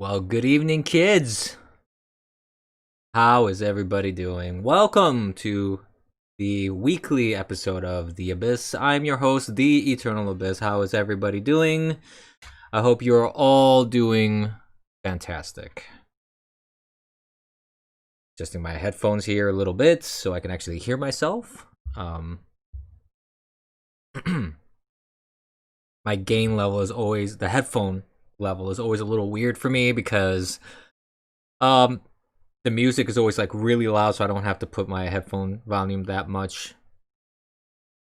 Well, good evening, kids. How is everybody doing? Welcome to the weekly episode of The Abyss. I'm your host, The Eternal Abyss. How is everybody doing? I hope you're all doing fantastic. Adjusting my headphones here a little bit so I can actually hear myself. My gain level is always, the headphone level is always a little weird for me because um the music is always like really loud, so I don't have to put my headphone volume that much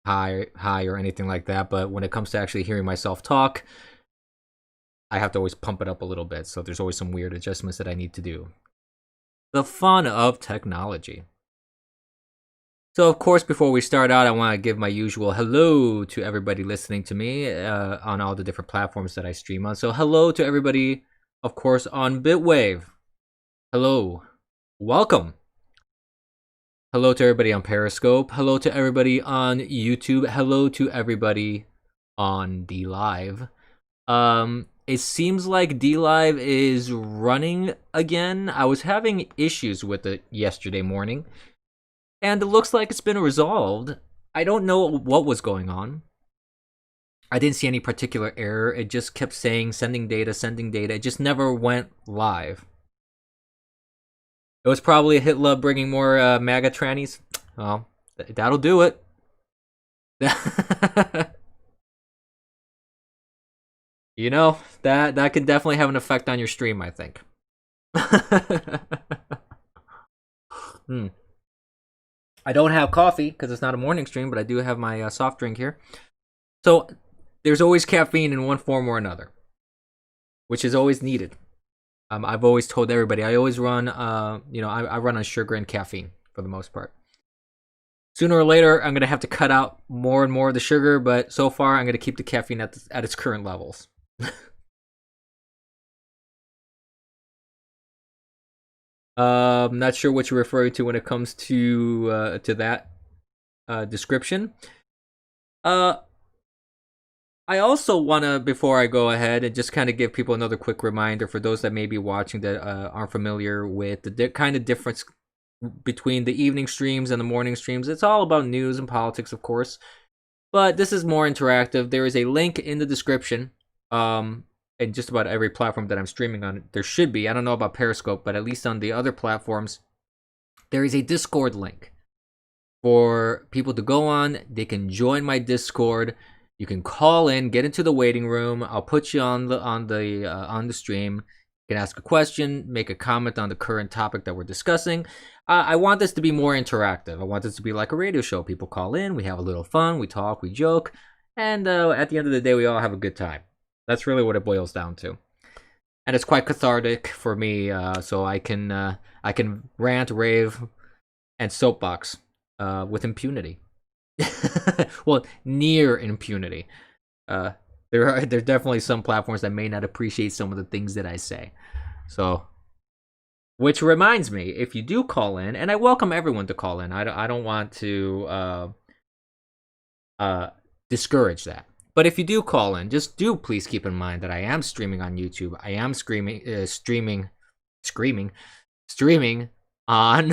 high or anything like that. But when it comes to actually hearing myself talk, I have to always pump it up a little bit. So there's always some weird adjustments that I need to do. The fun of technology. So of course, before we start out, I want to give my usual hello to everybody listening to me on all the different platforms that I stream on. So hello to everybody, of course, on Bitwave. Hello, welcome. Hello to everybody on Periscope. Hello to everybody on YouTube. Hello to everybody on D Live. It seems like D Live is running again. I was having issues with it yesterday morning, and it looks like it's been resolved. I don't know what was going on. I didn't see any particular error. It just kept saying sending data, sending data. It just never went live. It was probably a Hitler bringing more MAGA trannies. Well, that'll do it. You know, that can definitely have an effect on your stream, I think. Hmm. I don't have coffee because it's not a morning stream, but I do have my soft drink here. So there's always caffeine in one form or another, which is always needed. I've always told everybody I always run, I run on sugar and caffeine for the most part. Sooner or later, I'm gonna have to cut out more and more of the sugar, but so far, I'm gonna keep the caffeine at its current levels. Not sure what you're referring to when it comes to that description. Uh, I also wanna, before I go ahead, and just kind of give people another quick reminder for those that may be watching that aren't familiar with the kind of difference between the evening streams and the morning streams. It's all about news and politics, of course, but this is more interactive. There is a link in the description. And just about every platform that I'm streaming on, there should be. I don't know about Periscope, but at least on the other platforms, there is a Discord link for people to go on. They can join my Discord. You can call in, get into the waiting room. I'll put you on the stream. You can ask a question, make a comment on the current topic that we're discussing. I want this to be more interactive. I want this to be like a radio show. People call in, we have a little fun, we talk, we joke, and at the end of the day, we all have a good time. That's really what it boils down to, and it's quite cathartic for me. So I can rant, rave, and soapbox with impunity. Well, near impunity. There are definitely some platforms that may not appreciate some of the things that I say. So, which reminds me, if you do call in, and I welcome everyone to call in. I don't want to discourage that. But if you do call in, just do please keep in mind that I am streaming on YouTube. I am streaming on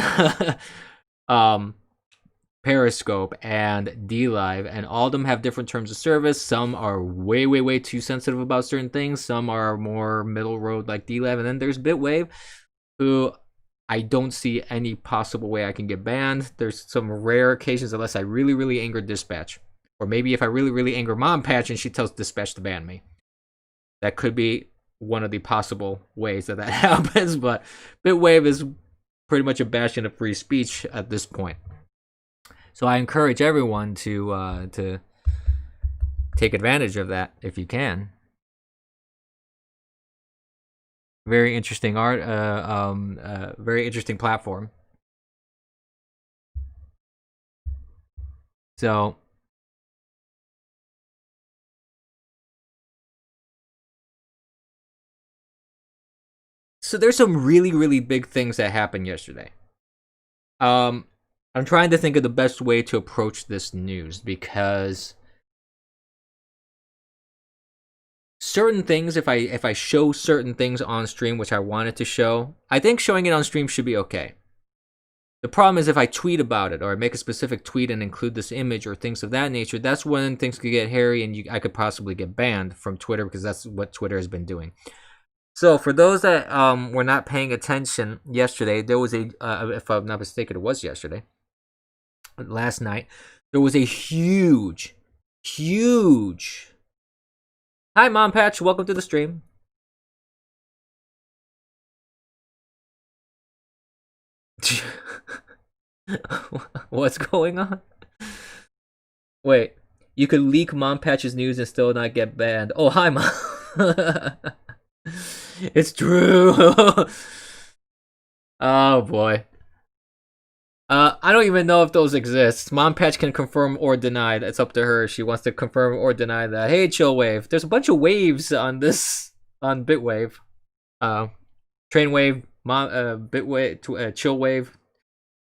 Periscope and D Live, and all of them have different terms of service. Some are way too sensitive about certain things. Some are more middle road like D Live, and then there's Bitwave, who I don't see any possible way I can get banned. There's some rare occasions, unless I really anger Dispatch. Or maybe if I really anger Mom Patch and she tells Dispatch to ban me. That could be one of the possible ways that happens, but Bitwave is pretty much a bastion of free speech at this point. So I encourage everyone to take advantage of that if you can. Very interesting very interesting platform. So there's some really big things that happened yesterday. I'm trying to think of the best way to approach this news because certain things, if I show certain things on stream which I wanted to show, I think showing it on stream should be okay. The problem is if I tweet about it or I make a specific tweet and include this image or things of that nature, that's when things could get hairy and I could possibly get banned from Twitter because that's what Twitter has been doing. So for those that were not paying attention yesterday, there was a, if I'm not mistaken, it was yesterday, last night, there was a huge, hi Mom Patch, welcome to the stream. What's going on? Wait, you could leak Mom Patch's news and still not get banned. Oh, hi Mom. It's true. Oh boy. I don't even know if those exist. Mom Patch can confirm or deny. It's up to her if she wants to confirm or deny that. Hey, Chillwave. There's a bunch of waves on this, on Bitwave. Trainwave, Bitwave, Chillwave,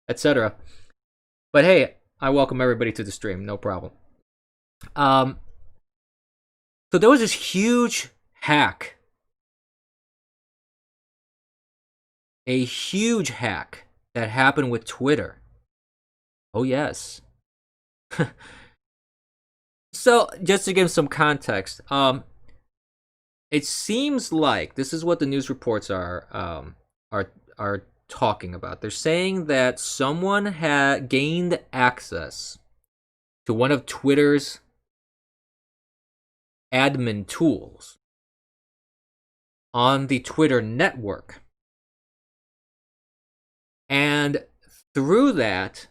etc. But hey, I welcome everybody to the stream. No problem. So there was this huge hack. A huge hack that happened with Twitter. Oh, yes. So, just to give some context, it seems like this is what the news reports are talking about. They're saying that someone had gained access to one of Twitter's admin tools on the Twitter network. And through that,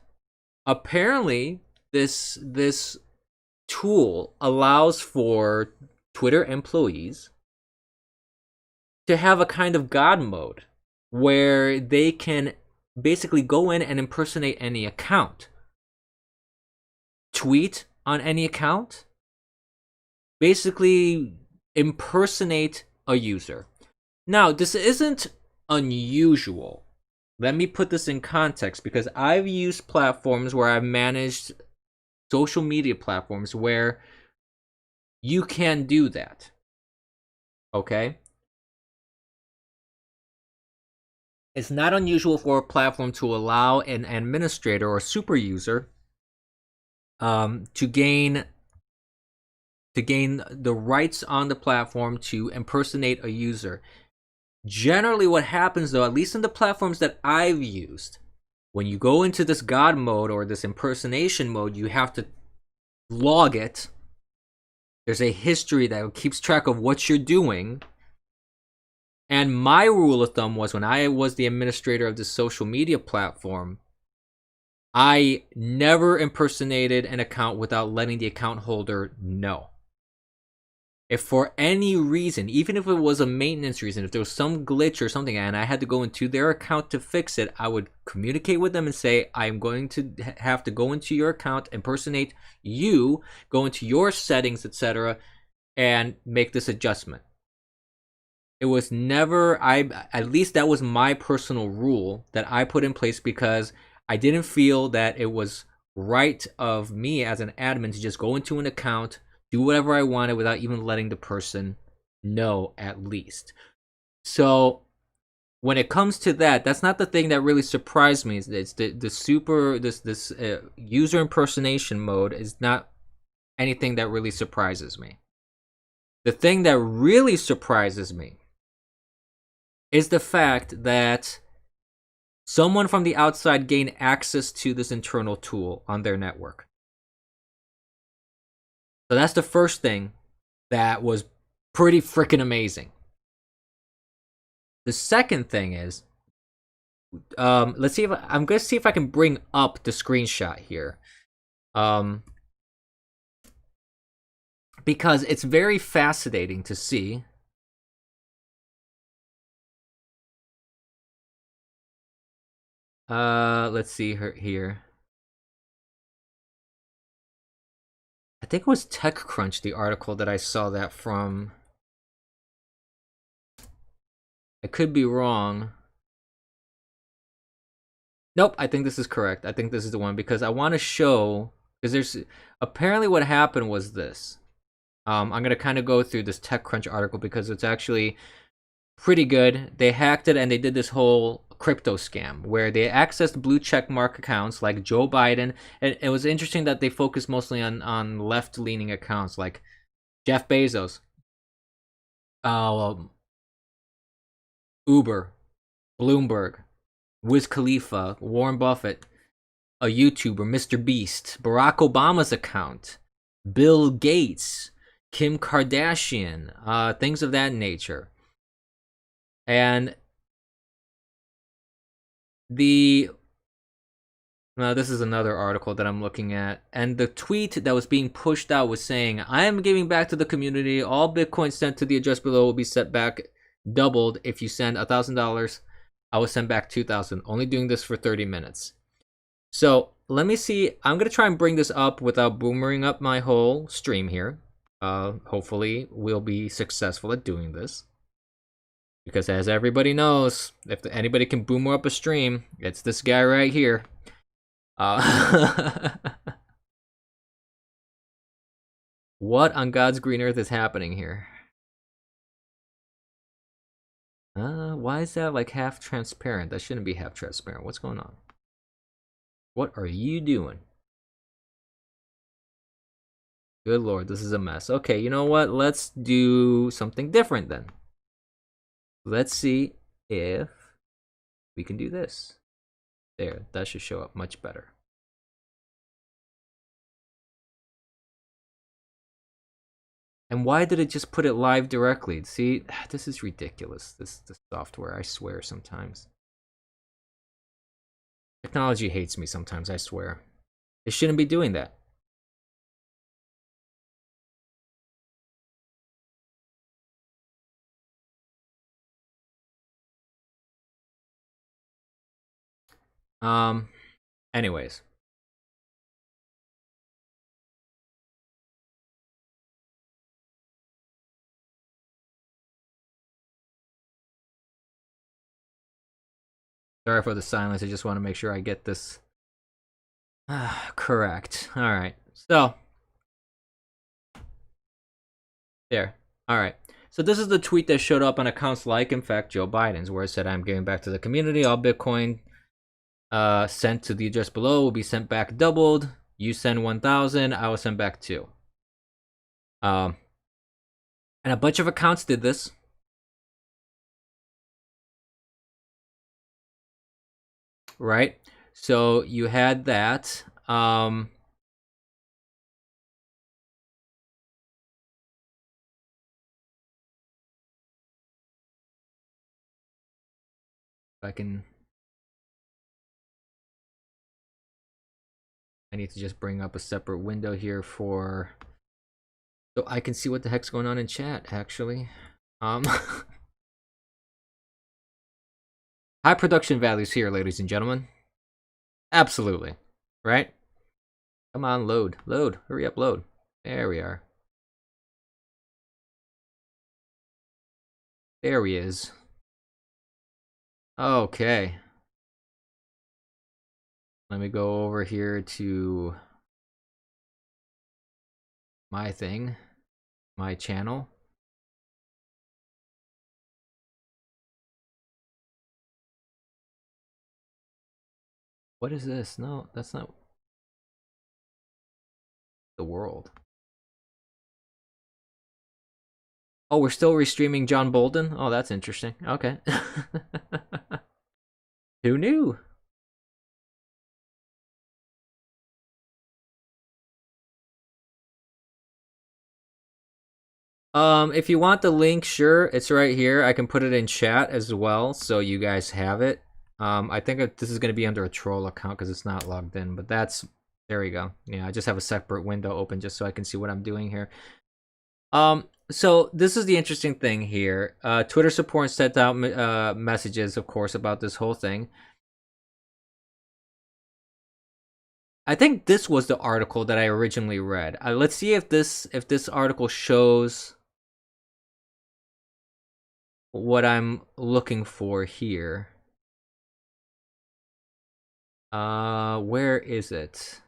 apparently this tool allows for Twitter employees to have a kind of God mode where they can basically go in and impersonate any account, tweet on any account, basically impersonate a user. Now, this isn't unusual. Let me put this in context because I've used platforms where I've managed social media platforms where you can do that. Okay? It's not unusual for a platform to allow an administrator or super user to gain the rights on the platform to impersonate a user. Generally, what happens though, at least in the platforms that I've used, when you go into this God mode or this impersonation mode, you have to log it. There's a history that keeps track of what you're doing. And my rule of thumb was when I was the administrator of this social media platform, I never impersonated an account without letting the account holder know. If for any reason, even if it was a maintenance reason, if there was some glitch or something and I had to go into their account to fix it, I would communicate with them and say, I'm going to have to go into your account, impersonate you, go into your settings, etc., and make this adjustment. It was never, at least that was my personal rule that I put in place because I didn't feel that it was right of me as an admin to just go into an account, do whatever I wanted without even letting the person know at least. So when it comes to that, that's not the thing that really surprised me. It's this user impersonation mode is not anything that really surprises me. The thing that really surprises me is the fact that someone from the outside gained access to this internal tool on their network. So that's the first thing that was pretty freaking amazing. The second thing is, let's see if I'm going to see if I can bring up the screenshot here, because it's very fascinating to see. Let's see here. I think it was TechCrunch, the article that I saw that from. I could be wrong. Nope, I think this is correct. I think this is the one because I want to show, because there's apparently what happened was this. I'm gonna kind of go through this TechCrunch article because it's actually pretty good. They hacked it and they did this whole crypto scam where they accessed blue check mark accounts like Joe Biden. And it was interesting that they focused mostly on left leaning accounts like Jeff Bezos, um, Uber, Bloomberg, Wiz Khalifa, Warren Buffett, a YouTuber, Mr. Beast, Barack Obama's account, Bill Gates, Kim Kardashian, things of that nature. And the this is another article that I'm looking at, and the tweet that was being pushed out was saying, "I am giving back to the community. All Bitcoin sent to the address below will be set back doubled. If you send $1,000, I will send back 2,000. Only doing this for 30 minutes." So let me see. I'm gonna try and bring this up without boomering up my whole stream here. Hopefully, we'll be successful at doing this. Because as everybody knows, if anybody can boomer up a stream, it's this guy right here. What on God's green earth is happening here? Why is that like half transparent? That shouldn't be half transparent. What's going on? What are you doing? Good Lord, this is a mess. Okay, you know what? Let's do something different then. Let's see if we can do this. There, that should show up much better. And why did it just put it live directly? See, this is ridiculous. This software, I swear sometimes. Technology hates me sometimes, I swear. It shouldn't be doing that. Anyways. Sorry for the silence. I just want to make sure I get this correct. All right. So, there. All right. So this is the tweet that showed up on accounts like, in fact, Joe Biden's, where it said, "I'm giving back to the community. All Bitcoin sent to the address below will be sent back doubled. You send 1,000, I will send back 2." And a bunch of accounts did this. Right? So you had that. If I can... I need to just bring up a separate window here for... so I can see what the heck's going on in chat, actually. High production values here, ladies and gentlemen. Absolutely. Right? Come on, load. Load. Hurry up, load. There we are. There he is. Okay. Let me go over here to my thing. My channel. What is this? No, that's not the world. Oh, we're still restreaming John Bolden? Oh, that's interesting. Okay. Who knew? If you want the link, sure, it's right here. I can put it in chat as well, so you guys have it. I think this is going to be under a troll account because it's not logged in, but that's... there we go. Yeah, I just have a separate window open just so I can see what I'm doing here. So this is the interesting thing here. Twitter support sent out messages, of course, about this whole thing. I think this was the article that I originally read. Let's see if this article shows what I'm looking for here. Where is it?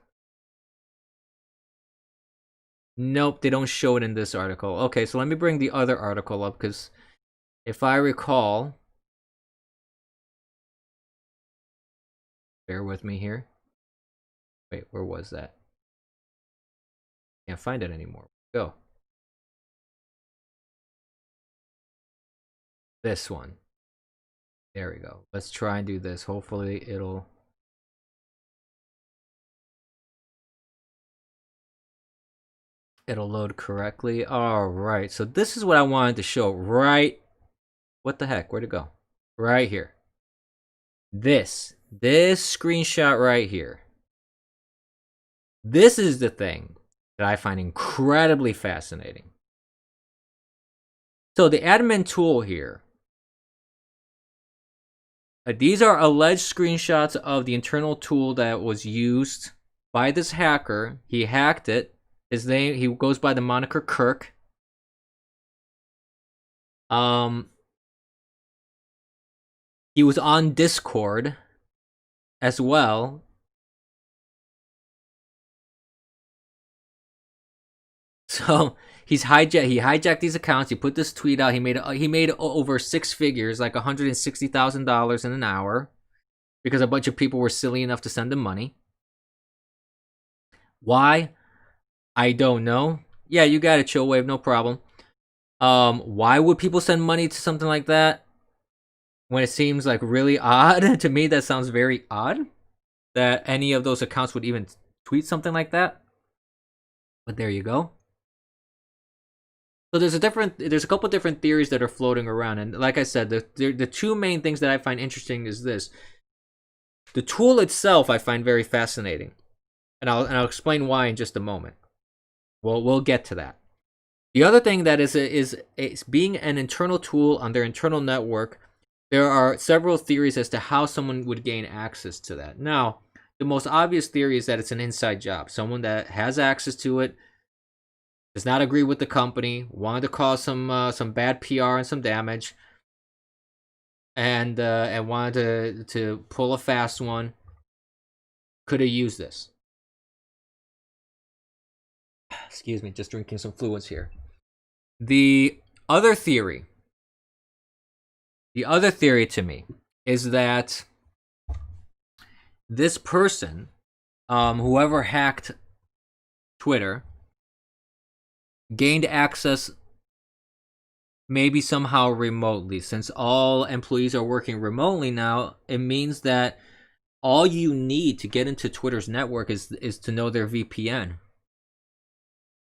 Nope, they don't show it in this article. Okay, so let me bring the other article up, because if I recall, bear with me here. Wait, where was that? Can't find it anymore. Go. This one. There we go. Let's try and do this. Hopefully it'll load correctly. All right. So this is what I wanted to show. Right. What the heck? Where'd it go? Right here. This screenshot right here. This is the thing that I find incredibly fascinating. So the admin tool here. These are alleged screenshots of the internal tool that was used by this hacker. He hacked it. His name, he goes by the moniker Kirk. He was on Discord as well. So he hijacked these accounts. He put this tweet out. He made over six figures, like $160,000 in an hour, because a bunch of people were silly enough to send him money. Why? I don't know. Yeah, you got it, Chillwave, no problem. Why would people send money to something like that when it seems like really odd? To me, that sounds very odd that any of those accounts would even tweet something like that. But there you go. So there's a couple different theories that are floating around, and like I said, the two main things that I find interesting is this: the tool itself I find very fascinating, and I'll explain why in just a moment. We'll get to that. The other thing that is being an internal tool on their internal network. There are several theories as to how someone would gain access to that. Now, the most obvious theory is that it's an inside job. Someone that has access to it, does not agree with the company, wanted to cause some bad PR and some damage, and wanted to pull a fast one. Could have used this. Excuse me, just drinking some fluids here. The other theory to me is that this person, whoever hacked Twitter, gained access maybe somehow remotely. Since all employees are working remotely now, it means that all you need to get into Twitter's network is to know their VPN.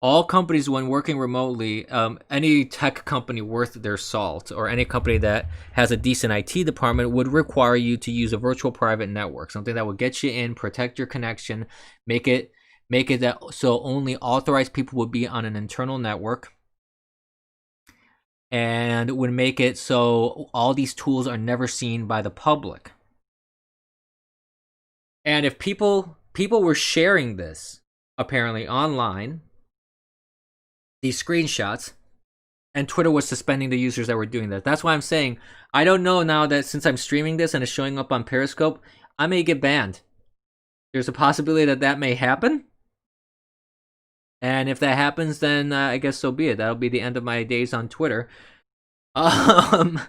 All companies, when working remotely, any tech company worth their salt, or any company that has a decent IT department, would require you to use a virtual private network, something that would get you in, protect your connection, make it that so only authorized people would be on an internal network, and would make it so all these tools are never seen by the public. And if people were sharing this apparently online, these screenshots, and Twitter was suspending the users that were doing that. That's why I'm saying, I don't know now that since I'm streaming this and it's showing up on Periscope, I may get banned. There's a possibility that may happen. And if that happens, then I guess so be it. That'll be the end of my days on Twitter. But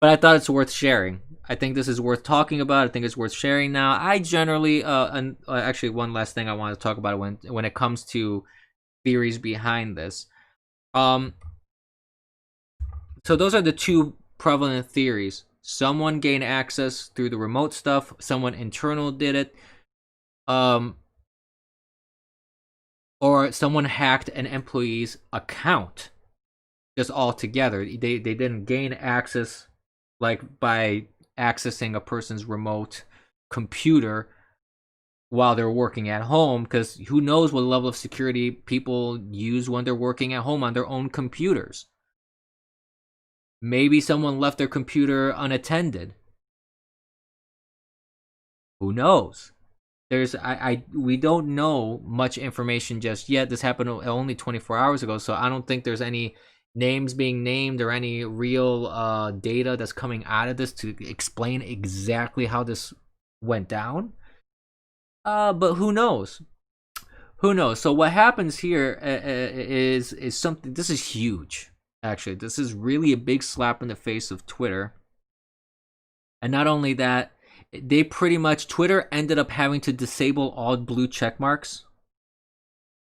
I thought it's worth sharing. I think this is worth talking about. I think it's worth sharing now. I generally, and actually one last thing I want to talk about when it comes to theories behind this. So those are the two prevalent theories. Someone gained access through the remote stuff. Someone internal did it. Or someone hacked an employee's account. Just altogether. They didn't gain access like by accessing a person's remote computer while they're working at home, because who knows what level of security people use when they're working at home on their own computers. Maybe someone left their computer unattended. Who knows? We don't know much information just yet. This happened only 24 hours ago, so I don't think there's any names being named or any real data that's coming out of this to explain exactly how this went down. But who knows? who knows? So what happens here is something. This is huge. Actually, this is really a big slap in the face of Twitter. And not only that, they pretty much Twitter ended up having to disable all blue check marks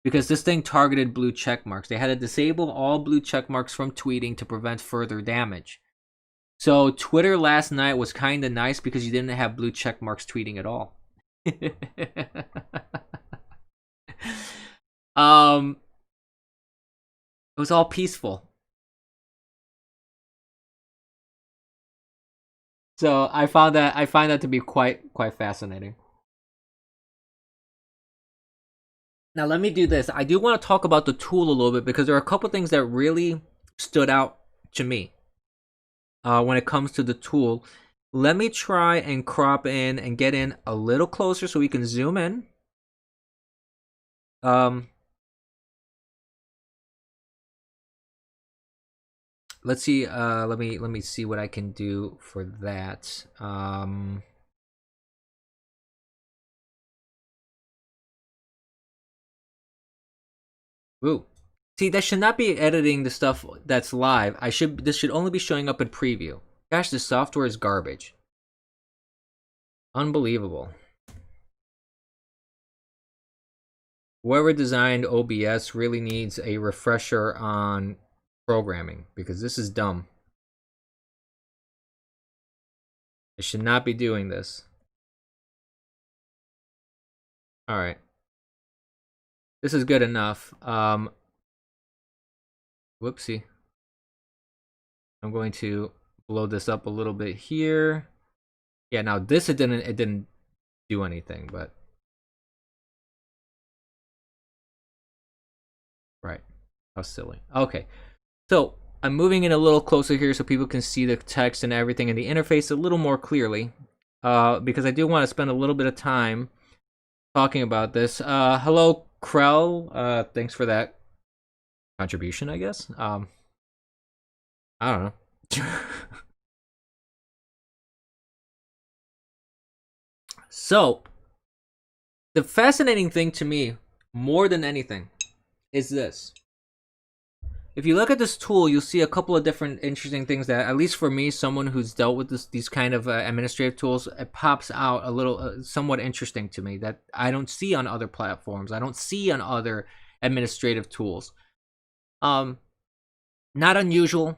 because this thing targeted blue check marks. They had to disable all blue check marks from tweeting to prevent further damage. So Twitter last night was kind of nice because you didn't have blue check marks tweeting at all. It was all peaceful. So I find that to be quite fascinating. Now let me do this. I do want to talk about the tool a little bit because there are a couple things that really stood out to me when it comes to the tool. Let me try and crop in and get in a little closer so we can zoom in. Let's see. Let me see what I can do for that. Ooh. See, that should not be editing the stuff that's live. This should only be showing up in preview. Gosh, this software is garbage. Unbelievable. Whoever designed OBS really needs a refresher on programming because this is dumb. It should not be doing this. All right. This is good enough. Whoopsie. I'm going to blow this up a little bit here. Yeah, now this it didn't do anything, but right. How silly. Okay. So I'm moving in a little closer here so people can see the text and everything in the interface a little more clearly. Because I do want to spend a little bit of time talking about this. Hello, Krell. Thanks for that contribution, I guess. I don't know. So, the fascinating thing to me, more than anything, is this. If you look at this tool, you'll see a couple of different interesting things that, at least for me, someone who's dealt with these kind of administrative tools, it pops out a little, somewhat interesting to me that I don't see on other platforms. I don't see on other administrative tools. Not unusual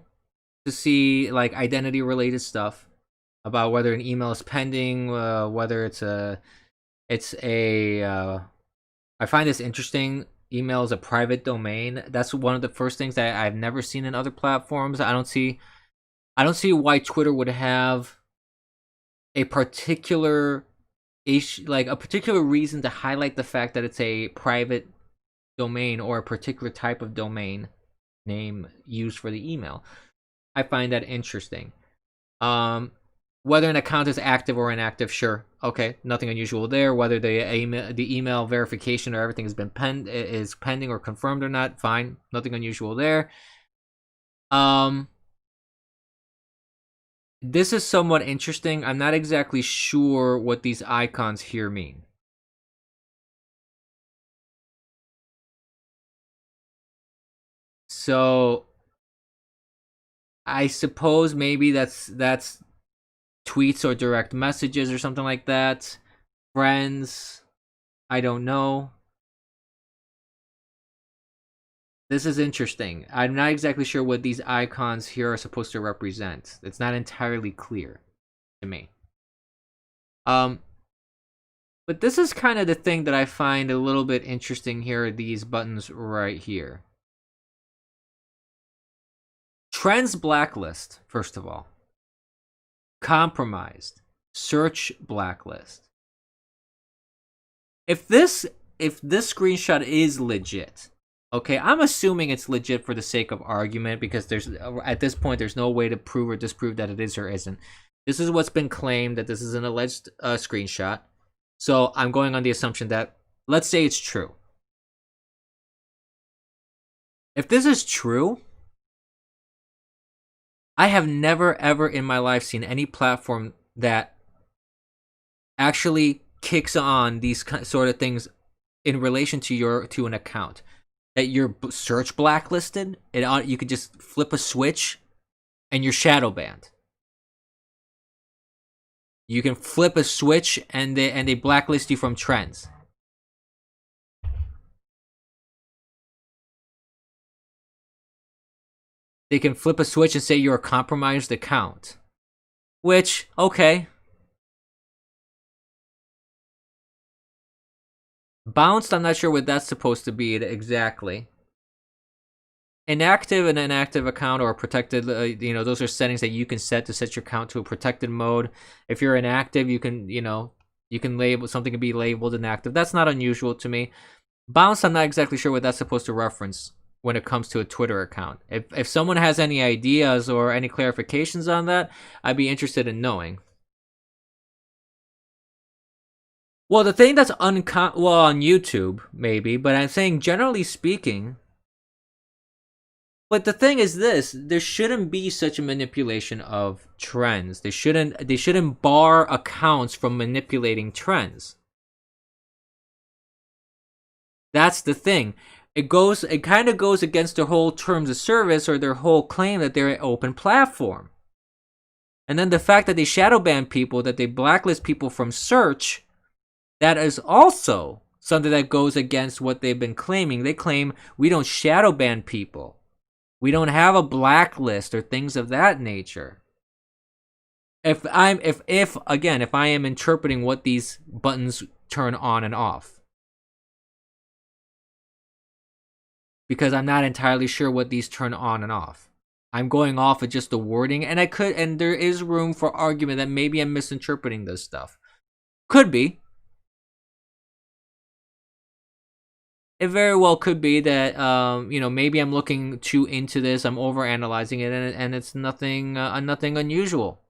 to see like identity-related stuff about whether an email is pending, whether it's a. I find this interesting. Email is a private domain. That's one of the first things that I've never seen in other platforms. I don't see why Twitter would have a particular issue, like a particular reason to highlight the fact that it's a private domain or a particular type of domain name used for the email. I find that interesting. Whether an account is active or inactive, sure, okay, nothing unusual there. Whether the email verification or everything has been is pending or confirmed or not, fine, nothing unusual there. This is somewhat interesting. I'm not exactly sure what these icons here mean. So I suppose maybe that's tweets or direct messages or something like that. Friends, I don't know. This is interesting. I'm not exactly sure what these icons here are supposed to represent. It's not entirely clear to me. But this is kind of the thing that I find a little bit interesting here, these buttons right here. Trends blacklist, first of all. Compromised. Search blacklist. If this screenshot is legit, okay, I'm assuming it's legit for the sake of argument because at this point there's no way to prove or disprove that it is or isn't. This is what's been claimed, that this is an alleged screenshot. So I'm going on the assumption that, let's say it's true. If this is true, I have never ever in my life seen any platform that actually kicks on these sort of things in relation to an account that you're search blacklisted. You could just flip a switch and you're shadow banned. You can flip a switch and they blacklist you from trends. They can flip a switch and say you're a compromised account. Which, okay. Bounced, I'm not sure what that's supposed to be exactly. Inactive and inactive account or protected, those are settings that you can set to set your account to a protected mode. If you're inactive, you can label something to be labeled inactive. That's not unusual to me. Bounced, I'm not exactly sure what that's supposed to reference when it comes to a Twitter account. If someone has any ideas or any clarifications on that, I'd be interested in knowing. Well, the thing that's on YouTube, maybe, but I'm saying generally speaking. But the thing is this, there shouldn't be such a manipulation of trends. They shouldn't bar accounts from manipulating trends. That's the thing. It kind of goes against their whole terms of service or their whole claim that they're an open platform. And then the fact that they shadow ban people, that they blacklist people from search, that is also something that goes against what they've been claiming. They claim we don't shadow ban people. We don't have a blacklist or things of that nature. If I am interpreting what these buttons turn on and off. Because I'm not entirely sure what these turn on and off. I'm going off of just the wording, and there is room for argument that maybe I'm misinterpreting this stuff. Could be. It very well could be that maybe I'm looking too into this. I'm overanalyzing it, and it's nothing unusual.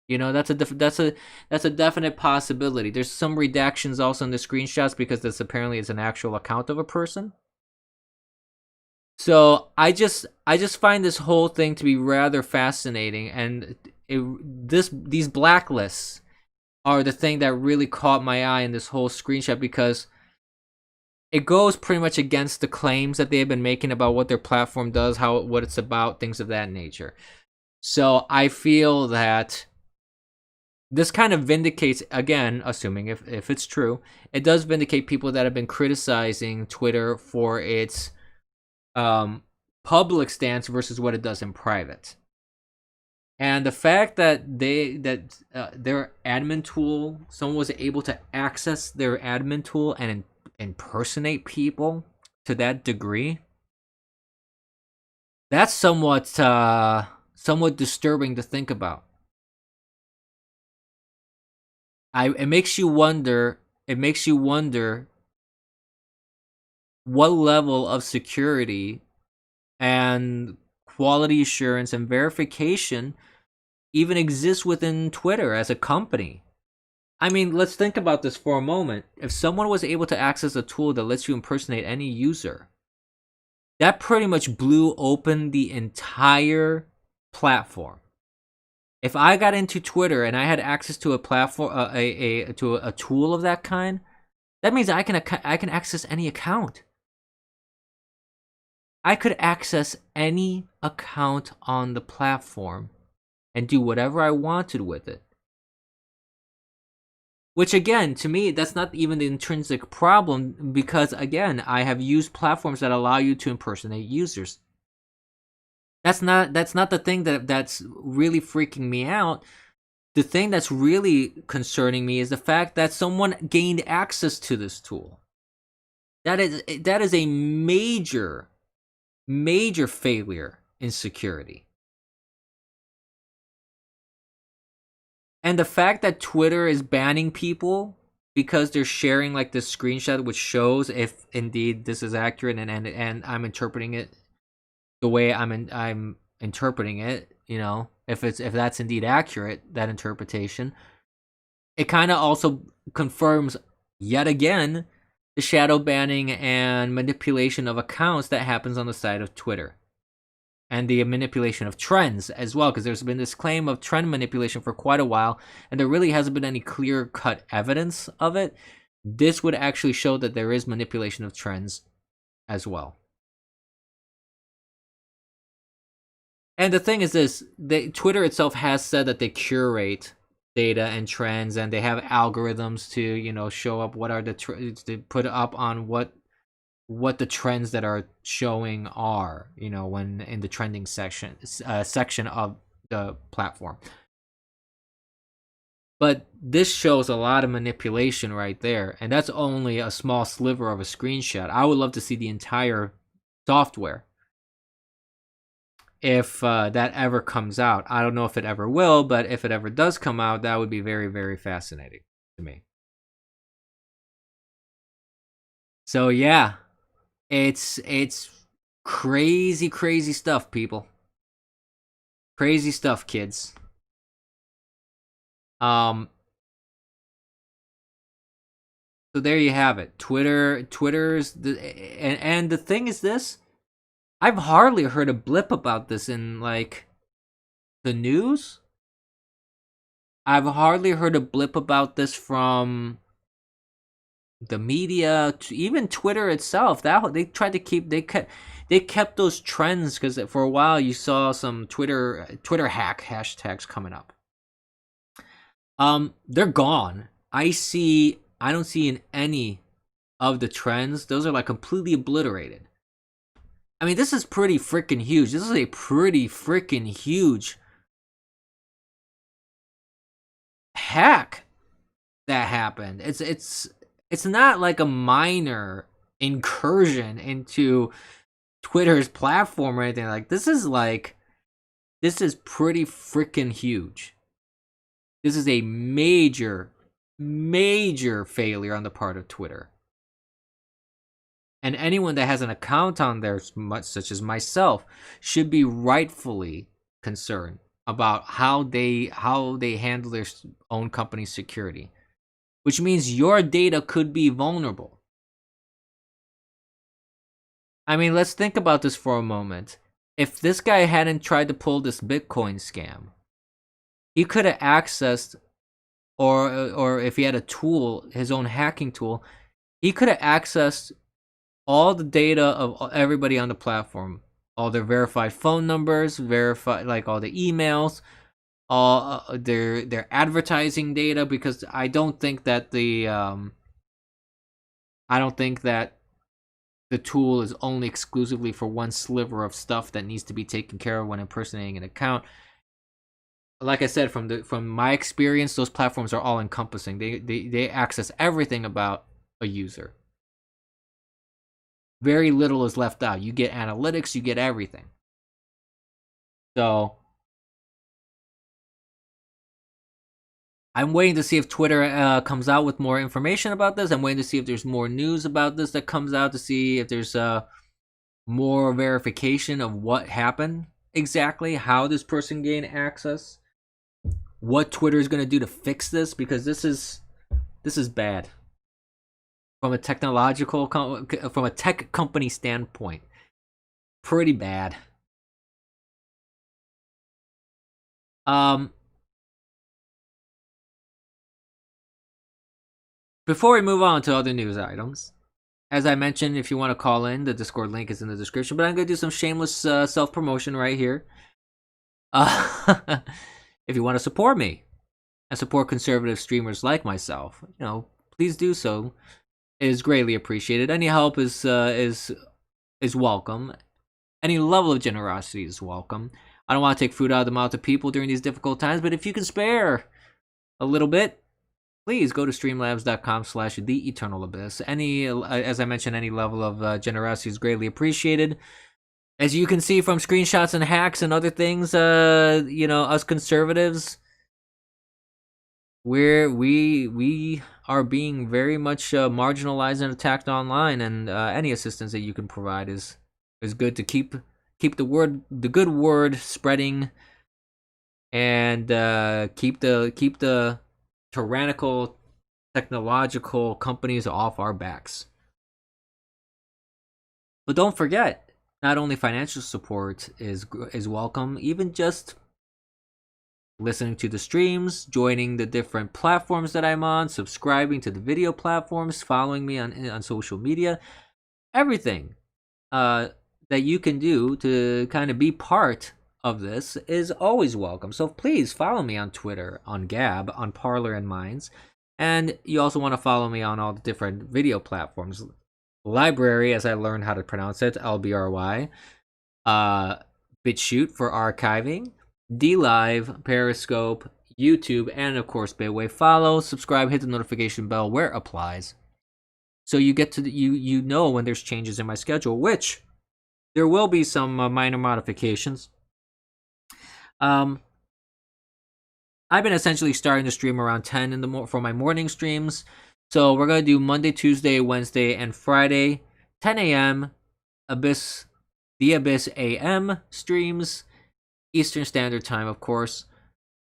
That's a definite possibility. There's some redactions also in the screenshots because this apparently is an actual account of a person. So I just find this whole thing to be rather fascinating, and these blacklists are the thing that really caught my eye in this whole screenshot because it goes pretty much against the claims that they've been making about what their platform does, what it's about, things of that nature. So I feel that this kind of vindicates, again, assuming if it's true, it does vindicate people that have been criticizing Twitter for its public stance versus what it does in private. And the fact that their admin tool, someone was able to access their admin tool and impersonate people to that degree, that's somewhat disturbing to think about. It makes you wonder what level of security and quality assurance and verification even exists within Twitter as a company. I mean, let's think about this for a moment. If someone was able to access a tool that lets you impersonate any user, that pretty much blew open the entire platform. If I got into Twitter and I had access to a platform, to a tool of that kind, that means I can access any account. I could access any account on the platform and do whatever I wanted with it. Which again, to me, that's not even the intrinsic problem because again, I have used platforms that allow you to impersonate users. That's not the thing that's really freaking me out. The thing that's really concerning me is the fact that someone gained access to this tool. That is a major failure in security. And the fact that Twitter is banning people because they're sharing like this screenshot which shows if indeed this is accurate and I'm interpreting it the way I'm interpreting it, if that's indeed accurate, that interpretation, it kind of also confirms yet again the shadow banning and manipulation of accounts that happens on the side of Twitter. And the manipulation of trends as well, because there's been this claim of trend manipulation for quite a while, and there really hasn't been any clear-cut evidence of it. this would actually show that there is manipulation of trends as well. And the thing is this, Twitter itself has said that they curate data and trends, and they have algorithms to, show up what are the to put up on what the trends that are showing are, when in the trending section of the platform. But this shows a lot of manipulation right there, and that's only a small sliver of a screenshot. I would love to see the entire software if that ever comes out. I don't know if it ever will, but if it ever does come out, that would be very, very fascinating to me. So yeah, it's crazy, crazy stuff, people. Crazy stuff, kids. So there you have it. Twitter's and the thing is this, I've hardly heard a blip about this in like the news. I've hardly heard a blip about this from the media, even Twitter itself. That they tried to keep they kept those trends, because for a while you saw some Twitter hack hashtags coming up. They're gone. I don't see in any of the trends. Those are like completely obliterated. I mean, this is pretty freaking huge. This is a pretty freaking huge hack that happened. It's not like a minor incursion into Twitter's platform or anything. Like, this is pretty freaking huge. This is a major failure on the part of Twitter. And anyone that has an account on there, such as myself, should be rightfully concerned about how they handle their own company's security, which means your data could be vulnerable. I mean, let's think about this for a moment. If this guy hadn't tried to pull this Bitcoin scam, he could have accessed, or if he had a tool, his own hacking tool, he could have accessed all the data of everybody on the platform, all their verified phone numbers, like all the emails, all their advertising data, because I don't think that the tool is only exclusively for one sliver of stuff that needs to be taken care of when impersonating an account. Like I said, from my experience, those platforms are all encompassing. They access everything about a user. Very little is left out. You get analytics, you get everything. So I'm waiting to see if Twitter comes out with more information about this. I'm waiting to see if there's more news about this that comes out, to see if there's more verification of what happened exactly, how this person gained access, what Twitter is going to do to fix this, because this is bad from a from a tech company standpoint. Pretty bad. Before we move on to other news items, as I mentioned, if you want to call in, the Discord link is in the description. But I'm going to do some shameless self-promotion right here. If you want to support me and support conservative streamers like myself, please do so. It is greatly appreciated. Any help is welcome. Any level of generosity is welcome. I don't want to take food out of the mouth of people during these difficult times, but if you can spare a little bit, please go to streamlabs.com/theeternalabyss. As I mentioned, any level of generosity is greatly appreciated. As you can see from screenshots and hacks and other things, us conservatives, we are being very much marginalized and attacked online, and any assistance that you can provide is good to keep the good word spreading, and keep the tyrannical technological companies off our backs. But don't forget, not only financial support is welcome, even just listening to the streams, joining the different platforms that I'm on, subscribing to the video platforms, following me on social media, everything that you can do to kind of be part of this is always welcome. So please follow me on Twitter, on Gab, on Parler and Minds. And you also want to follow me on all the different video platforms. Library, as I learned how to pronounce it, LBRY. BitChute for archiving. DLive, Periscope, YouTube, and of course Bitwave. Follow, subscribe, hit the notification bell where it applies. So you get to you know when there's changes in my schedule, which there will be some minor modifications. I've been essentially starting to stream around 10 for my morning streams. So we're gonna do Monday, Tuesday, Wednesday, and Friday, 10 a.m. The Abyss AM streams, Eastern Standard Time, of course.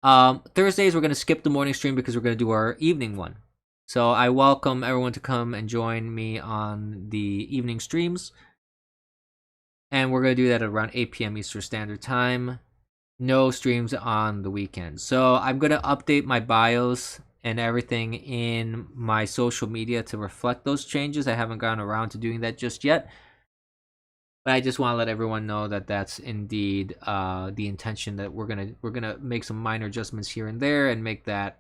Thursdays we're gonna skip the morning stream because we're gonna do our evening one. So I welcome everyone to come and join me on the evening streams. And we're going to do that at around 8 p.m. Eastern Standard Time. No streams on the weekend. So I'm going to update my bios and everything in my social media to reflect those changes. I haven't gotten around to doing that just yet. But I just want to let everyone know that that's indeed the intention, that we're gonna make some minor adjustments here and there and make that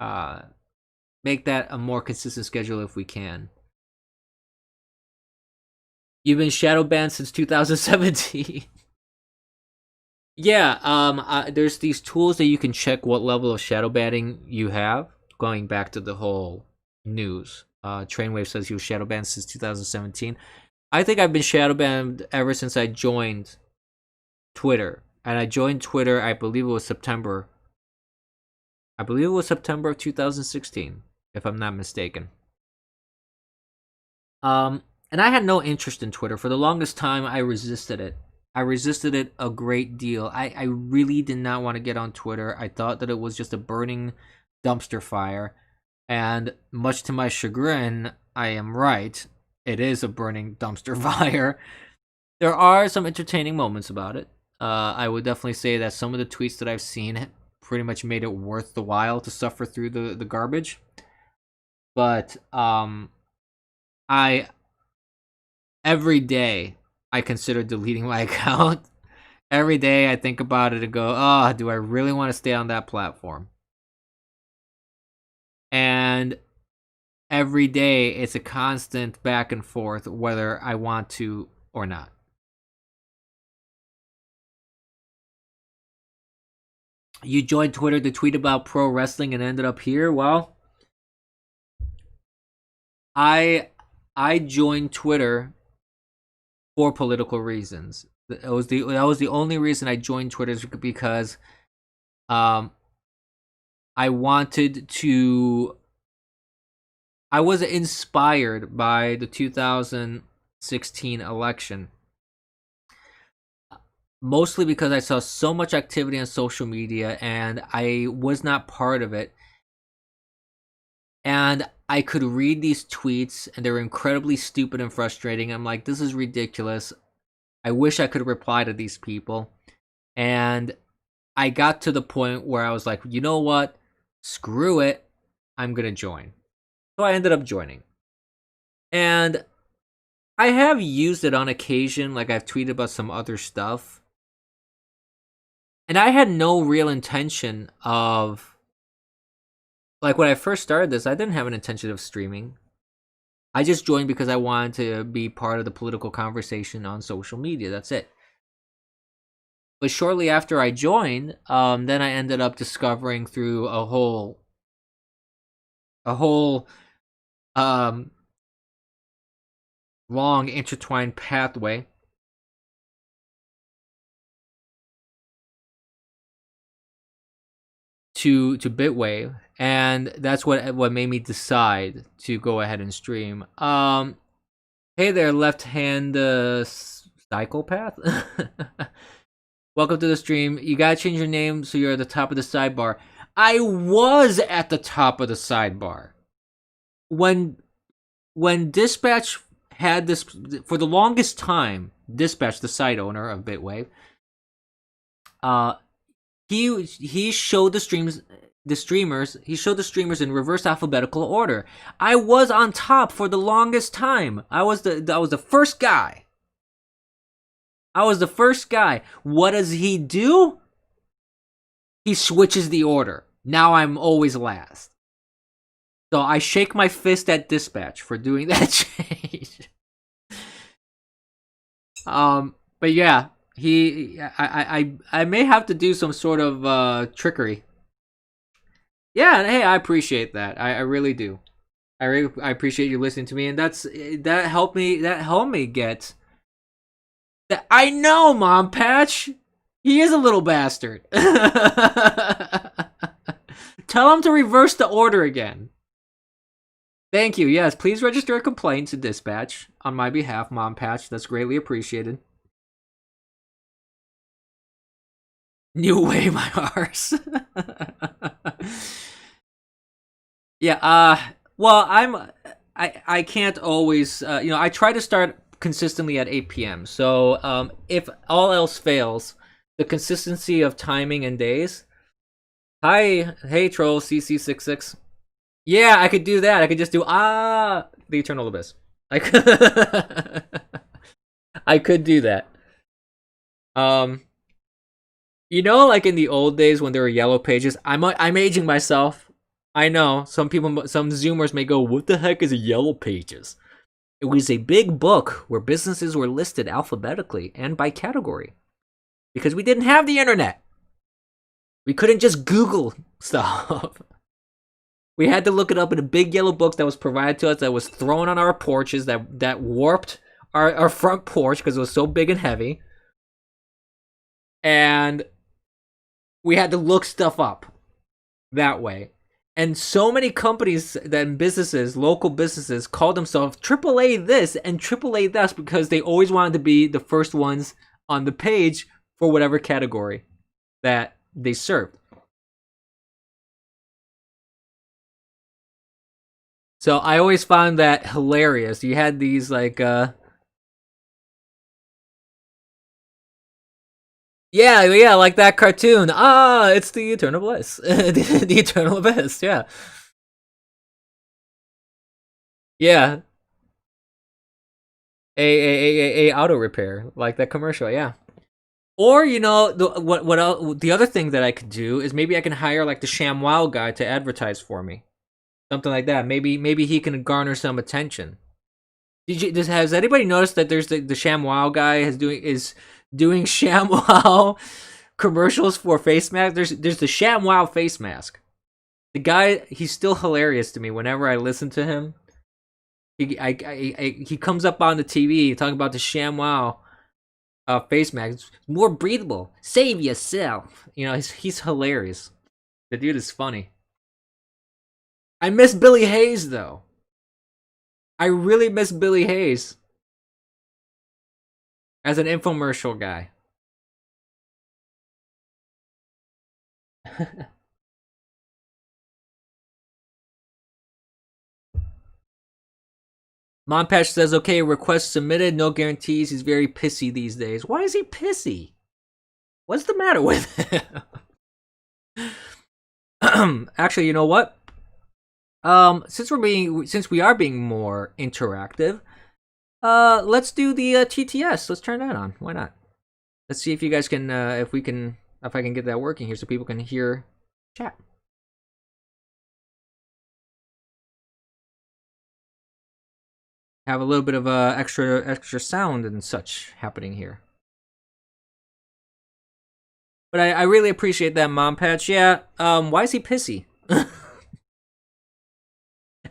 a more consistent schedule if we can. You've been shadow banned since 2017. Yeah, there's these tools that you can check what level of shadow banning you have, going back to the whole news. Trainwave says he was shadow banned since 2017. I think I've been shadow banned ever since I joined Twitter. And I joined Twitter, I believe it was September. I believe it was September of 2016, if I'm not mistaken. And I had no interest in Twitter. For the longest time, I resisted it. I resisted it a great deal. I really did not want to get on Twitter. I thought that it was just a burning dumpster fire. And much to my chagrin, I am right. It is a burning dumpster fire. There are some entertaining moments about it. I would definitely say that some of the tweets that I've seen pretty much made it worth the while to suffer through the garbage. But every day I consider deleting my account. Every day I think about it and go, oh, do I really want to stay on that platform? And every day it's a constant back and forth whether I want to or not. You joined Twitter to tweet about pro wrestling and ended up here? Well, I joined Twitter for political reasons. That was the only reason I joined Twitter, because I was inspired by the 2016 election. Mostly because I saw so much activity on social media and I was not part of it. And I could read these tweets and they were incredibly stupid and frustrating. I'm like, this is ridiculous. I wish I could reply to these people. And I got to the point where I was like, you know what? Screw it. I'm going to join. So I ended up joining. And I have used it on occasion. Like I've tweeted about some other stuff. And I had no real intention of, like when I first started this, I didn't have an intention of streaming. I just joined because I wanted to be part of the political conversation on social media. That's it. But shortly after I joined, then I ended up discovering through a whole long intertwined pathway to Bitwave, and that's what made me decide to go ahead and stream. Hey there, left hand psychopath. Welcome to the stream. You gotta change your name so you're at the top of the sidebar. I was at the top of the sidebar when Dispatch had this for the longest time. Dispatch, the site owner of Bitwave, he showed the streamers in reverse alphabetical order. I was on top for the longest time. I was the first guy. What does he do? He switches the order. Now I'm always last. So I shake my fist at Dispatch for doing that change. But yeah, I may have to do some sort of trickery. Yeah, hey, I appreciate that. I really do. I appreciate you listening to me, and that helped me get that. I know, Mom Patch. He is a little bastard. Tell him to reverse the order again. Thank you. Yes, please register a complaint to Dispatch on my behalf, Mom Patch. That's greatly appreciated. New way, my arse. Yeah. Well, I can't always. I try to start consistently at 8 p.m. So, if all else fails, the consistency of timing and days. Hey, troll CC66. Yeah, I could do that. I could just do the Eternal Abyss. I could do that. Like in the old days when there were yellow pages. I'm aging myself. I know some Zoomers may go, "What the heck is a yellow pages?" It was a big book where businesses were listed alphabetically and by category, because we didn't have the internet. We couldn't just Google stuff. We had to look it up in a big yellow book that was provided to us, that was thrown on our porches, that warped our front porch because it was so big and heavy. And we had to look stuff up that way. And so many companies and businesses, local businesses, called themselves AAA this and AAA that because they always wanted to be the first ones on the page for whatever category that they served. So I always found that hilarious. You had these yeah, like that cartoon. It's the Eternal Bliss. the Eternal Abyss, yeah. Yeah. A auto repair, like that commercial, yeah. Or the other thing that I could do is maybe I can hire like the ShamWow guy to advertise for me. Something like that. Maybe he can garner some attention. Has anybody noticed that there's the ShamWow guy is doing ShamWow commercials for face mask? There's the ShamWow face mask. The guy, he's still hilarious to me whenever I listen to him. He comes up on the TV talking about the ShamWow face mask. It's more breathable. Save yourself. He's hilarious. The dude is funny. I miss Billy Hayes though. I really miss Billy Hayes as an infomercial guy. Monpatch says, okay, request submitted, no guarantees. He's very pissy these days. Why is he pissy? What's the matter with him? Actually, you know what? Since we are being more interactive, let's do the TTS. Let's turn that on. Why not? Let's see if you guys can, if I can get that working here so people can hear chat. Have a little bit of extra sound and such happening here. But I really appreciate that, Mom Patch. Yeah. Why is he pissy?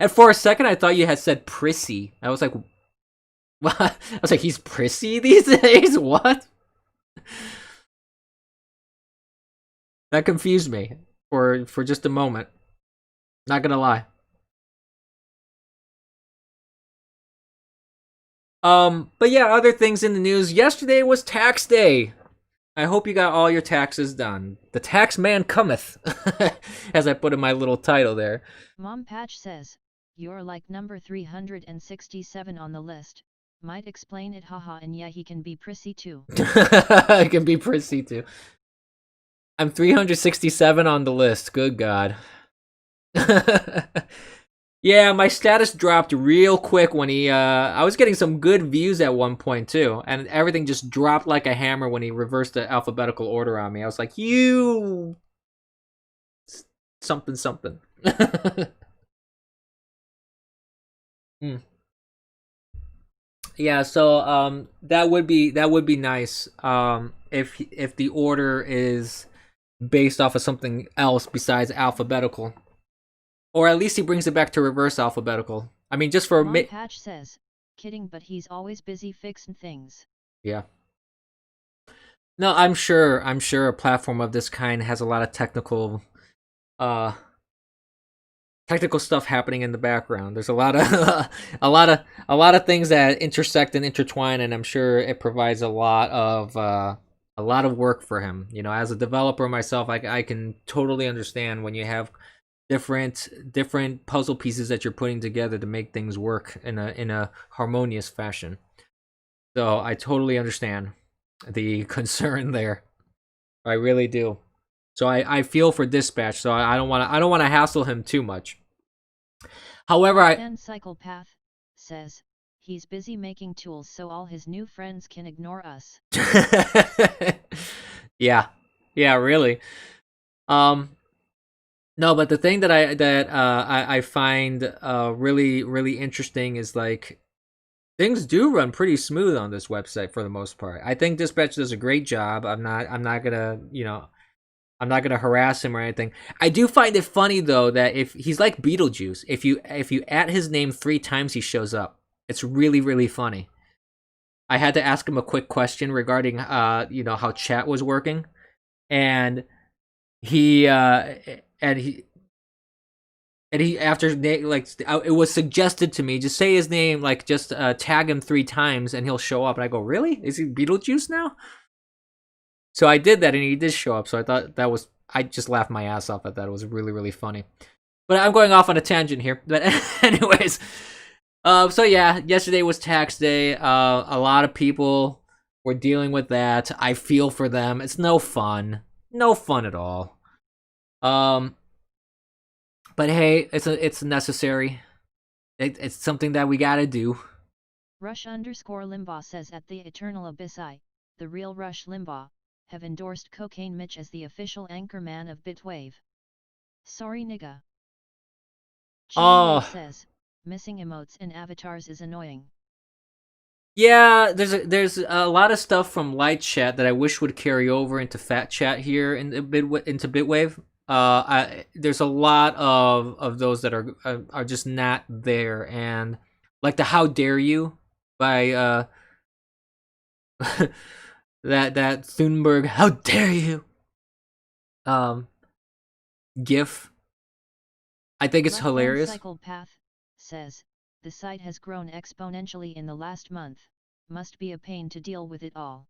And for a second, I thought you had said prissy. I was like, what? I was like, he's prissy these days? What? That confused me for just a moment. Not gonna lie. But yeah, other things in the news. Yesterday was tax day. I hope you got all your taxes done. The Taxman cometh, as I put in my little title there. Mom Patch says, you're like number 367 on the list. Might explain it, haha, and yeah, he can be prissy too. He can be prissy too. I'm 367 on the list. Good God. Yeah, my status dropped real quick when he I was getting some good views at one point too, and everything just dropped like a hammer when he reversed the alphabetical order on me. I was like, "You something something." Hmm. Yeah, so that would be nice if the order is based off of something else besides alphabetical. Or at least he brings it back to reverse alphabetical. I mean, just for Mom Patch says, kidding, but he's always busy fixing things. yeah. No, I'm sure a platform of this kind has a lot of uh technical stuff happening in the background. There's a lot of a lot of things that intersect and intertwine, and I'm sure it provides a lot of work for him. You know, as a developer myself, I can totally understand when you have different puzzle pieces that you're putting together to make things work in a harmonious fashion. So I totally understand the concern there. I really do. So I feel for Dispatch. So I don't want to hassle him too much. However, I Then Psychopath says, he's busy making tools so all his new friends can ignore us. yeah, yeah, really. Um, no, but the thing that I find really interesting is like things do run pretty smooth on this website for the most part. I think Dispatch does a great job. I'm not gonna I'm not gonna harass him or anything. I do find it funny though that if he's like Beetlejuice, if you at his name 3 times, he shows up. It's really funny. I had to ask him a quick question regarding how chat was working, and he and he and he after like it was suggested to me just say his name, like just tag him 3 times and he'll show up. And I go, really? Is he Beetlejuice now? So I did that and he did show up. So I thought that was I just laughed my ass off at that. It was really funny. But I'm going off on a tangent here. But anyways, so yeah, yesterday was tax day. A lot of people were dealing with that. I feel for them. It's no fun at all. Um, but hey, it's necessary. It's something that we gotta do. Rush_Limbaugh says at the Eternal Abyss the real Rush Limbaugh, have endorsed Cocaine Mitch as the official anchorman of Bitwave. Sorry nigga. Chillywave Oh, says, missing emotes and avatars is annoying. yeah. There's a lot of stuff from Light Chat that I wish would carry over into Fat Chat here into Bitwave. There's a lot of those that are just not there, and like the "How dare you" by that Thunberg, "How dare you" um gif. I think it's hilarious. Psychopath says, the site has grown exponentially in the last month, must be a pain to deal with it all.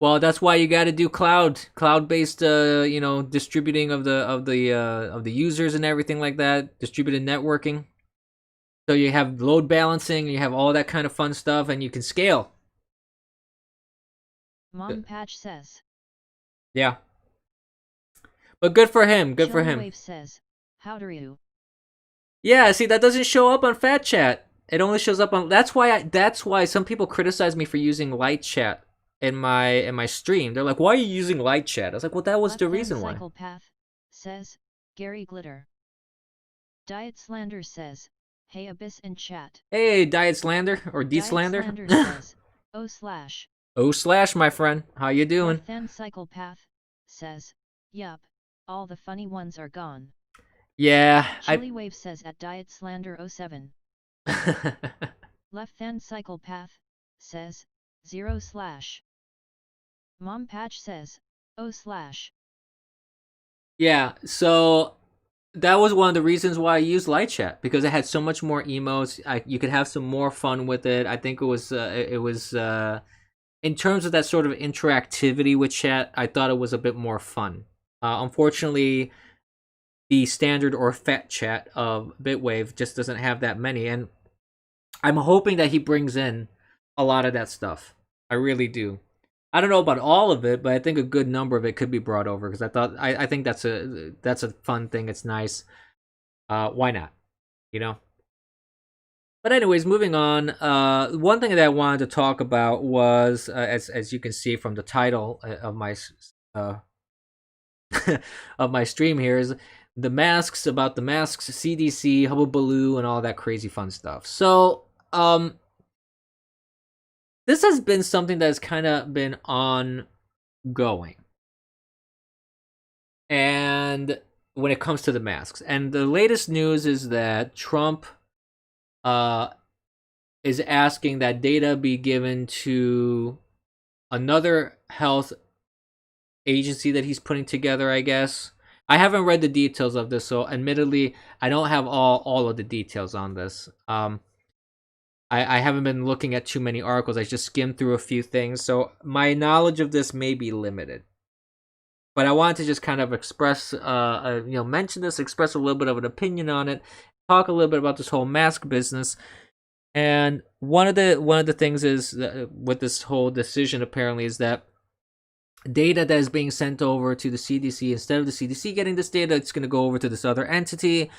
Well, that's why you got to do cloud-based, distributing of the users and everything like that, distributed networking. So you have load balancing, you have all that kind of fun stuff, and you can scale. Mom Patch says. Yeah, but good for him. Good for him. Chillywave says, how dare you? Yeah, see, that doesn't show up on Fat Chat. It only shows up on. That's why some people criticize me for using Light Chat in my stream. They're like, "Why are you using Light Chat?" I was like, "Well, that was the reason why." Psychopath says, Gary Glitter. Diet Slander says, hey Abyss in chat. Hey, Diet Slander or D Slander. Slander says, oh slash. Oh slash, my friend, how you doing? Then Psychopath says, yup, all the funny ones are gone. Yeah, Chillywave says at Diet Slander 07. Left then Psychopath says, 0/. Mom Patch says, oh slash. Yeah, so that was one of the reasons why I used Light Chat, because it had so much more emotes. You could have some more fun with it. I think it was in terms of that sort of interactivity with chat, I thought it was a bit more fun. Unfortunately, the standard or fat chat of Bitwave just doesn't have that many, and I'm hoping that he brings in a lot of that stuff. I really do. I don't know about all of it, but I think a good number of it could be brought over because I think that's a fun thing. It's nice. Why not? You know. But anyways, moving on. One thing that I wanted to talk about was, as you can see from the title of my uh, of my stream here, is the masks, about the masks, CDC, Hubbabaloo, and all that crazy fun stuff. So, this has been something that's kind of been ongoing, and when it comes to the masks, and the latest news is that Trump uh is asking that data be given to another health agency that he's putting together, I guess. I haven't read the details of this, so admittedly, I don't have all of the details on this. I haven't been looking at too many articles. I just skimmed through a few things, so my knowledge of this may be limited. But I wanted to just kind of express, mention this, express a little bit of an opinion on it, talk a little bit about this whole mask business. And one of the things is that with this whole decision apparently is that data that is being sent over to the CDC, instead of the CDC getting this data, it's going to go over to this other entity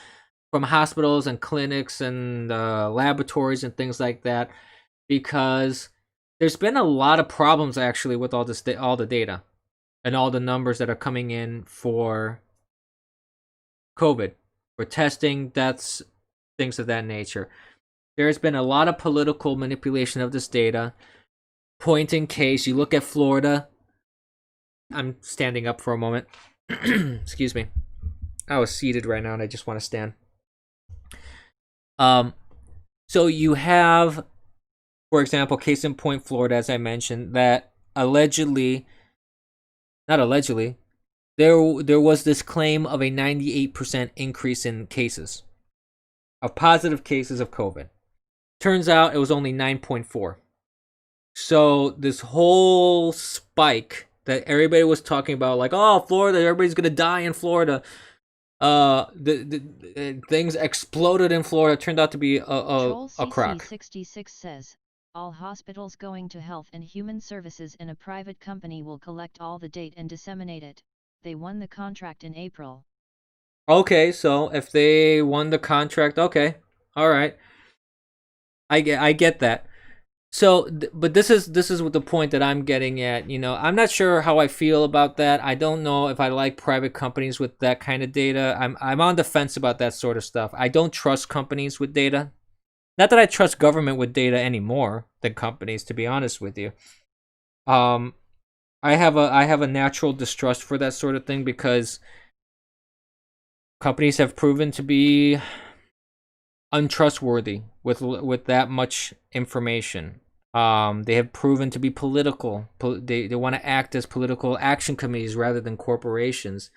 from hospitals and clinics and laboratories and things like that, because there's been a lot of problems actually with all the data and all the numbers that are coming in for COVID, for testing, deaths, things of that nature. There's been a lot of political manipulation of this data. Point in case, you look at Florida. I'm standing up for a moment. Excuse me. I was seated right now and I just want to stand. So you have, for example, case in point, Florida, as I mentioned, that allegedly, not allegedly, there was this claim of a 98% increase in cases, of positive cases of COVID. Turns out it was only 9.4. So this whole spike that everybody was talking about, like, oh, Florida, everybody's gonna die in Florida. The things exploded in Florida. Turned out to be a crock. Troll CC66 says, all hospitals going to Health and Human Services in a private company will collect all the data and disseminate it. They won the contract in April. Okay, so if they won the contract, okay, all right, I get that. So, but this is what the point that I'm getting at. I'm not sure how I feel about that. I don't know if I like private companies with that kind of data. I'm on the fence about that sort of stuff. I don't trust companies with data. Not that I trust government with data any more than companies, to be honest with you. Um, I have a natural distrust for that sort of thing because companies have proven to be untrustworthy with that much information. They have proven to be political. They want to act as political action committees rather than corporations.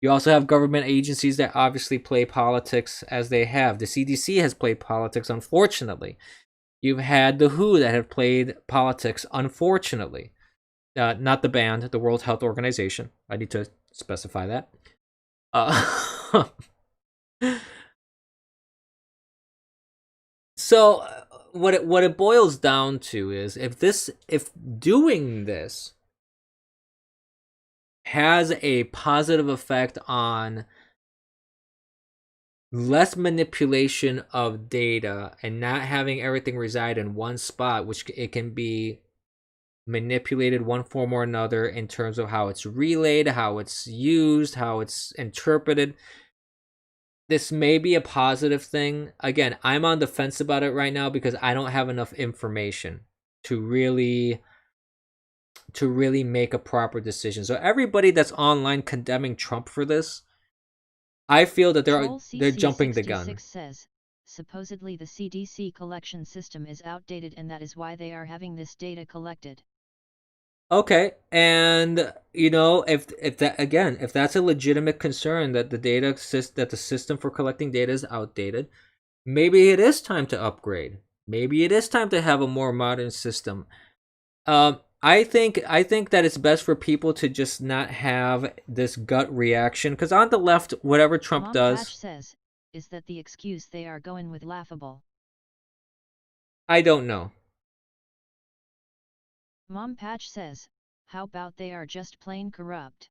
You also have government agencies that obviously play politics as they have. The CDC has played politics, unfortunately. You've had the WHO that have played politics, unfortunately. Not the band, the World Health Organization. I need to specify that. Uh, So what it boils down to is if doing this has a positive effect on less manipulation of data and not having everything reside in one spot, which it can be manipulated one form or another in terms of how it's relayed, how it's used, how it's interpreted. This may be a positive thing. Again, I'm on the fence about it right now because I don't have enough information to really make a proper decision. So everybody that's online condemning Trump for this, I feel that they're jumping the gun. Says, supposedly the CDC collection system is outdated and that is why they are having this data collected. Okay, and if that's a legitimate concern that that the system for collecting data is outdated, maybe it is time to upgrade. Maybe it is time to have a more modern system. I think that it's best for people to just not have this gut reaction because on the left, whatever Trump Mom does, Patch says, is that the excuse they are going with laughable? I don't know. Mom Patch says, How about they are just plain corrupt?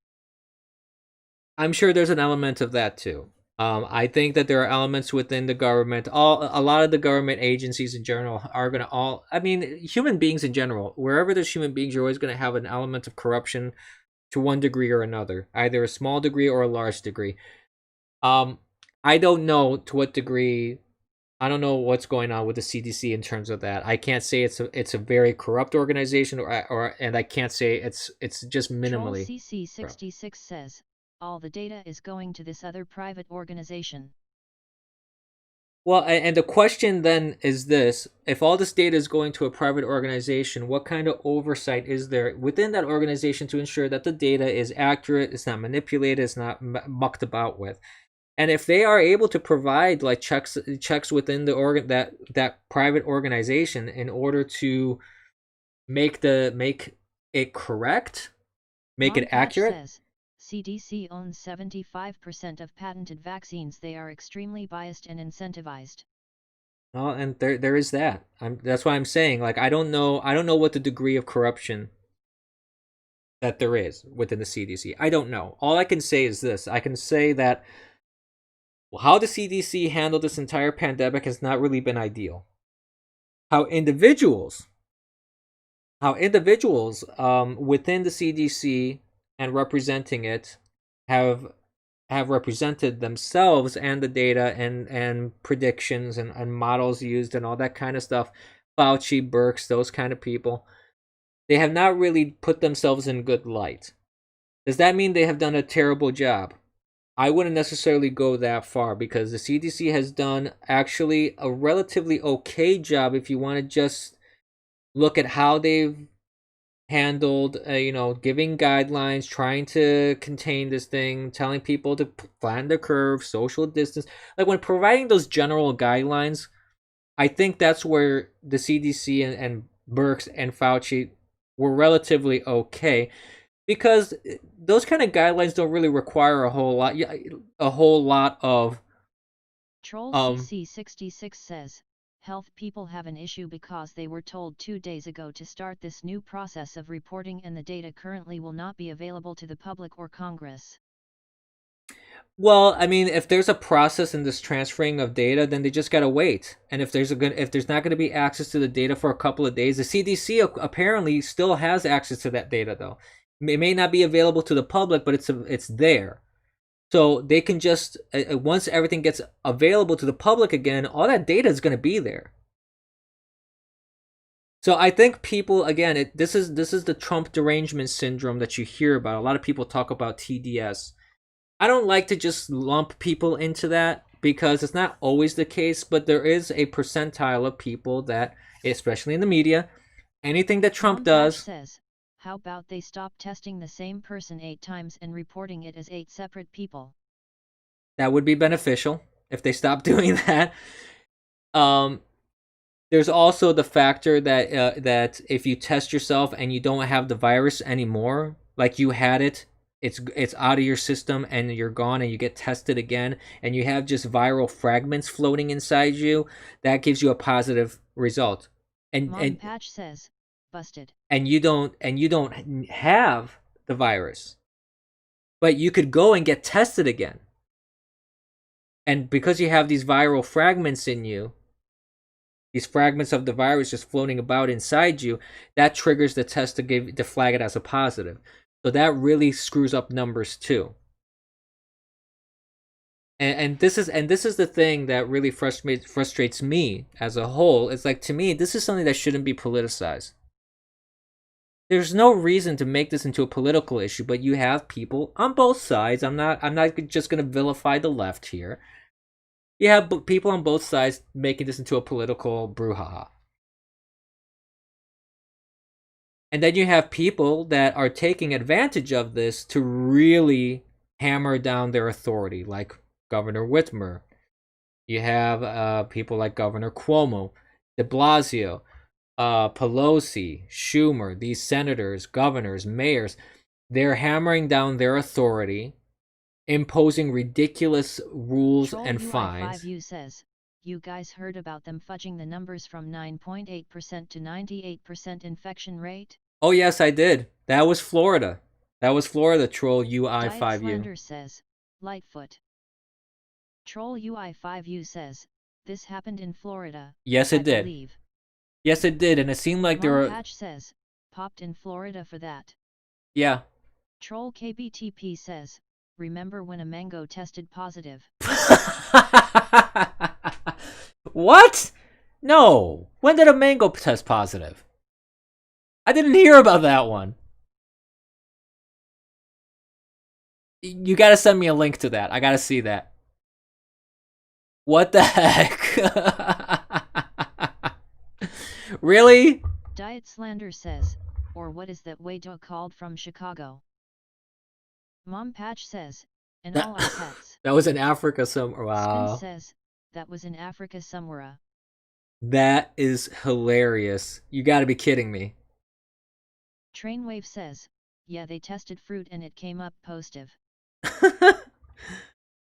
I'm sure there's an element of that too. I think that there are elements within the government. A lot of the government agencies in general are going to all. I mean, human beings in general. Wherever there's human beings, you're always going to have an element of corruption to one degree or another, either a small degree or a large degree. Um, I don't know to what degree. I don't know what's going on with the CDC in terms of that. I can't say it's a very corrupt organization, or and I can't say it's just Troll minimally corrupt. CC66 says, all the data is going to this other private organization. Well, and the question then is this: if all this data is going to a private organization, what kind of oversight is there within that organization to ensure that the data is accurate, it's not manipulated, it's not mucked about with? And if they are able to provide like checks within the that private organization in order to make it correct, make Ron it Patch accurate. says, CDC owns 75% of patented vaccines. They are extremely biased and incentivized. Well, and there is that. That's why I'm saying, like, I don't know what the degree of corruption that there is within the CDC. I don't know. All I can say is this: I can say that how the CDC handled this entire pandemic has not really been ideal. How individuals, within the CDC and representing it have represented themselves and the data and predictions and models used and all that kind of stuff. Fauci, Birx, those kind of people, they have not really put themselves in good light. Does that mean they have done a terrible job? I wouldn't necessarily go that far, because the CDC has done actually a relatively okay job if you want to just look at how they've handled, giving guidelines, trying to contain this thing, telling people to flatten the curve, social distance. Like, when providing those general guidelines, I think that's where the CDC and Birx and Fauci were relatively okay, because those kind of guidelines don't really require a whole lot of Troll um CC66 says, health people have an issue because they were told 2 days ago to start this new process of reporting, and the data currently will not be available to the public or Congress. well, I mean, if there's a process in this transferring of data, then they just gotta wait. And if there's not gonna be access to the data for a couple of days, the CDC apparently still has access to that data, though. It may not be available to the public, but it's there. So they can just, once everything gets available to the public again, all that data is gonna be there. So I think people, again, this is the Trump derangement syndrome that you hear about. A lot of people talk about TDS. I don't like to just lump people into that, because it's not always the case, but there is a percentile of people that, especially in the media, anything that Trump Ron Patch does, says, how about they stop testing the same person 8 times and reporting it as 8 separate people? that would be beneficial if they stop doing that. Um, there's also the factor that if you test yourself and you don't have the virus anymore, like you had it, it's out of your system and you're gone, and you get tested again and you have just viral fragments floating inside you, that gives you a positive result. And Mon and Patch says, busted. and you don't have the virus, but you could go and get tested again. And because you have these viral fragments in you, these fragments of the virus just floating about inside you, that triggers the test to flag it as a positive. So that really screws up numbers too. And this is the thing that really frustrates me as a whole. It's like, to me, this is something that shouldn't be politicized. There's no reason to make this into a political issue, but you have people on both sides. I'm not just going to vilify the left here. You have people on both sides making this into a political brouhaha. And then you have people that are taking advantage of this to really hammer down their authority, like Governor Whitmer. You have people like Governor Cuomo, de Blasio, Pelosi, Schumer, these senators, governors, mayors. They're hammering down their authority, imposing ridiculous rules Troll and fines. UI5U says, you guys heard about them fudging the numbers from 9.8% to 98% infection rate? Oh, yes, I did. That was Florida. That was Florida, Troll UI5U. Dietslander says, Lightfoot. Troll UI5U says, this happened in Florida, Yes, I it did. believe. Yes, it did, and it seemed like there Mom were... Patch says, popped in Florida for that. Yeah. Troll KBTP says, remember when a mango tested positive? What? No. When did a mango test positive? I didn't hear about that one. You gotta send me a link to that. I gotta see that. What the heck? Really? Dietslander says, or what is that Wado called from Chicago? Mom Patch says, and all our pets. That was in Africa somewhere. Spin Wow. says, that was in Africa somewhere. That is hilarious. You gotta be kidding me. Trainwave says, yeah, they tested fruit and it came up positive.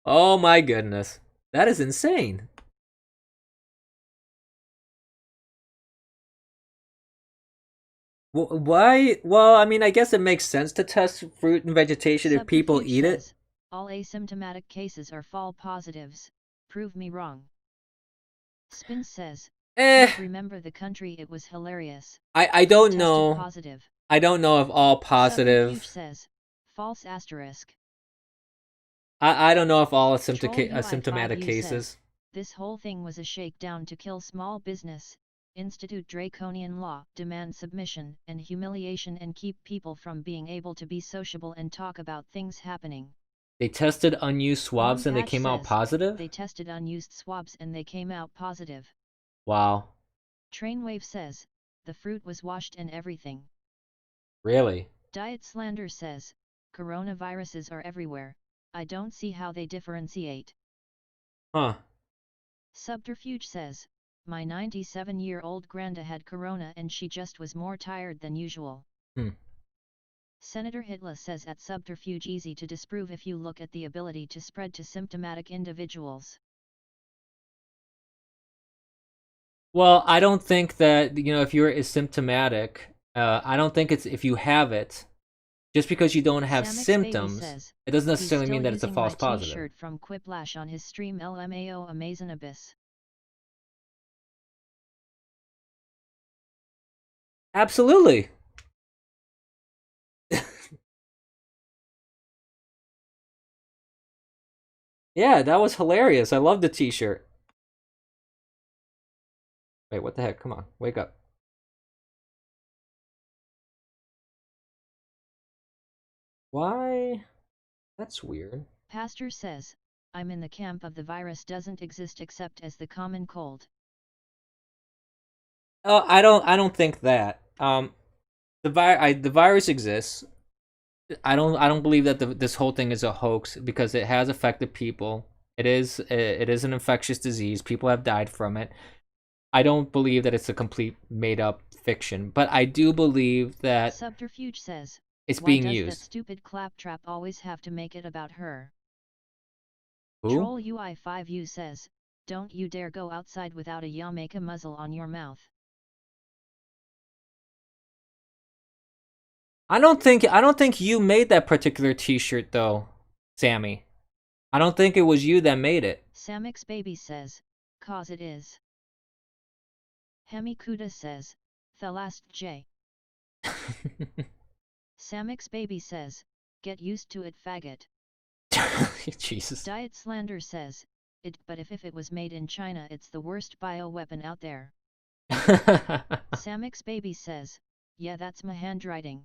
Oh my goodness. That is insane. Why? Well, I mean, I guess it makes sense to test fruit and vegetation if people Subterfuge eat it. says, all asymptomatic cases are false positives. Prove me wrong. Spin says, Eh, remember the country, it was hilarious. I don't Tested know. positive. I don't know if all Subterfuge positive. says, false asterisk. I don't know if all Troll asymptomatic UI5U cases. says, this whole thing was a shakedown to kill small business, institute draconian law, demand submission and humiliation, and keep people from being able to be sociable and talk about things happening. They tested unused swabs Mom and they Patch came out says, positive? they tested unused swabs and they came out positive. Wow. Trainwave says, the fruit was washed and everything. Really? Dietslander says, coronaviruses are everywhere. I don't see how they differentiate. Huh. Subterfuge says, my 97-year-old granda had corona and she just was more tired than usual. Senator Hitler says at Subterfuge, easy to disprove if you look at the ability to spread to symptomatic individuals. Well, I don't think that, if you're asymptomatic, I don't think it's if you have it, just because you don't have Samix symptoms, says, it doesn't he's necessarily still mean that it's a using false my positive. T-shirt from Quiplash on his stream LMAO Amazing Abyss. Absolutely. Yeah, that was hilarious. I love the t-shirt. Wait, what the heck? Come on, wake up. Why? That's weird. Pastor says, I'm in the camp of the virus doesn't exist except as the common cold. Oh, I don't think that. The virus exists. I don't believe that this whole thing is a hoax because it has affected people. It is an infectious disease. People have died from it. I don't believe that it's a complete made up fiction, but I do believe that Subterfuge says, it's why being does that used. stupid claptrap always have to make it about her? Who? Troll UI5U says, don't you dare go outside without a Jamaica muzzle on your mouth. I don't think you made that particular t-shirt though, Sammy. I don't think it was you that made it. Samix Baby says, cause it is. Hemi Kuda says, the last J. Samix Baby says, get used to it, faggot. Jesus. Dietslander says, but if it was made in China, it's the worst bioweapon out there. Samix Baby says, yeah, that's my handwriting.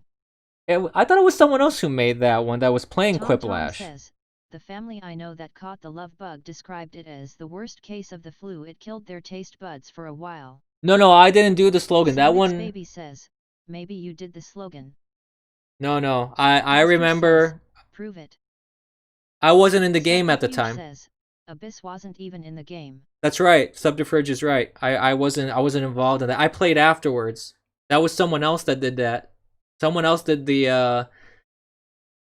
I thought it was someone else who made that one that was playing Tom Quiplash. says, the family I know that caught the love bug described it as the worst case of the flu. It killed their taste buds for a while. No, I didn't do the slogan. That Samix one. Baby says, maybe you did the slogan. No. I Pastor remember. Says, prove it. I wasn't in the game at the time. Says, Abyss wasn't even in the game. That's right. Subterfuge is right. I wasn't involved in that. I played afterwards. That was someone else that did that. Someone else did the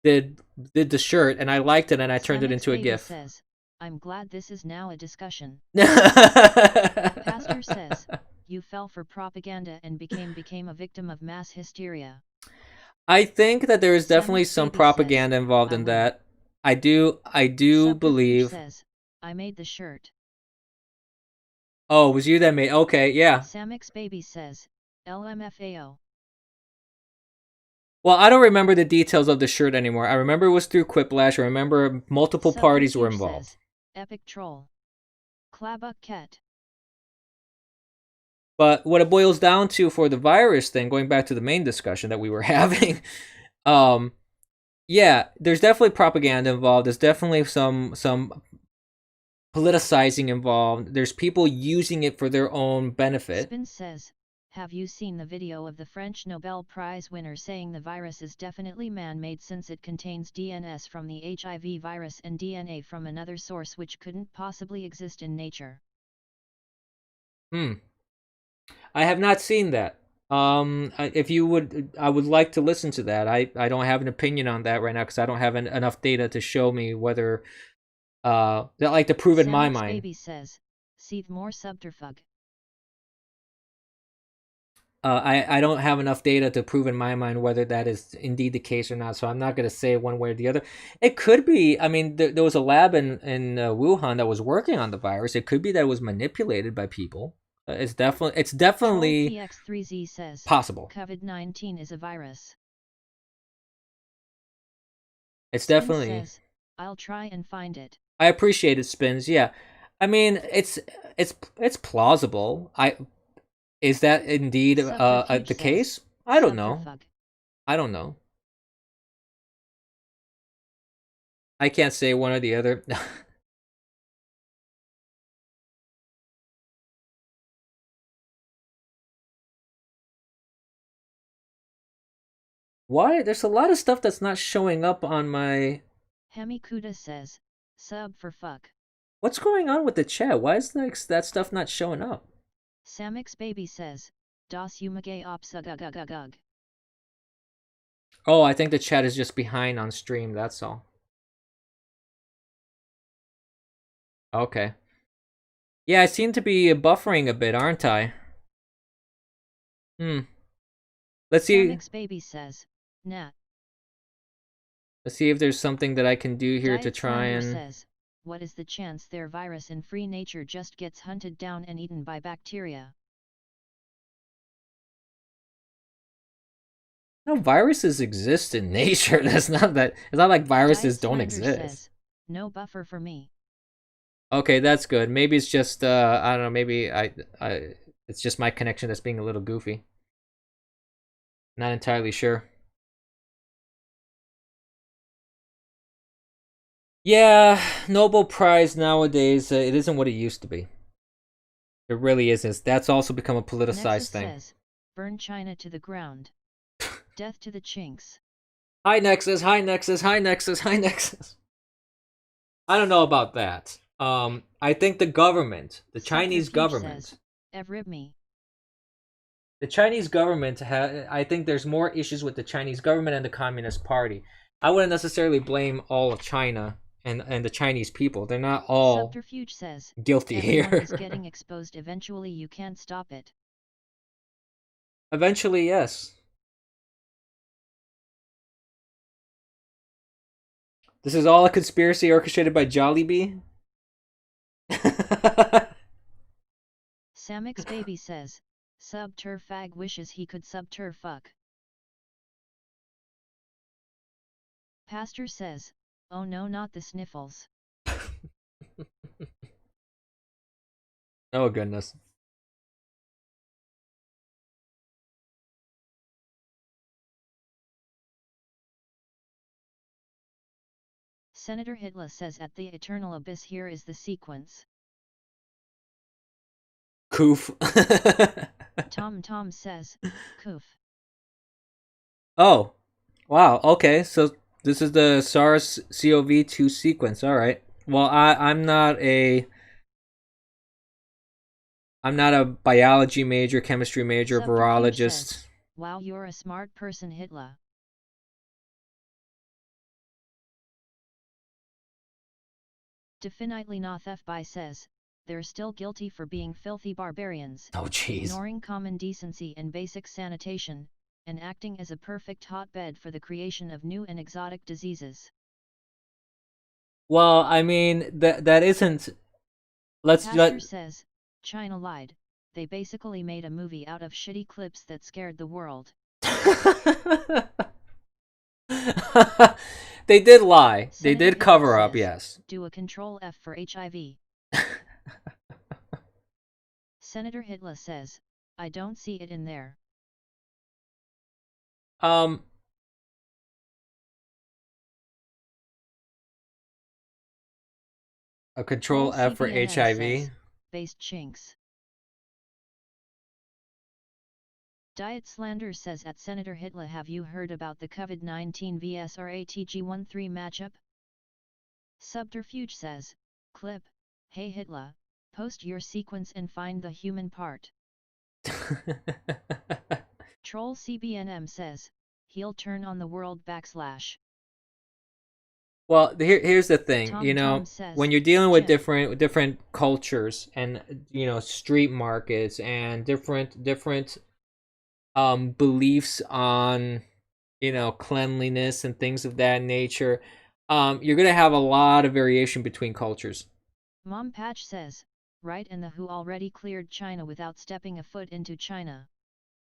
did the shirt, and I liked it, and I turned it into a GIF. Says, I'm glad this is now a discussion. Pastor Pastor says, you fell for propaganda and became a victim of mass hysteria. I think that there is definitely Samix some Baby says, propaganda involved I in win. that. I do Subterfuge believe. says, I made the shirt. Oh, it was you that made? Okay, yeah. Samix Baby says, LMFAO. Well, I don't remember the details of the shirt anymore. I remember it was through Quiplash. I remember multiple parties were Subterfuge involved. says, Epic Troll. Klabucket. But what it boils down to for the virus thing, going back to the main discussion that we were having, um, yeah, there's definitely propaganda involved. There's definitely some politicizing involved. There's people using it for their own benefit. Spin says, have you seen the video of the French Nobel Prize winner saying the virus is definitely man-made since it contains DNS from the HIV virus and DNA from another source which couldn't possibly exist in nature? Hmm. I have not seen that. If you would, I would like to listen to that. I don't have an opinion on that right now because I don't have enough data to show me whether that like to prove in my Samix mind. Baby says, seethe more subterfuge. I don't have enough data to prove in my mind whether that is indeed the case or not. So I'm not going to say one way or the other. It could be. I mean, there was a lab in Wuhan that was working on the virus. It could be that it was manipulated by people. It's definitely Troll PX3Z says, possible. COVID-19 is a virus. It's Spin definitely. says, I'll try and find it. I appreciate it, Spins. Yeah, I mean, it's plausible. I Is that indeed Subterfuge the says, case? I don't know. subterfuge. I don't know. I can't say one or the other. Why? There's a lot of stuff that's not showing up on my. Hemikuda says, sub for fuck. What's going on with the chat? Why is that stuff not showing up? Samix Baby says, das umage opsugugugugug. Oh, I think the chat is just behind on stream. That's all. Okay. Yeah, I seem to be buffering a bit, aren't I? Hmm. Let's see. Samix Baby says, nat. Let's see if there's something that I can do here to Diet try Slander and. says, what is the chance their virus in free nature just gets hunted down and eaten by bacteria? No, viruses exist in nature. That's not that. It's not like Diet viruses don't Slander exist. says, no buffer for me. Okay, that's good. Maybe it's just I don't know. Maybe I it's just my connection that's being a little goofy. Not entirely sure. Yeah, Nobel Prize nowadays it isn't what it used to be. It really isn't. That's also become a Nexus politicized thing. says, burn China to the ground. Death to the chinks. Hi Nexus. Hi Nexus. Hi Nexus. Hi Nexus. I don't know about that. I think the government, the Chinese Subterfuge says, government, evrib me. the Chinese government I think there's more issues with the Chinese government and the Communist Party. I wouldn't necessarily blame all of China and the Chinese people. They're not all Subterfuge says, guilty everyone is here. getting exposed eventually you can't stop it. Eventually, yes. This is all a conspiracy orchestrated by Jollibee. Samix Baby says, subterfag wishes he could subterfuck. Pastor says, oh no not the sniffles. Oh goodness. Senator Hitler says at the eternal abyss here is the sequence. Coof. Tom says, Koof. Oh, wow. Okay, so this is the SARS-CoV-2 sequence. All right. Well, I'm not a biology major, chemistry major, Subterfuge says, virologist. wow you're a smart person Hitler. Definitely not FBI says, they're still guilty for being filthy barbarians, Oh, jeez. ignoring common decency and basic sanitation, and acting as a perfect hotbed for the creation of new and exotic diseases. Well, I mean that isn't. Pastor says, China lied. They basically made a movie out of shitty clips that scared the world. They did lie. They Senator did Hitler cover up, says, yes. do a Control F for HIV. Senator Hitler says, I don't see it in there. Um, a Control F for HIV. Says, based chinks. Diet Slander says at Senator Hitler, have you heard about the COVID-19 vs RATG13 matchup? Subterfuge says, clip, hey Hitler, post your sequence and find the human part. Troll CBNM says, he'll turn on the world /. Well, here's the thing, Tom says, when you're dealing with Jim. different cultures and street markets and different beliefs on cleanliness and things of that nature, you're gonna have a lot of variation between cultures. Mom Patch says, right, and the WHO already cleared China without stepping a foot into China.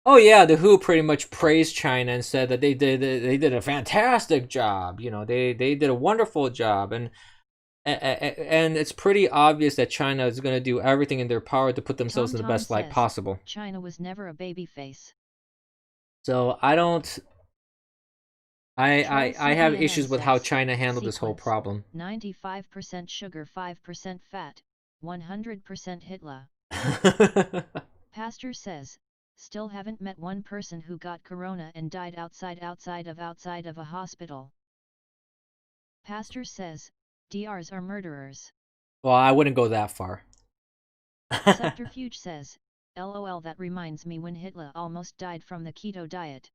Oh yeah, the WHO pretty much praised China and said that they did a fantastic job. They did a wonderful job, and it's pretty obvious that China is going to do everything in their power to put themselves in the best light possible. China was never a baby face. So I don't. I have issues with how China handled this whole problem. 95% sugar, 5% fat, 100% Hitler. Pastor says, still haven't met one person who got corona and died outside of a hospital. Pastor says, DRs are murderers. Well, I wouldn't go that far. Subterfuge says, LOL, that reminds me when Hitler almost died from the keto diet.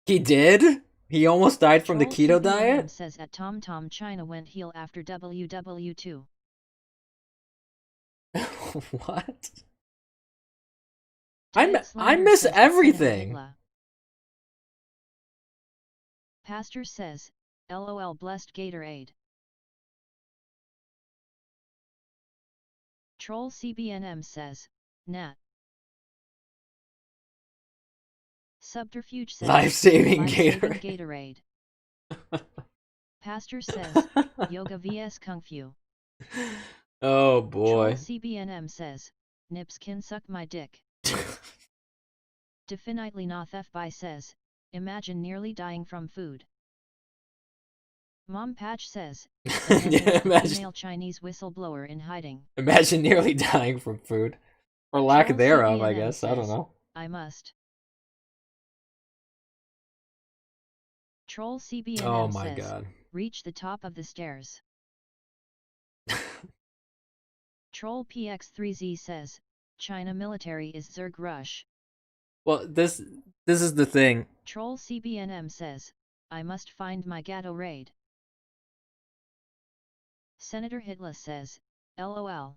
He did? He almost died from the keto CBNM diet? Says at TomTom China went heel after WW2. What? I miss everything. Pastor says, LOL, blessed Gatorade. Troll CBNM says, Nat. Subterfuge says, life-saving Gatorade. Pastor says, Yoga vs Kung Fu. Oh boy. Troll CBNM says, Nips can suck my dick. Definitely not by says, imagine nearly dying from food. Mom Patch says, yeah, imagine female Chinese whistleblower in hiding. Imagine nearly dying from food. Or lack Troll thereof, CBNM I guess. says, I don't know. I must. Troll CBNM oh my says, god. Reach the top of the stairs. Troll PX3Z says, China military is Zerg Rush. Well, this is the thing. Troll CBNM says, I must find my Gatorade. Senator Hitler says, LOL.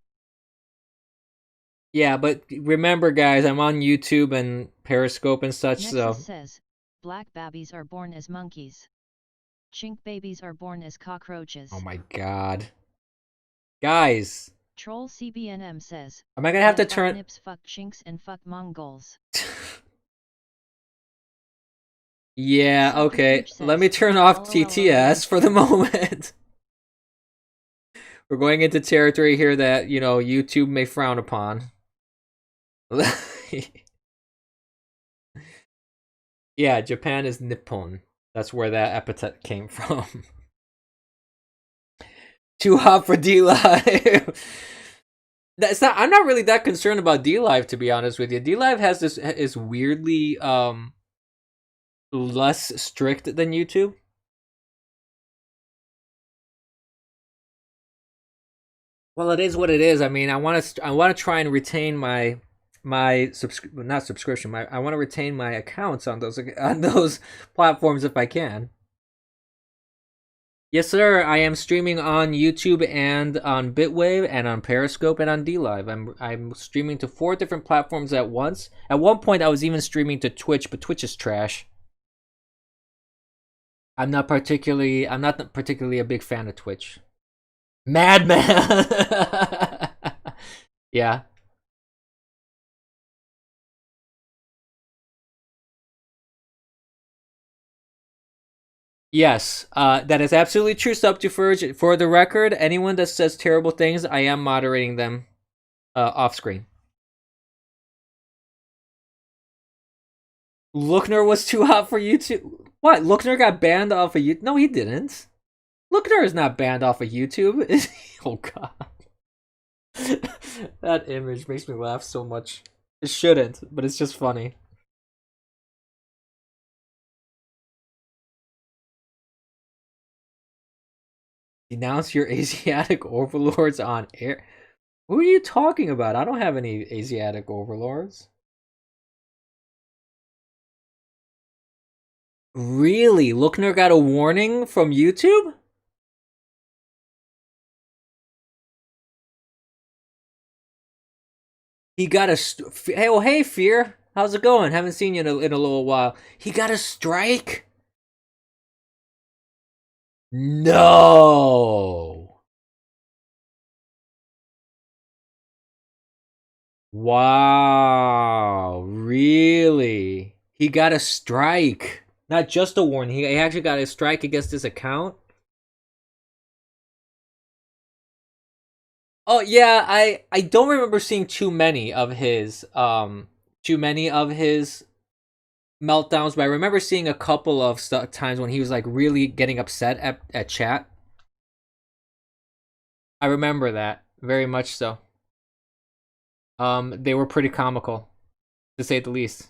Yeah, but remember guys, I'm on YouTube and Periscope and such, Nexus so says, black babies are born as monkeys. Chink babies are born as cockroaches. oh my god. Guys. Troll CBNM says, am I gonna have to turn nips, fuck chinks and fuck Mongols. Yeah, okay. Let me turn off TTS for the moment. We're going into territory here that, YouTube may frown upon. Yeah, Japan is Nippon. That's where that epithet came from. Too hot for DLive. I'm not really that concerned about DLive, to be honest with you. DLive has this is weirdly less strict than YouTube. Well, it is what it is. I mean, I want to try and retain my not subscription. I want to retain my accounts on those platforms if I can. Yes, sir. I am streaming on YouTube and on Bitwave and on Periscope and on DLive. I'm streaming to 4 different platforms at once. At one point, I was even streaming to Twitch, but Twitch is trash. I'm not particularly a big fan of Twitch. Madman. Yeah. Yes, that is absolutely true, Subterfuge. For the record, anyone that says terrible things, I am moderating them off screen. Lookner was too hot for YouTube. What? Lookner got banned off of YouTube? No, he didn't. Lookner is not banned off of YouTube. Oh god, that image makes me laugh so much. It shouldn't, but it's just funny. Denounce your Asiatic overlords on air. Who are you talking about? I don't have any Asiatic overlords. Really? Lookner got a warning from YouTube? He got a hey, well, hey, Fear. How's it going? Haven't seen you in a little while. He got a strike? No. Wow. Really? He got a strike. Not just a warning. He actually got a strike against his account. Oh yeah, I don't remember seeing too many of his meltdowns, but I remember seeing a couple of times when he was like really getting upset at chat. I remember that very much so. They were pretty comical, to say the least.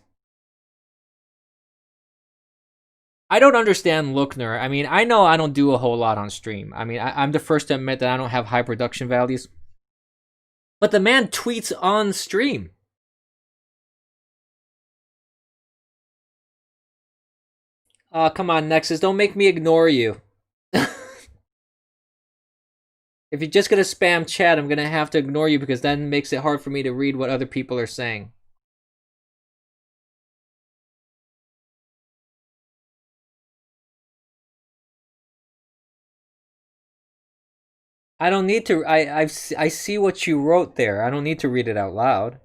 I don't understand Lookner. I mean, I know I don't do a whole lot on stream. I mean, I'm the first to admit that I don't have high production values. But the man tweets on stream. Come on, Nexus, don't make me ignore you. If you're just gonna spam chat, I'm gonna have to ignore you because that makes it hard for me to read what other people are saying. I don't need to. I see what you wrote there. I don't need to read it out loud.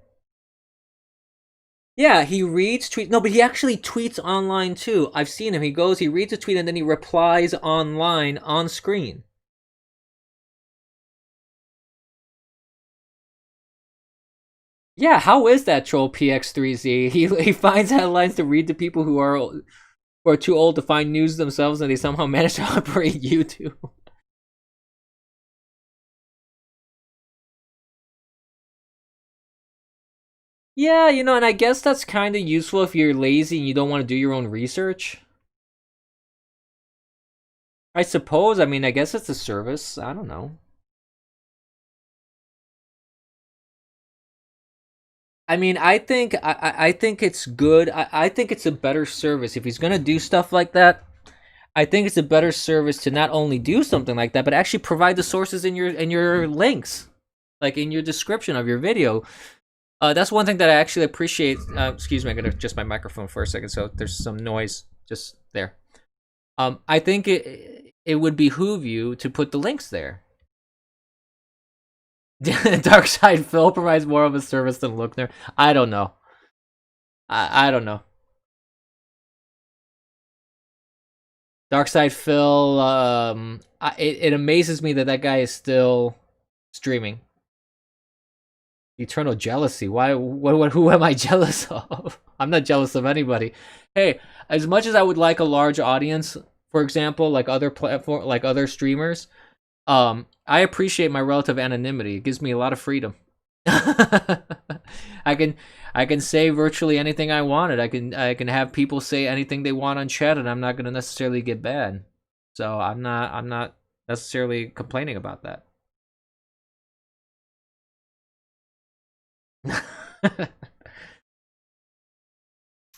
Yeah, he reads tweets. No, but he actually tweets online too. I've seen him. He goes, he reads a tweet, and then he replies online on screen. Yeah, how is that, Troll PX3Z? He finds headlines to read to people who are too old to find news themselves, and they somehow manage to operate YouTube. Yeah, and I guess that's kind of useful if you're lazy and you don't want to do your own research. I suppose. I mean, I guess it's a service. I don't know. I mean, I think it's good. I think it's a better service if he's gonna do stuff like that. I think it's a better service to not only do something like that, but actually provide the sources in your links, like in your description of your video. That's one thing that I actually appreciate. Excuse me, I gotta adjust my microphone for a second, so there's some noise just there. I think it would behoove you to put the links there. Darkside Phil provides more of a service than Lookner. I don't know. I don't know. Darkside Phil. It amazes me that that guy is still streaming. Eternal jealousy. Why? What? Who am I jealous of? I'm not jealous of anybody. Hey, as much as I would like a large audience, for example, like other platform, like other streamers, I appreciate my relative anonymity. It gives me a lot of freedom. I can I can say virtually anything I wanted. I can have people say anything they want on chat, and I'm not going to necessarily get banned. So I'm not necessarily complaining about that.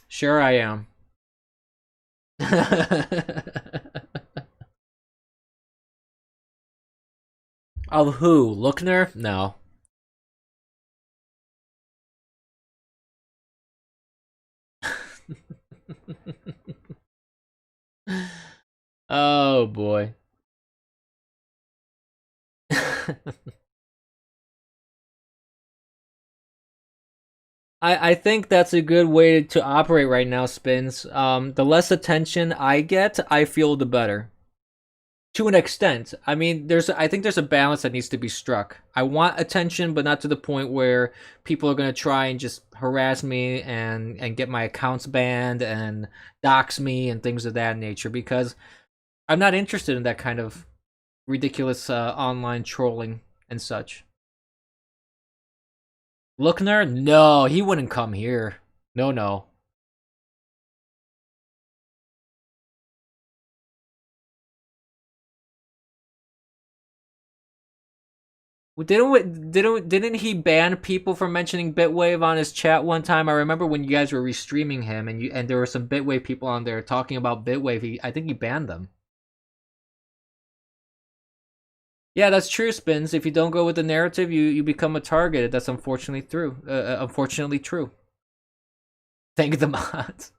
Sure, I am. Of who? Lookner? No. Oh boy. I think that's a good way to operate right now, Spins. The less attention I get, I feel the better. To an extent. I mean, I think there's a balance that needs to be struck. I want attention, but not to the point where people are gonna try and just harass me and get my accounts banned and dox me and things of that nature because I'm not interested in that kind of ridiculous online trolling and such. Lookner? No, he wouldn't come here. No, no. Didn't he ban people from mentioning Bitwave on his chat one time? I remember when you guys were restreaming him and there were some Bitwave people on there talking about Bitwave. I think he banned them. Yeah, that's true, Spins. If you don't go with the narrative, you become a target. That's unfortunately true. Thank the mods.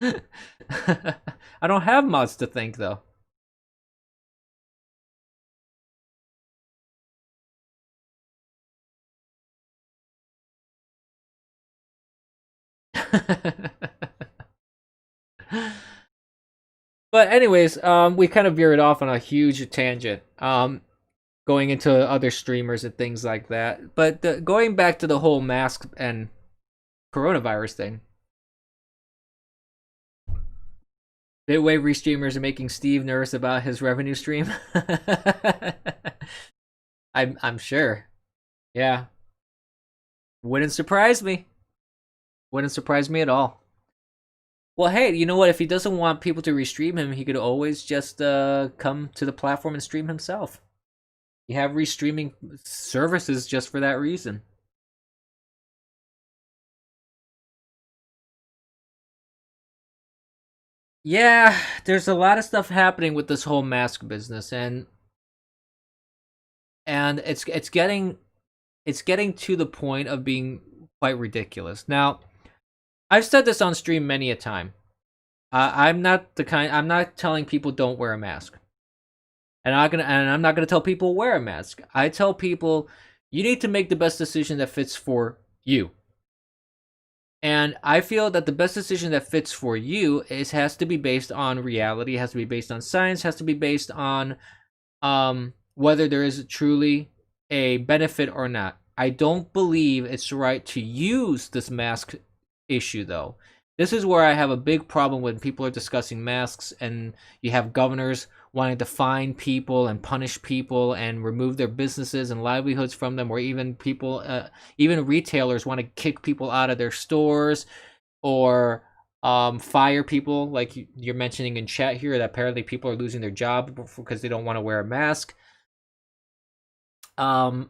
I don't have mods to thank though. But anyways, we kind of veered off on a huge tangent. Going into other streamers and things like that. But going back to the whole mask and coronavirus thing, Bitwave restreamers are making Steve nervous about his revenue stream. I'm sure. Yeah, wouldn't surprise me. Wouldn't surprise me at all. Well, hey, you know what? If he doesn't want people to restream him, he could always just come to the platform and stream himself. You have restreaming services just for that reason. Yeah, there's a lot of stuff happening with this whole mask business, and it's getting to the point of being quite ridiculous. Now, I've said this on stream many a time. I'm not telling people don't wear a mask, and I'm not gonna tell people wear a mask. I tell people you need to make the best decision that fits for you. And I feel that the best decision that fits for you has to be based on reality, has to be based on science, has to be based on whether there is truly a benefit or not. I don't believe it's right to use this mask issue, though. This is where I have a big problem when people are discussing masks and you have governors wanting to fine people and punish people and remove their businesses and livelihoods from them, or even even retailers want to kick people out of their stores or fire people, like you're mentioning in chat here, that apparently people are losing their job because they don't want to wear a mask. Um,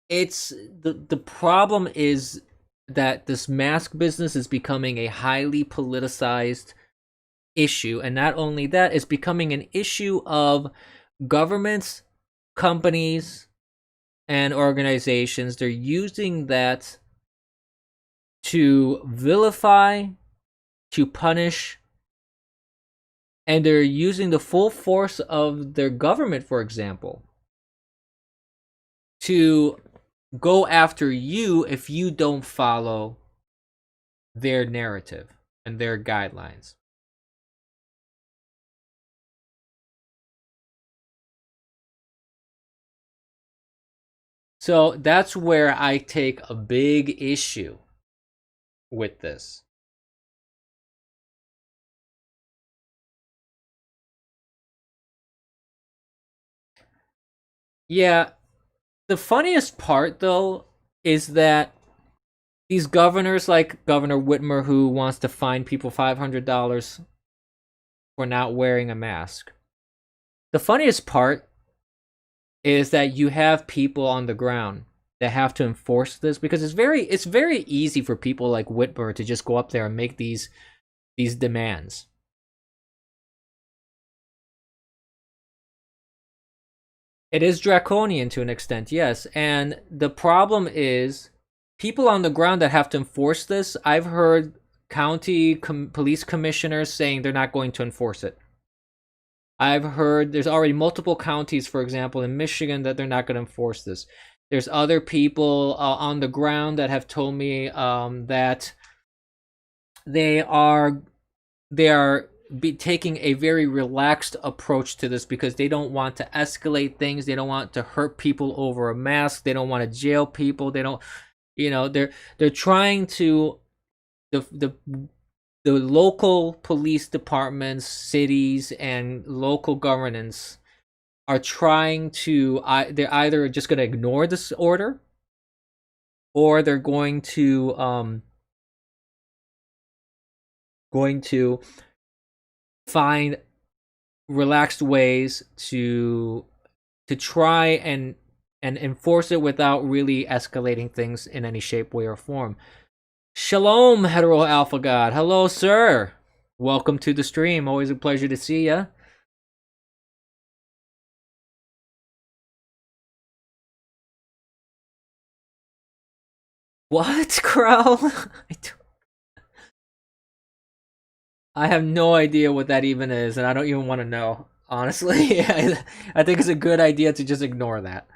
it's the problem is that this mask business is becoming a highly politicized issue, and not only that, it's becoming an issue of governments, companies, and organizations. They're using that to vilify, to punish, and they're using the full force of their government, for example, to go after you if you don't follow their narrative and their guidelines. So that's where I take a big issue with this. Yeah, the funniest part though is that these governors, like Governor Whitmer, who wants to fine people $500 for not wearing a mask. The funniest part is that you have people on the ground that have to enforce this, because it's very easy for people like Whitmer to just go up there and make these demands. It is draconian to an extent, yes. And the problem is people on the ground that have to enforce this. I've heard police commissioners saying they're not going to enforce it. I've heard there's already multiple counties, for example, in Michigan, that they're not going to enforce this. There's other people on the ground that have told me that they are taking a very relaxed approach to this because they don't want to escalate things. They don't want to hurt people over a mask. They don't want to jail people. They don't, they're trying to the local police departments, cities, and local governance are trying to they're either just going to ignore this order or they're going to find relaxed ways to try and enforce it without really escalating things in any shape, way, or form. Shalom, hetero alpha god. Hello, sir. Welcome to the stream. Always a pleasure to see ya. What, Krell? I have no idea what that even is, and I don't even want to know. Honestly, I think it's a good idea to just ignore that.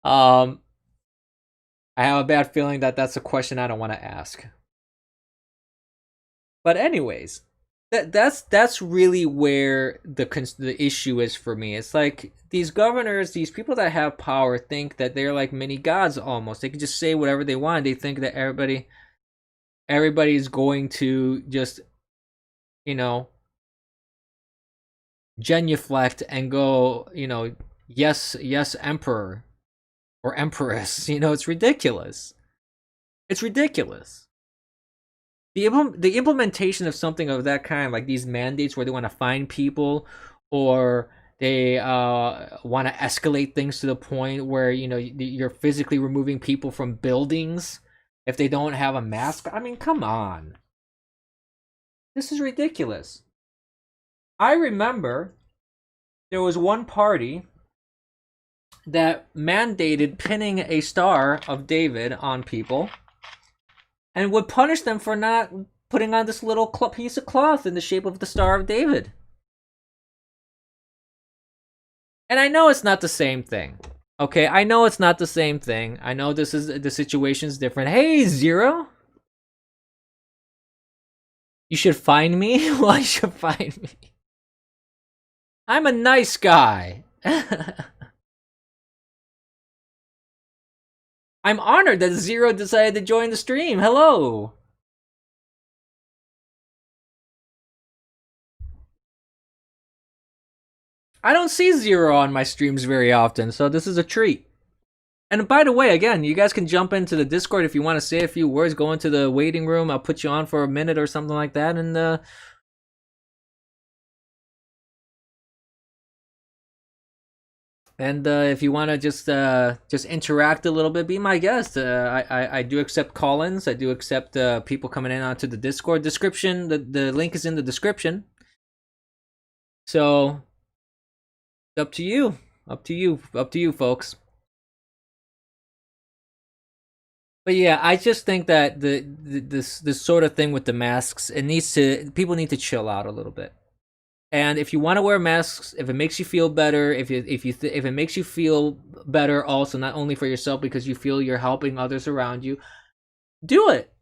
I have a bad feeling that that's a question I don't want to ask. But anyways, that's really where the issue is for me. It's like these governors, these people that have power, think that they're like mini gods almost. They can just say whatever they want. They think that everybody's going to just, genuflect and go, yes, emperor or empress. It's ridiculous. It's ridiculous. The implementation of something of that kind, like these mandates where they want to fine people or they want to escalate things to the point where you're physically removing people from buildings if they don't have a mask. I mean, come on. This is ridiculous. I remember there was one party that mandated pinning a Star of David on people and would punish them for not putting on this little piece of cloth in the shape of the Star of David. And I know it's not the same thing. Okay, I know it's not the same thing. I know the situation's different. Hey, Zero. You should find me? Why should find me? I'm a nice guy. I'm honored that Zero decided to join the stream. Hello. I don't see Zero on my streams very often, so this is a treat. And by the way, again, you guys can jump into the Discord if you want to say a few words. Go into the waiting room. I'll put you on for a minute or something like that. And if you want to just interact a little bit, be my guest. I do accept call-ins. I do accept people coming in onto the Discord description. The link is in the description. So, up to you. Up to you, folks. But yeah, I just think that this sort of thing with the masks, people need to chill out a little bit. And if you want to wear masks, if it makes you feel better, if it makes you feel better, also not only for yourself because you feel you're helping others around you, do it.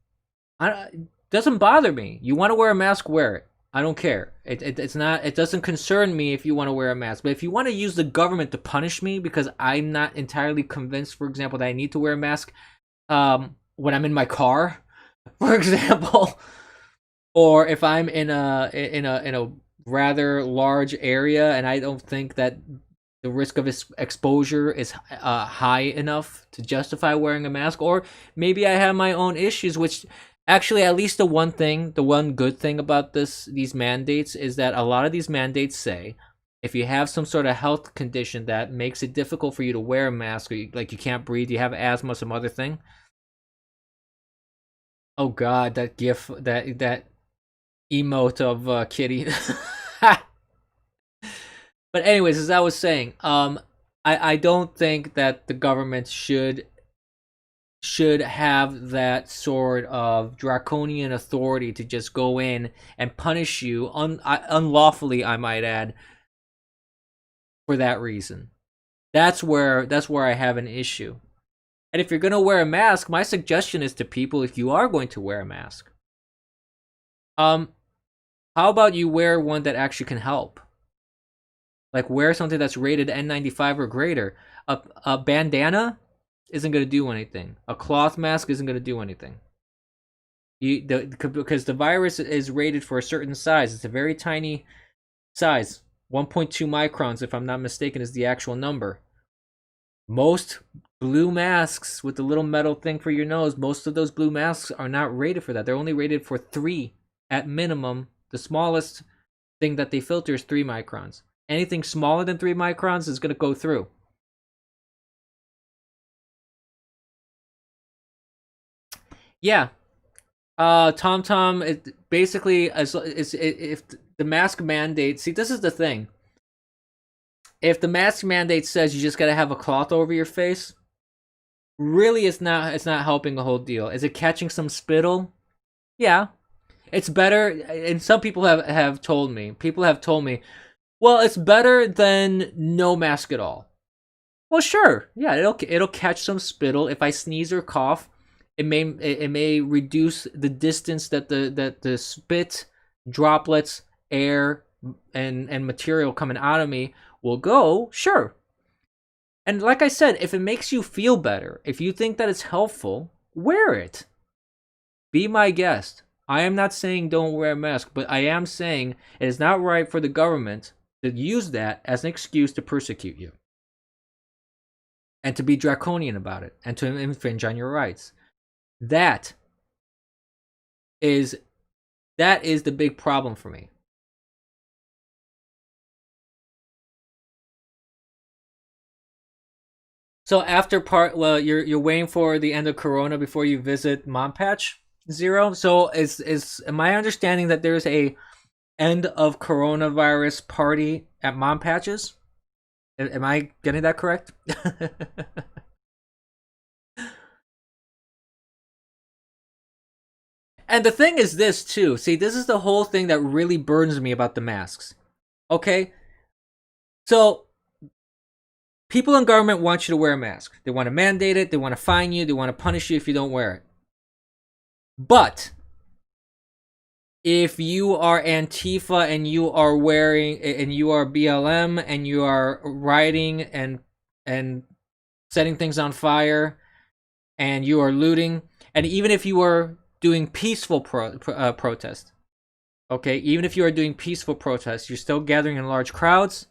It doesn't bother me. You want to wear a mask, wear it. I don't care. It doesn't concern me if you want to wear a mask. But if you want to use the government to punish me because I'm not entirely convinced, for example, that I need to wear a mask when I'm in my car, for example, or if I'm in a rather large area and I don't think that the risk of exposure is high enough to justify wearing a mask, or maybe I have my own issues, which actually, at least the one good thing about these mandates is that a lot of these mandates say if you have some sort of health condition that makes it difficult for you to wear a mask, or you can't breathe, you have asthma, some other thing. Oh god, that gif, that emote of Kitty. But anyways, as I was saying, I don't think that the government should have that sort of draconian authority to just go in and punish you unlawfully, I might add, for that reason. That's where I have an issue. And if you're going to wear a mask, my suggestion is to people, if you are going to wear a mask, um how about you wear one that actually can help? Like wear something that's rated N95 or greater. A bandana isn't going to do anything. A cloth mask isn't going to do anything. Because the virus is rated for a certain size. It's a very tiny size. 1.2 microns, if I'm not mistaken, is the actual number. Most blue masks with the little metal thing for your nose, most of those blue masks are not rated for that. They're only rated for 3 at minimum. The smallest thing that they filter is 3 microns. Anything smaller than 3 microns is going to go through. Yeah. Tom, it basically, if the mask mandate, see, this is the thing. If the mask mandate says you just got to have a cloth over your face, really it's not helping the whole deal. Is it catching some spittle? Yeah. It's better, and some people have told me, well, it's better than no mask at all. Well, sure, yeah, it'll catch some spittle. If I sneeze or cough, it may reduce the distance that the spit droplets, air, and material coming out of me will go. Sure, and like I said, if it makes you feel better, if you think that it's helpful, wear it. Be my guest. I am not saying don't wear a mask, but I am saying it is not right for the government to use that as an excuse to persecute you and to be draconian about it and to infringe on your rights. That is the big problem for me. So after you're waiting for the end of Corona before you visit Montpatch Zero. So is my understanding that there's a end of coronavirus party at Montpatches? Am I getting that correct? And the thing is this too. See, this is the whole thing that really burns me about the masks. Okay? So, people in government want you to wear a mask. They want to mandate it, they want to fine you, they want to punish you if you don't wear it. But if you are Antifa and you are wearing and you are BLM and you are rioting and setting things on fire and you are looting, and even if you are doing peaceful protest, okay, even if you are doing peaceful protests, you're still gathering in large crowds.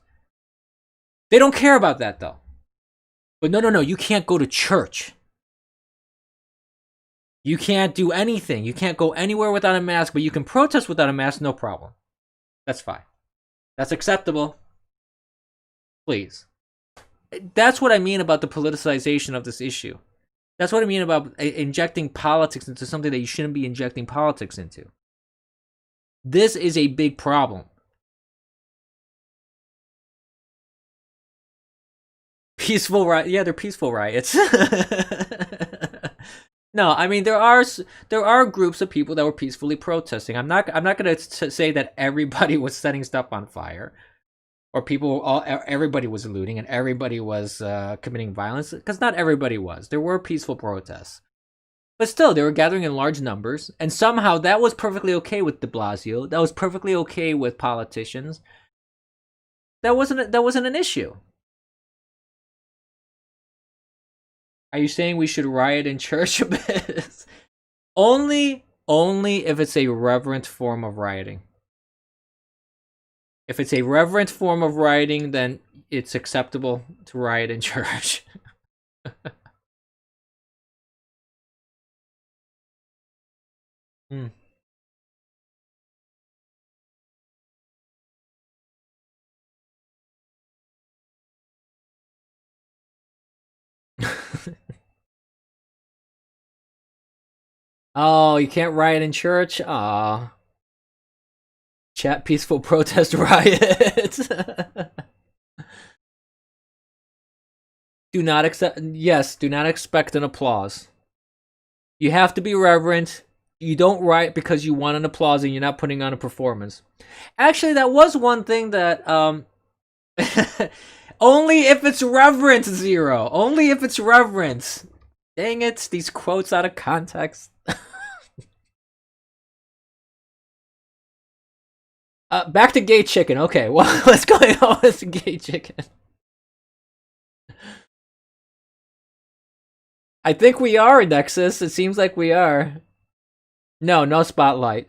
They don't care about that though. But no, you can't go to church. You can't do anything. You can't go anywhere without a mask, but you can protest without a mask, no problem. That's fine. That's acceptable. Please. That's what I mean about the politicization of this issue. That's what I mean about injecting politics into something that you shouldn't be injecting politics into. This is a big problem. Peaceful riot? Yeah, they're peaceful riots. No, I mean there are groups of people that were peacefully protesting. I'm not going to say that everybody was setting stuff on fire, or everybody was looting and everybody was committing violence, because not everybody was. There were peaceful protests, but still they were gathering in large numbers, and somehow that was perfectly okay with De Blasio. That was perfectly okay with politicians. That wasn't an issue. Are you saying we should riot in church? Only if it's a reverent form of rioting. If it's a reverent form of rioting, then it's acceptable to riot in church. Hmm. Oh, you can't riot in church? Aw. Chat peaceful protest riots. Do not accept. Yes, do not expect an applause. You have to be reverent. You don't write because you want an applause and you're not putting on a performance. Actually, that was one thing that only if it's reverence, Zero. Only if it's reverence. Dang it, these quotes out of context. Back to gay chicken. Okay, well, what's going on with gay chicken? I think we are, Nexus. It seems like we are. No, no spotlight.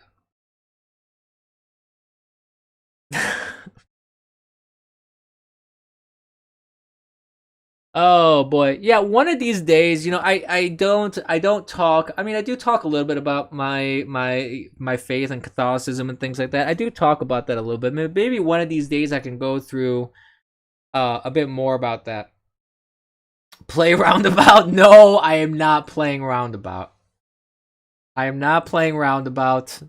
Oh boy. Yeah, one of these days, I don't talk. I mean, I do talk a little bit about my faith and Catholicism and things like that. I do talk about that a little bit. Maybe one of these days I can go through a bit more about that. Play roundabout? No, I am not playing roundabout. I am not playing roundabout.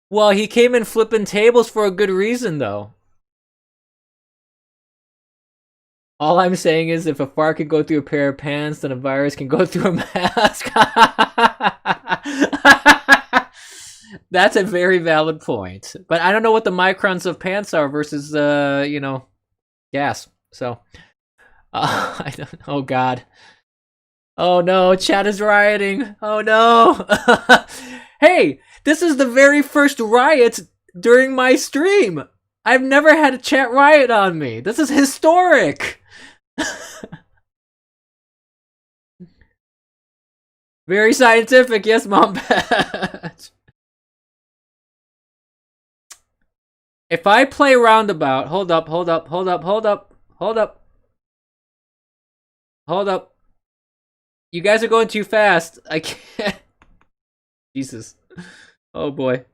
Well, he came in flipping tables for a good reason, though. All I'm saying is, if a fart could go through a pair of pants, then a virus can go through a mask. That's a very valid point. But I don't know what the microns of pants are versus, gas. So, I don't. Oh God. Oh no, chat is rioting. Oh no. Hey, this is the very first riot during my stream. I've never had a chat riot on me. This is historic. Very scientific, yes, Mom Patch. If I play roundabout, hold up, hold up, hold up, hold up, hold up, hold up. You guys are going too fast. I can't. Jesus. Oh boy.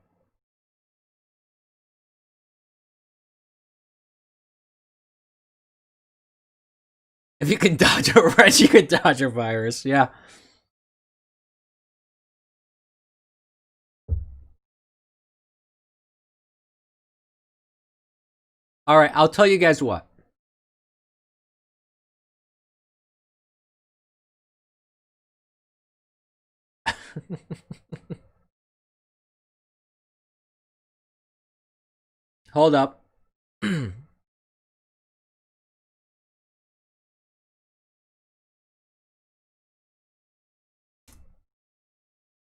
If you can dodge a wrench, you can dodge a virus. Yeah. All right, I'll tell you guys what. Hold up.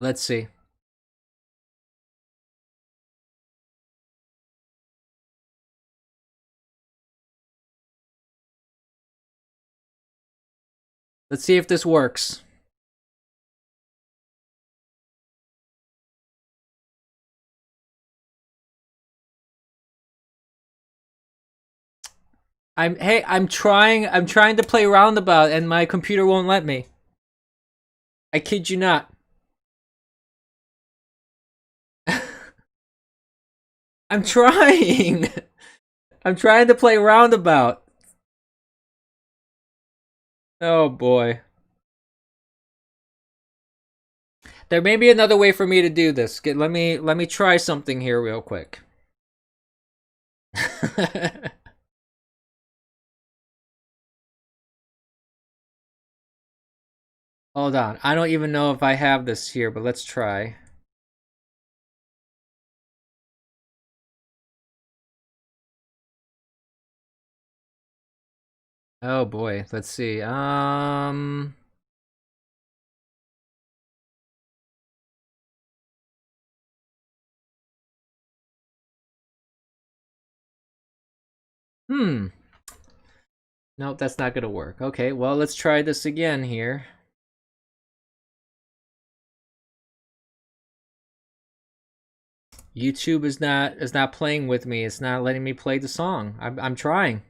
Let's see. Let's see if this works. I'm trying to play roundabout and my computer won't let me. I kid you not. I'm trying. I'm trying to play roundabout. Oh boy. There may be another way for me to do this. Let me try something here real quick. Hold on. I don't even know if I have this here, but let's try. Oh boy. Let's see. Hmm. Nope, that's not gonna work. Okay, well, let's try this again here. YouTube is not playing with me. It's not letting me play the song. I'm trying.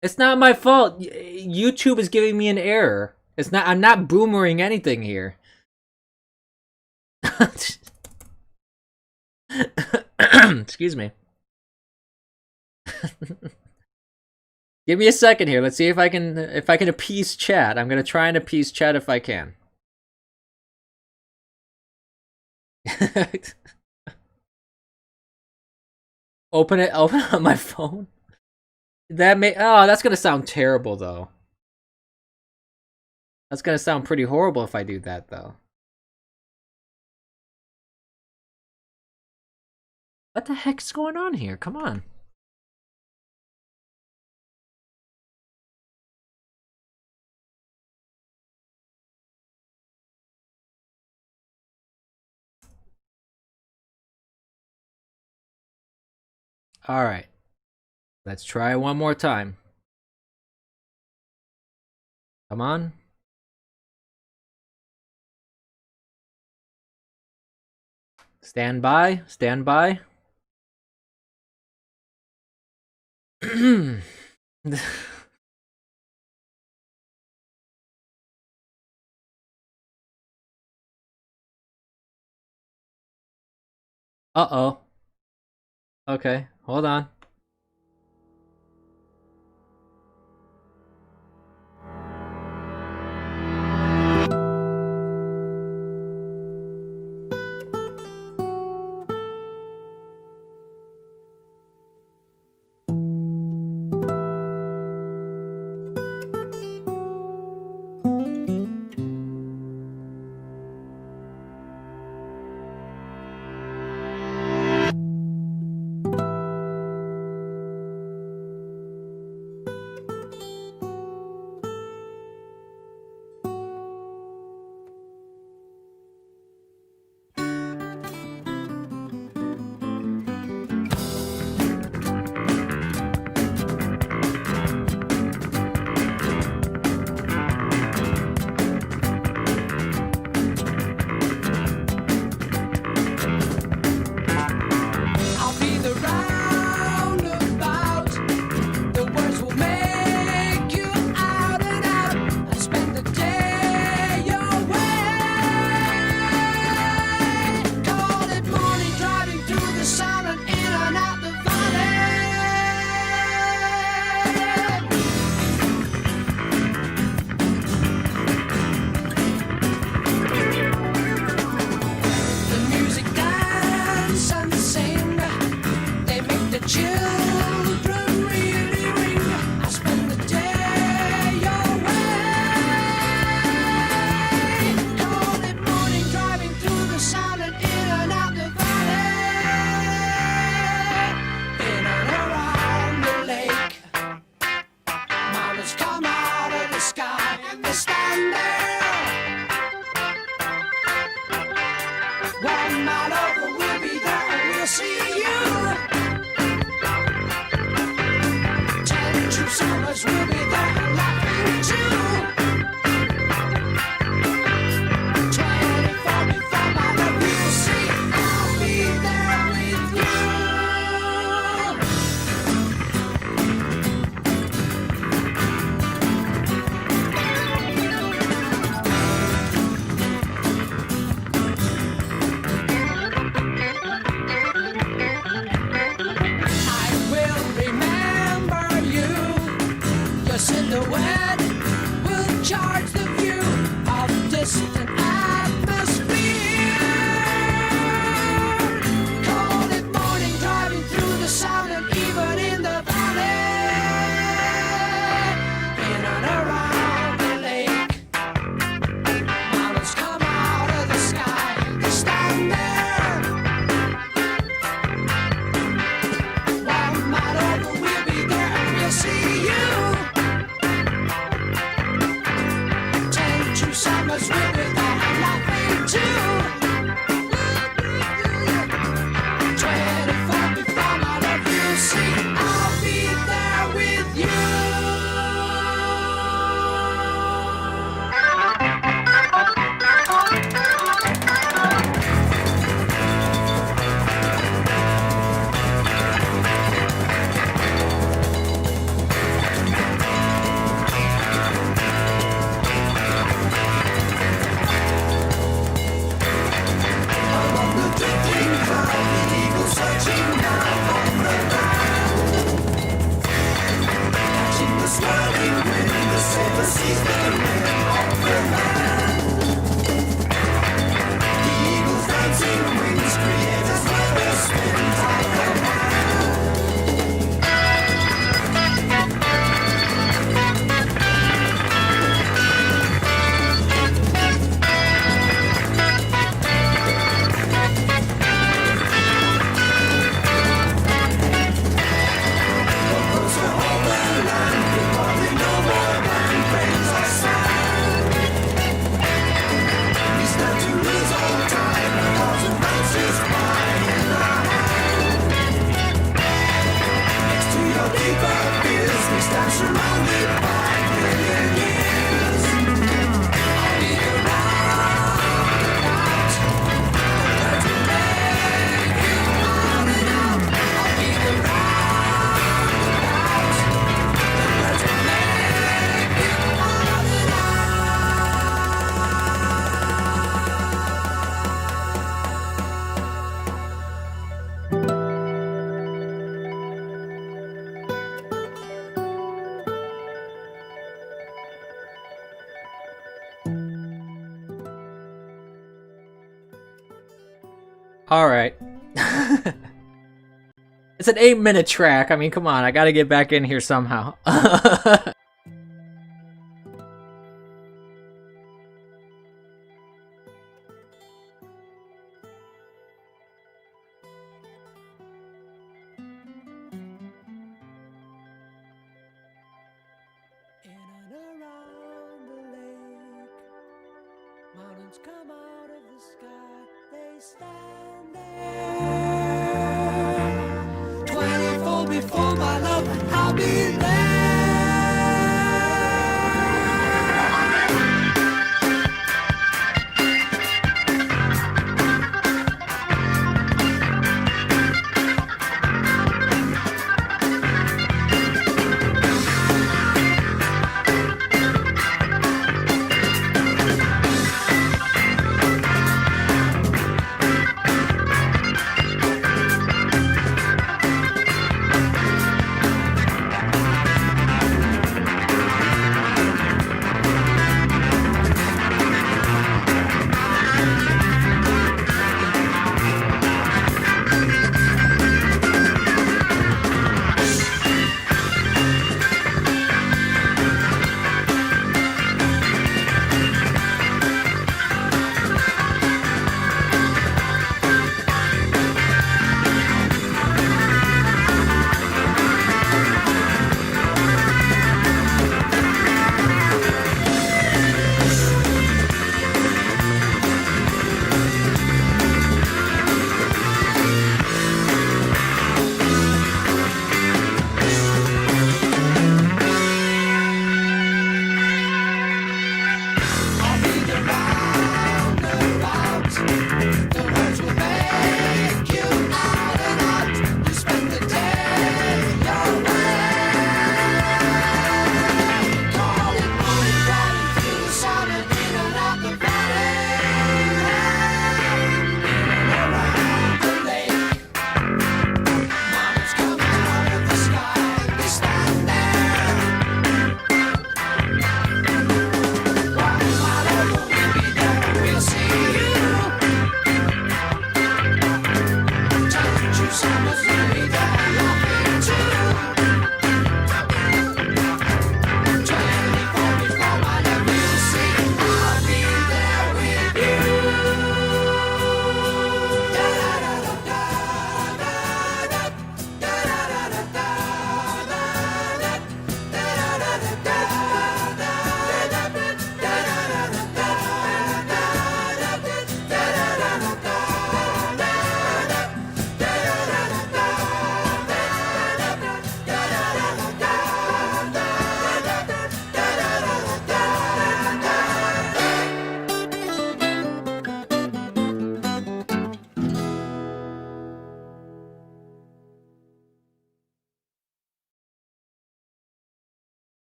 It's not my fault. YouTube is giving me an error. It's not. I'm not boomering anything here. Excuse me. Give me a second here. Let's see if I can appease chat. I'm gonna try and appease chat if I can. Open it on my phone. That's gonna sound terrible though. That's gonna sound pretty horrible if I do that though. What the heck's going on here? Come on. All right. Let's try one more time. Come on. Stand by. Stand by. Uh-oh. Okay, hold on. Alright. It's an 8-minute track. I mean, come on. I gotta get back in here somehow. Mountains come out of the sky, they stand there. 24 before my love, I'll be there.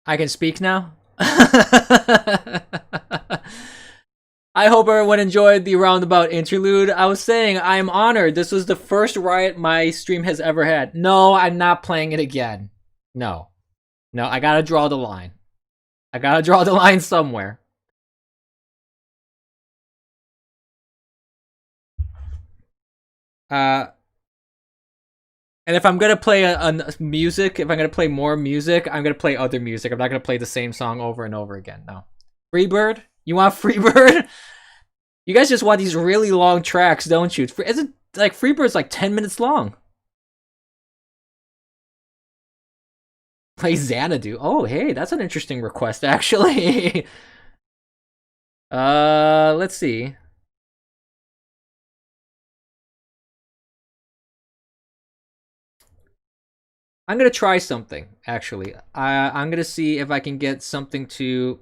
I can speak now? I hope everyone enjoyed the roundabout interlude. I was saying, I'm honored. This was the first riot my stream has ever had. No, I'm not playing it again. No. No, I gotta draw the line. I gotta draw the line somewhere. And if I'm gonna play a music, if I'm gonna play more music, I'm gonna play other music. I'm not gonna play the same song over and over again. No. Freebird? You want Freebird? You guys just want these really long tracks, don't you? Is it like Freebird's like 10 minutes long? Play Xanadu. Oh, hey, that's an interesting request, actually. Let's see. I'm gonna try something, actually. I'm gonna see if I can get something to...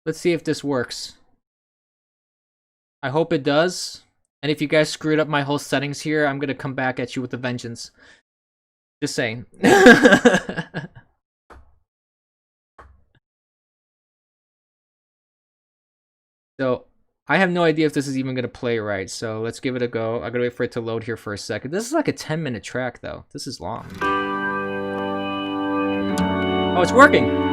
Let's see if this works. I hope it does. And if you guys screwed up my whole settings here, I'm gonna come back at you with a vengeance. Just saying. So, I have no idea if this is even going to play right, so let's give it a go. I gotta wait for it to load here for a second. This is like a 10-minute track, though. This is long. Oh, it's working!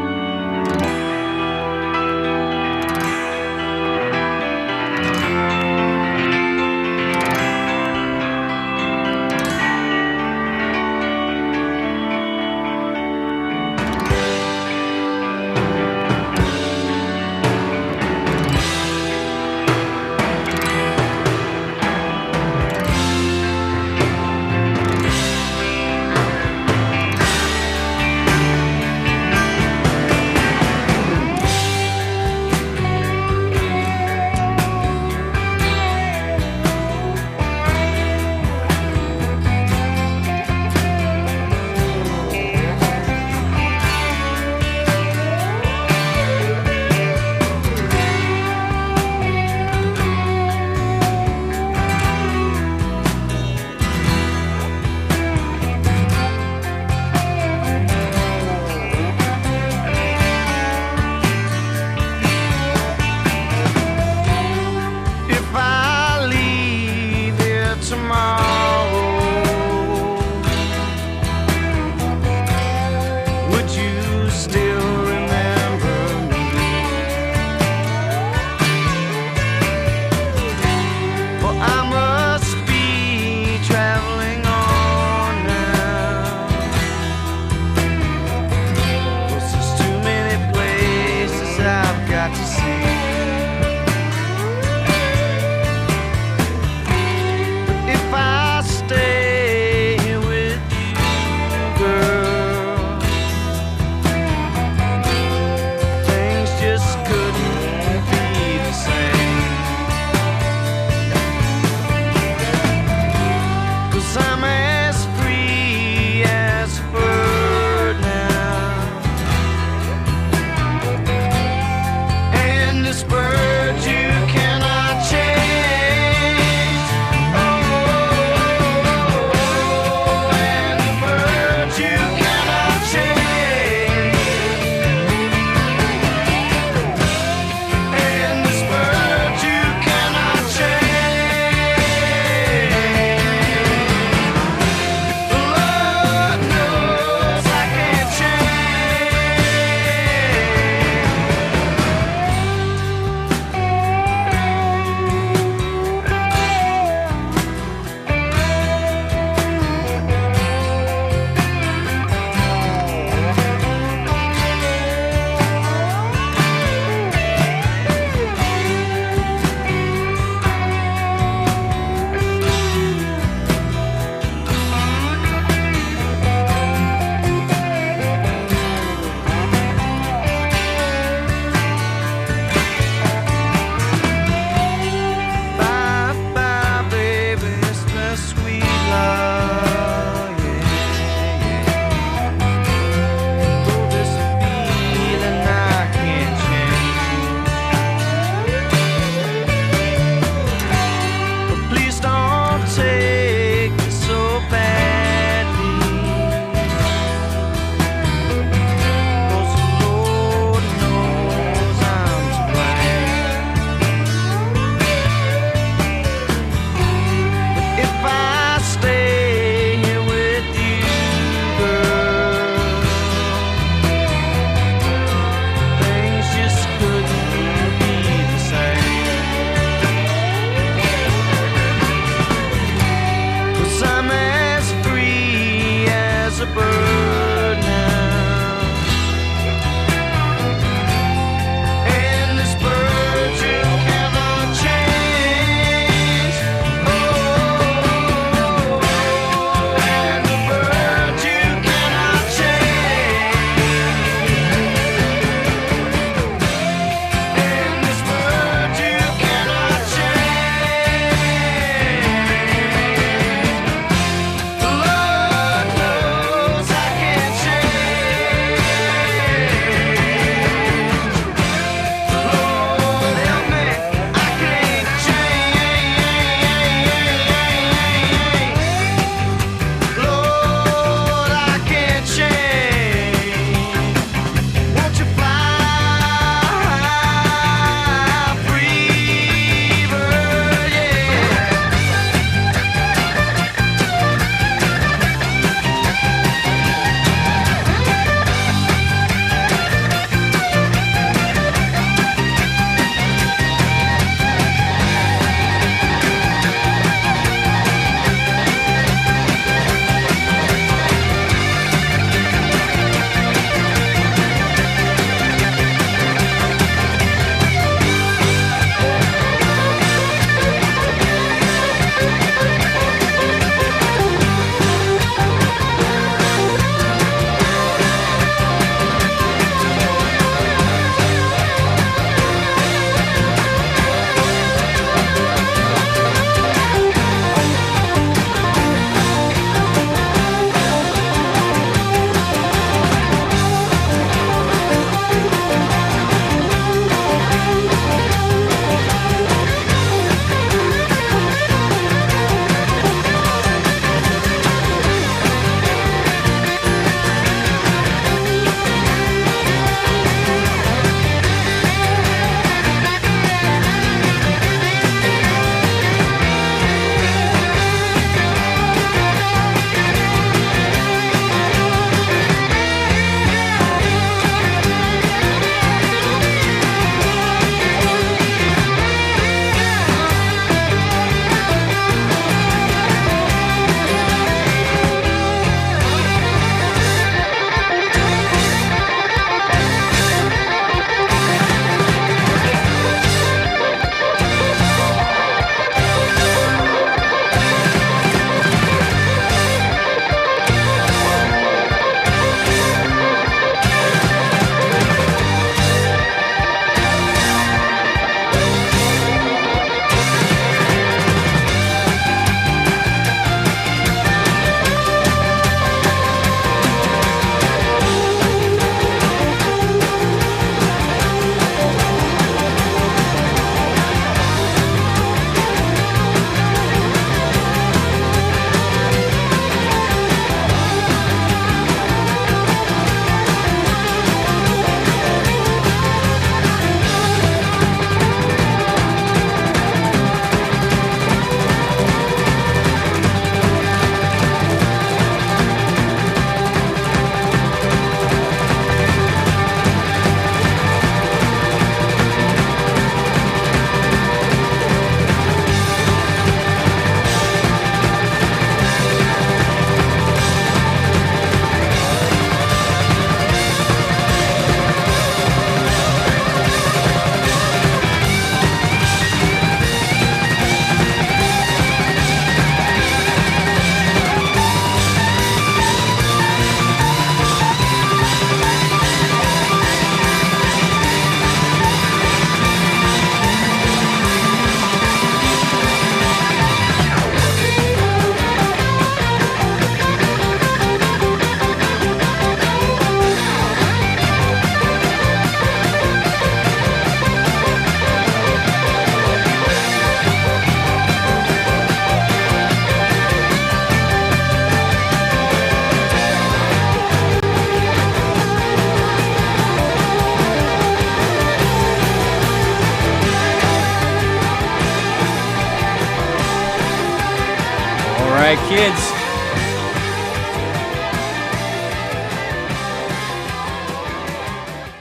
right, kids.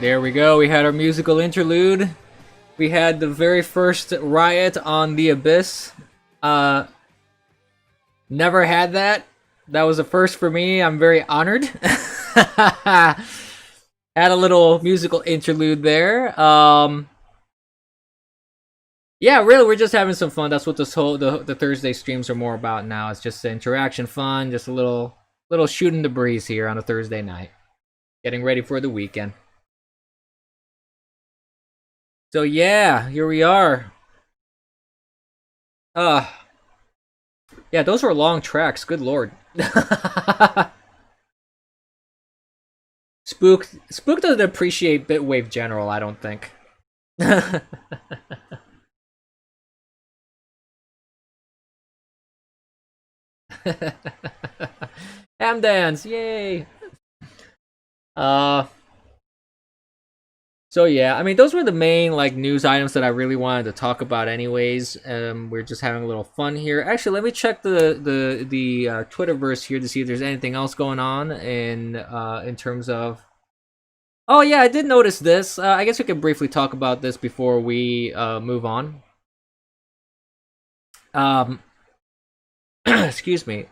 There we go. We had our musical interlude. We had the very first riot on the Abyss. Never had that. That was a first for me. I'm very honored. Had a little musical interlude there. Yeah, really, we're just having some fun. That's what this whole the Thursday streams are more about now. It's just interaction, fun, just a little shooting the breeze here on a Thursday night, getting ready for the weekend. So yeah, here we are. Yeah, those were long tracks. Good lord. Spook doesn't appreciate Bitwave General, I don't think. Ham dance, yay! So yeah, I mean those were the main like news items that I really wanted to talk about anyways. We're just having a little fun here. Actually, let me check the Twitterverse here to see if there's anything else going on in terms of. Oh yeah, I did notice this. I guess we could briefly talk about this before we move on. Excuse me.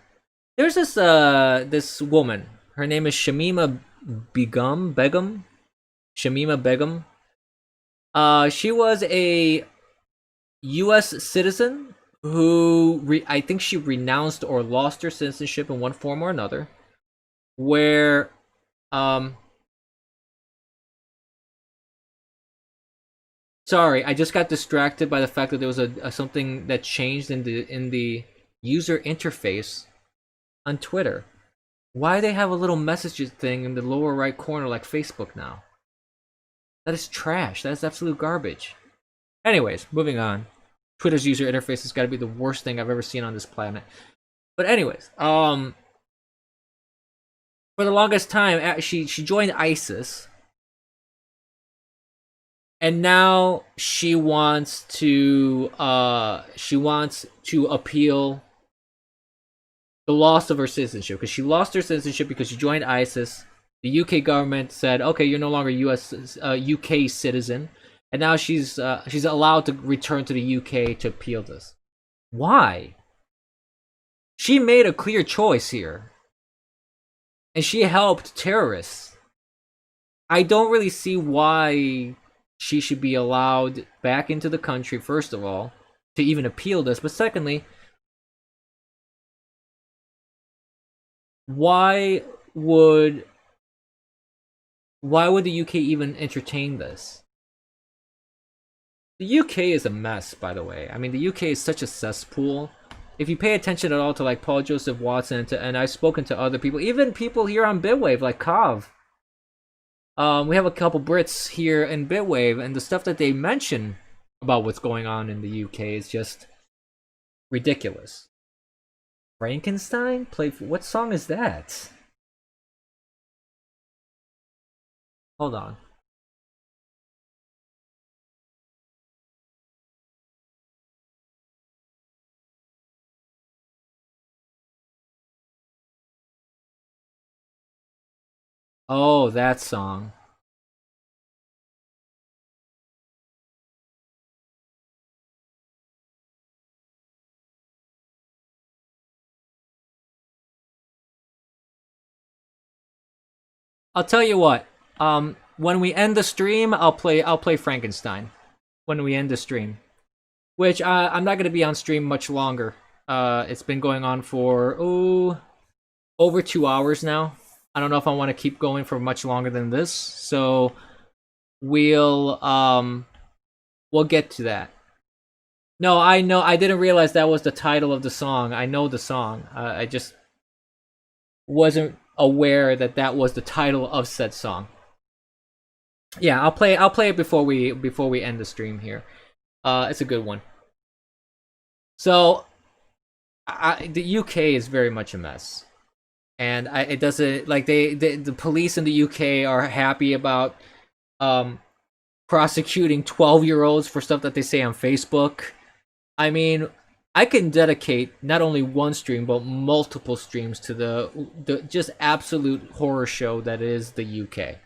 There's this woman. Her name is Shamima Begum. Shamima Begum. She was a U.S. citizen who I think she renounced or lost her citizenship in one form or another. Where sorry, I just got distracted by the fact that there was a something that changed in the user interface on Twitter. Why they have a little messages thing in the lower right corner like Facebook now? That is trash. That is absolute garbage. Anyways, moving on. Twitter's user interface has got to be the worst thing I've ever seen on this planet. But anyways, for the longest time, she joined ISIS, and now she wants to appeal the loss of her citizenship because she lost her citizenship because she joined ISIS. The UK government said, "Okay, you're no longer UK citizen," and now she's allowed to return to the UK to appeal this. Why? She made a clear choice here, and she helped terrorists. I don't really see why she should be allowed back into the country. First of all, to even appeal this, but secondly, why would the UK even entertain this? The UK is a mess, by the way. I mean, the UK is such a cesspool. If you pay attention at all to like Paul Joseph Watson and I've spoken to other people, even people here on Bitwave like Cov. We have a couple Brits here in Bitwave, and the stuff that they mention about what's going on in the UK is just ridiculous. Frankenstein? What song is that? Hold on. Oh, that song. I'll tell you what. When we end the stream, I'll play Frankenstein. When we end the stream, which I'm not gonna be on stream much longer. It's been going on for over 2 hours now. I don't know if I want to keep going for much longer than this, so we'll get to that. No, I know. I didn't realize that was the title of the song. I know the song. I just wasn't aware that that was the title of said song. Yeah, I'll play it before we end the stream here. It's a good one. So, the UK is very much a mess, and it doesn't like the police in the UK are happy about prosecuting 12-year-olds for stuff that they say on Facebook. I mean, I can dedicate not only one stream but multiple streams to the just absolute horror show that is the UK.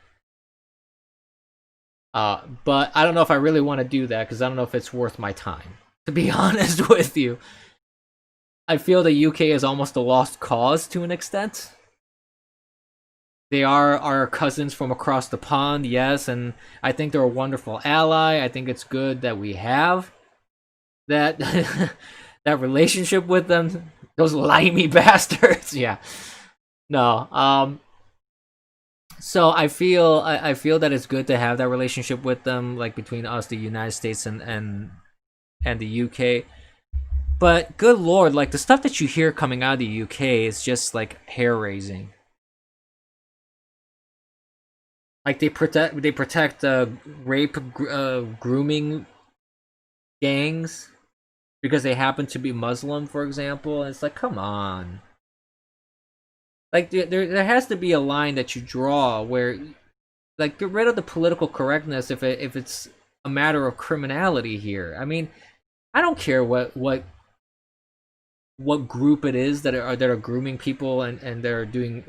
But I don't know if I really want to do that because I don't know if it's worth my time. To be honest with you, I feel the UK is almost a lost cause to an extent. They are our cousins from across the pond, yes, and I think they're a wonderful ally. I think it's good that we have that that relationship with them. Those limey bastards. Yeah. No. So I feel that it's good to have that relationship with them, like between us, the United States, and the UK. But good lord, like the stuff that you hear coming out of the UK is just like hair raising. Like they protect rape grooming gangs because they happen to be Muslim, for example. And it's like, come on. Like there has to be a line that you draw where, like, get rid of the political correctness if it's a matter of criminality here. I mean, I don't care what group it is that are grooming people and they're doing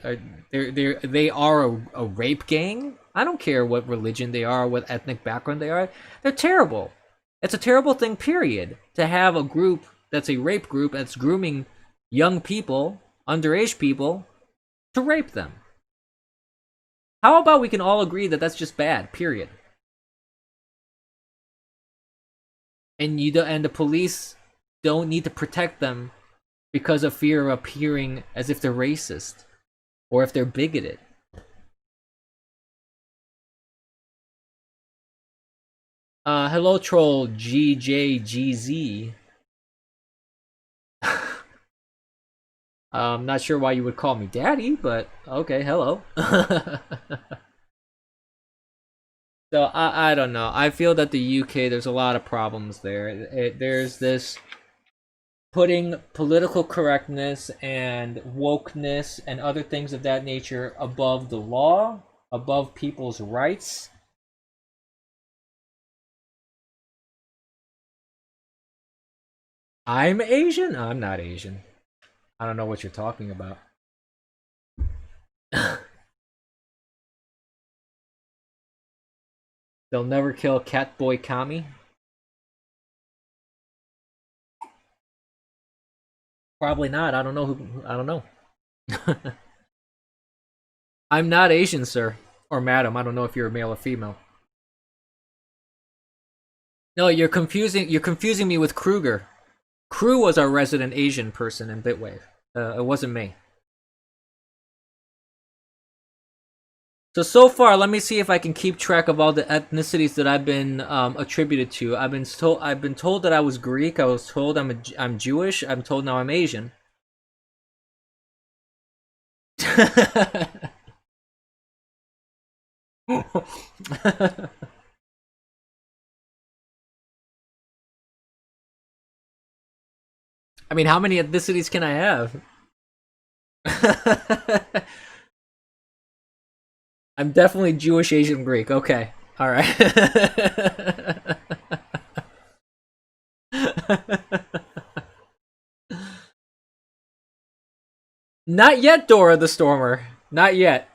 they are a rape gang. I don't care what religion they are, what ethnic background they are. They're terrible. It's a terrible thing, period, to have a group that's a rape group that's grooming young people, underage people, to rape them. How about we can all agree that that's just bad, period? And the police don't need to protect them because of fear of appearing as if they're racist or if they're bigoted. Hello, troll GJGZ. I'm not sure why you would call me daddy, but okay, hello. So I don't know. I feel that the UK, there's a lot of problems there. There's this putting political correctness and wokeness and other things of that nature above the law, above people's rights. I'm Asian? I'm not Asian. I don't know what you're talking about. They'll never kill Catboy Kami. Probably not. I don't know who. I don't know. I'm not Asian, sir, or madam. I don't know if you're a male or female. No, you're confusing. You're confusing me with Kruger. Crew was our resident Asian person in Bitwave. It wasn't me. So far, let me see if I can keep track of all the ethnicities that I've been attributed to. I've been told that I was Greek. I was told I'm Jewish. I'm told now I'm Asian. I mean, how many ethnicities can I have? I'm definitely Jewish, Asian, Greek. Okay. All right. Not yet, Dora the Stormer. Not yet.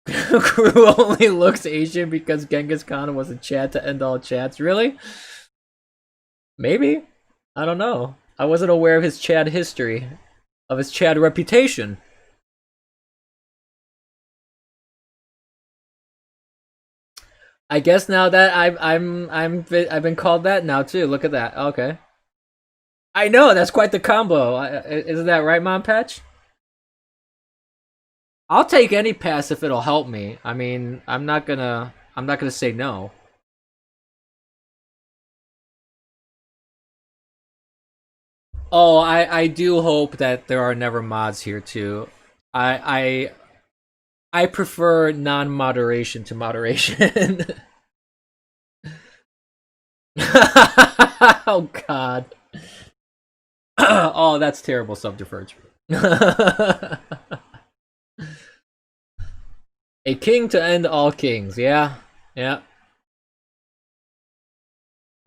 Crew only looks Asian because Genghis Khan was a chat to end all chats. Really? Maybe. I don't know. I wasn't aware of his Chad history, of his Chad reputation. I guess now that I've been called that now too. Look at that. Okay. I know that's quite the combo. Isn't that right, Mom Patch? I'll take any pass if it'll help me. I mean, I'm not gonna say no. Oh, I do hope that there are never mods here too. I prefer non-moderation to moderation. Oh God. Oh, that's terrible subterfuge. A king to end all kings. Yeah, yeah.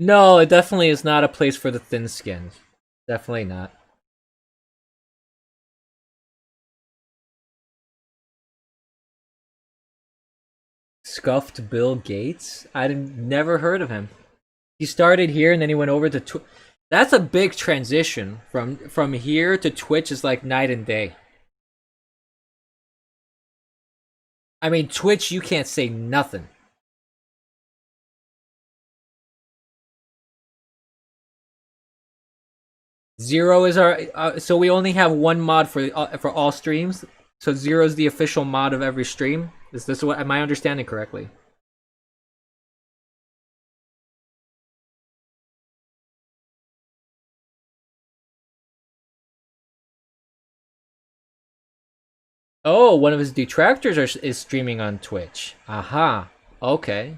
No, it definitely is not a place for the thin-skinned. Definitely not. Scuffed Bill Gates? Never heard of him. He started here and then he went over to Twitch. That's a big transition from here to Twitch is like night and day. I mean, Twitch, you can't say nothing. Zero is our so we only have one mod for all streams. So zero is the official mod of every stream. Is this what am I understanding correctly? Oh, one of his detractors is streaming on Twitch. Aha. Okay.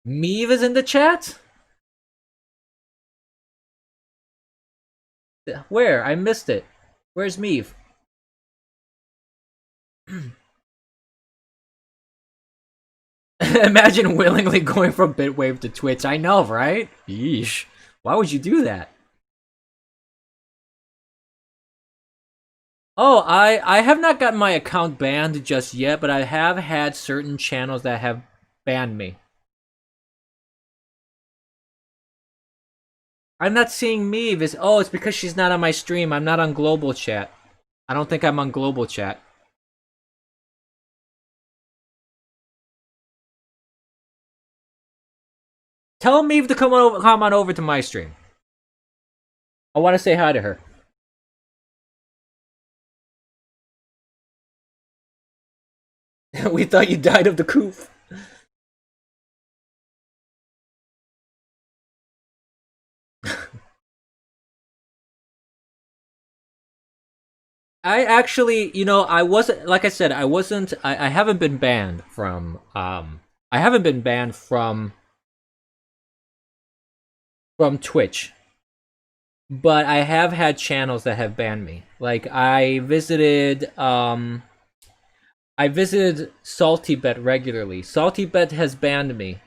Meave is in the chat? Where? I missed it. Where's Meave? Imagine willingly going from Bitwave to Twitch. I know, right? Yeesh. Why would you do that? Oh, I have not gotten my account banned just yet, but I have had certain channels that have banned me. I'm not seeing Meave. It's because she's not on my stream. I'm not on global chat. I don't think I'm on global chat. Tell Meave to come on over to my stream. I want to say hi to her. We thought you died of the coop. I actually, I wasn't, like I said, I haven't been banned from, I haven't been banned from Twitch, but I have had channels that have banned me. Like, I visited SaltyBet regularly. SaltyBet has banned me.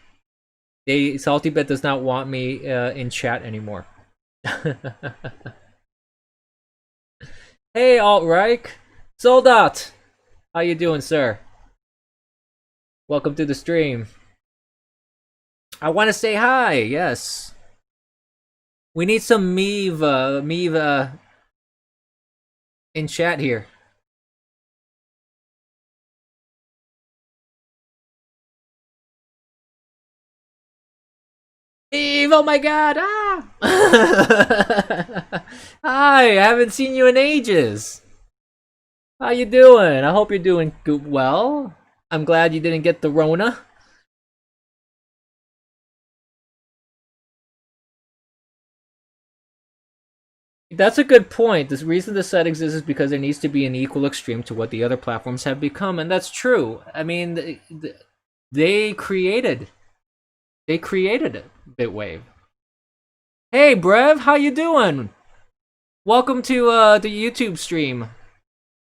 SaltyBet does not want me in chat anymore. Hey, Alt-Reich. Soldat! How you doing, sir? Welcome to the stream. I want to say hi, yes. We need some Meave in chat here. Eve, oh my god! Ah! Hi, I haven't seen you in ages. How you doing? I hope you're doing well. I'm glad you didn't get the Rona. That's a good point. The reason the set exists is because there needs to be an equal extreme to what the other platforms have become, and that's true. I mean, they created Bitwave. Hey, Brev, how you doing? Welcome to the YouTube stream.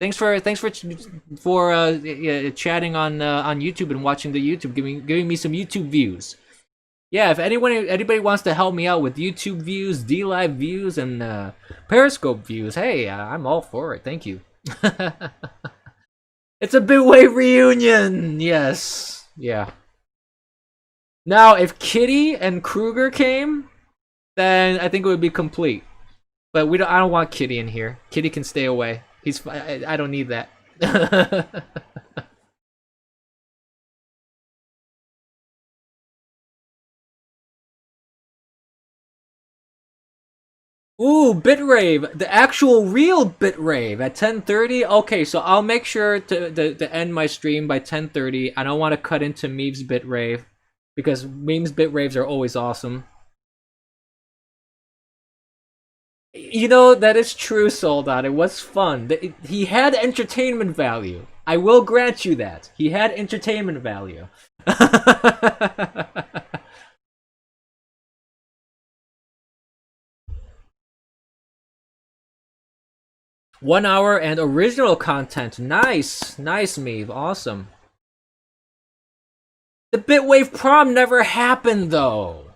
Thanks for chatting on YouTube and watching the YouTube, giving me some YouTube views. Yeah, if anybody wants to help me out with YouTube views, DLive views, and Periscope views, hey, I'm all for it. Thank you. It's a Bitwave reunion. Yes, yeah. Now, if Kitty and Kruger came, then I think it would be complete. But I don't want Kitty in here. Kitty can stay away. I don't need that. Ooh, Bitrave, the actual real Bitrave at 10:30. Okay, so I'll make sure to end my stream by 10:30. I don't want to cut into Meme's Bitrave because Meme's Bitraves are always awesome. That is true, Soldat. It was fun. He had entertainment value. I will grant you that. He had entertainment value. 1 hour and original content. Nice. Nice, Meave. Awesome. The Bitwave prom never happened, though.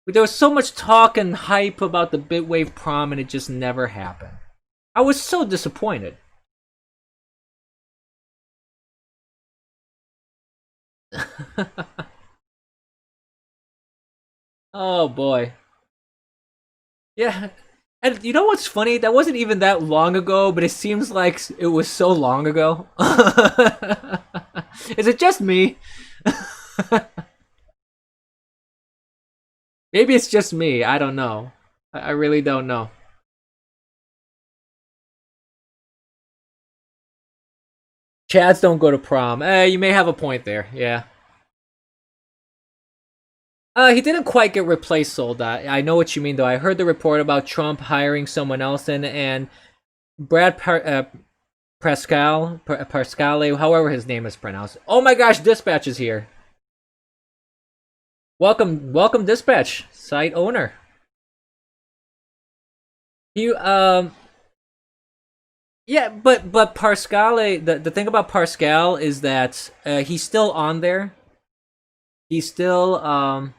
There was so much talk and hype about the Bitwave prom, and it just never happened. I was so disappointed. Oh boy. Yeah. And you know what's funny? That wasn't even that long ago, but it seems like it was so long ago. Is it just me? Maybe it's just me. I don't know. I really don't know. Chads don't go to prom. You may have a point there. Yeah. He didn't quite get replaced, Soldat. I know what you mean, though. I heard the report about Trump hiring someone else in, and Brad Pascale, however his name is pronounced. Oh my gosh, Dispatch is here. Welcome, Dispatch, site owner. You Yeah, but Pascale, the thing about Pascal is that he's still on there. He's still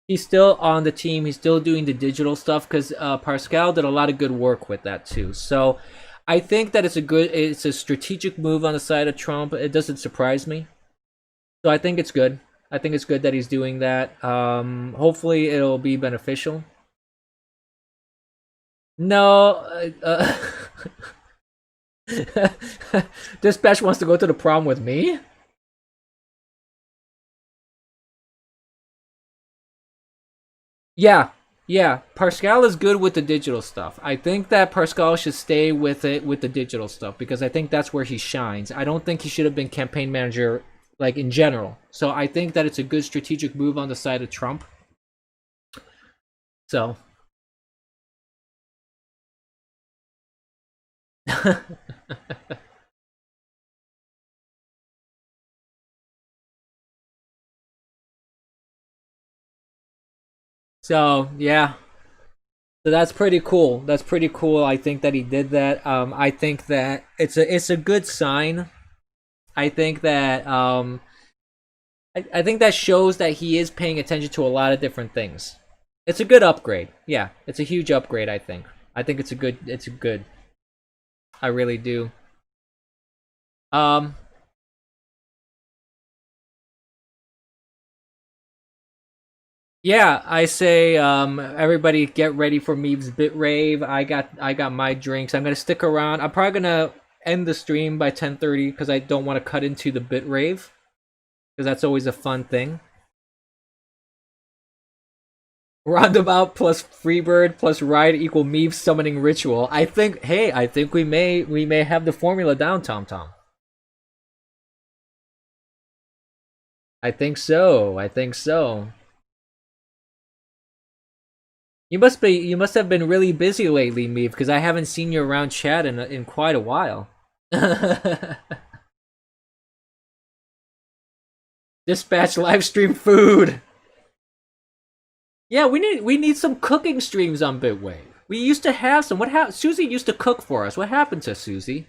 he's still on the team. He's still doing the digital stuff because Pascal did a lot of good work with that too. So I think that it's a strategic move on the side of Trump. It doesn't surprise me. So I think it's good. I think it's good that he's doing that. Hopefully it'll be beneficial. No, Dispatch wants to go to the prom with me. Yeah, yeah. Pascal is good with the digital stuff. I think that Pascal should stay with it with the digital stuff because I think that's where he shines. I don't think he should have been campaign manager like in general. So I think that it's a good strategic move on the side of Trump. So so yeah. So that's pretty cool. That's pretty cool. I think that he did that. I think that it's a good sign. I think that I think that shows that he is paying attention to a lot of different things. It's a good upgrade. Yeah, it's a huge upgrade. I think. I think it's a good. It's a good. I really do. Um. Yeah, I say everybody get ready for Meeb's Bit Rave. I got my drinks. I'm gonna stick around. I'm probably gonna end the stream by 10:30 because I don't want to cut into the Bit Rave because that's always a fun thing. Roundabout plus Freebird plus Ride equal Meeb summoning ritual. I think. Hey, I think we may have the formula down, Tom Tom. I think so. I think so. You must have been really busy lately, Meeb, because I haven't seen you around chat in quite a while. Dispatch live stream food. Yeah, we need some cooking streams on Bitwave. We used to have some. What happened? Susie used to cook for us. What happened to Susie?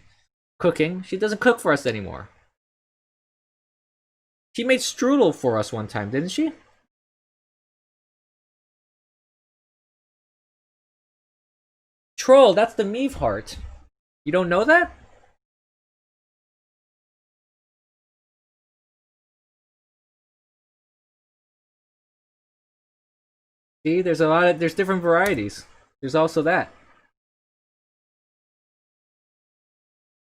Cooking. She doesn't cook for us anymore. She made strudel for us one time, didn't she? Troll, that's the Meave heart. You don't know that? See, there's different varieties. There's also that.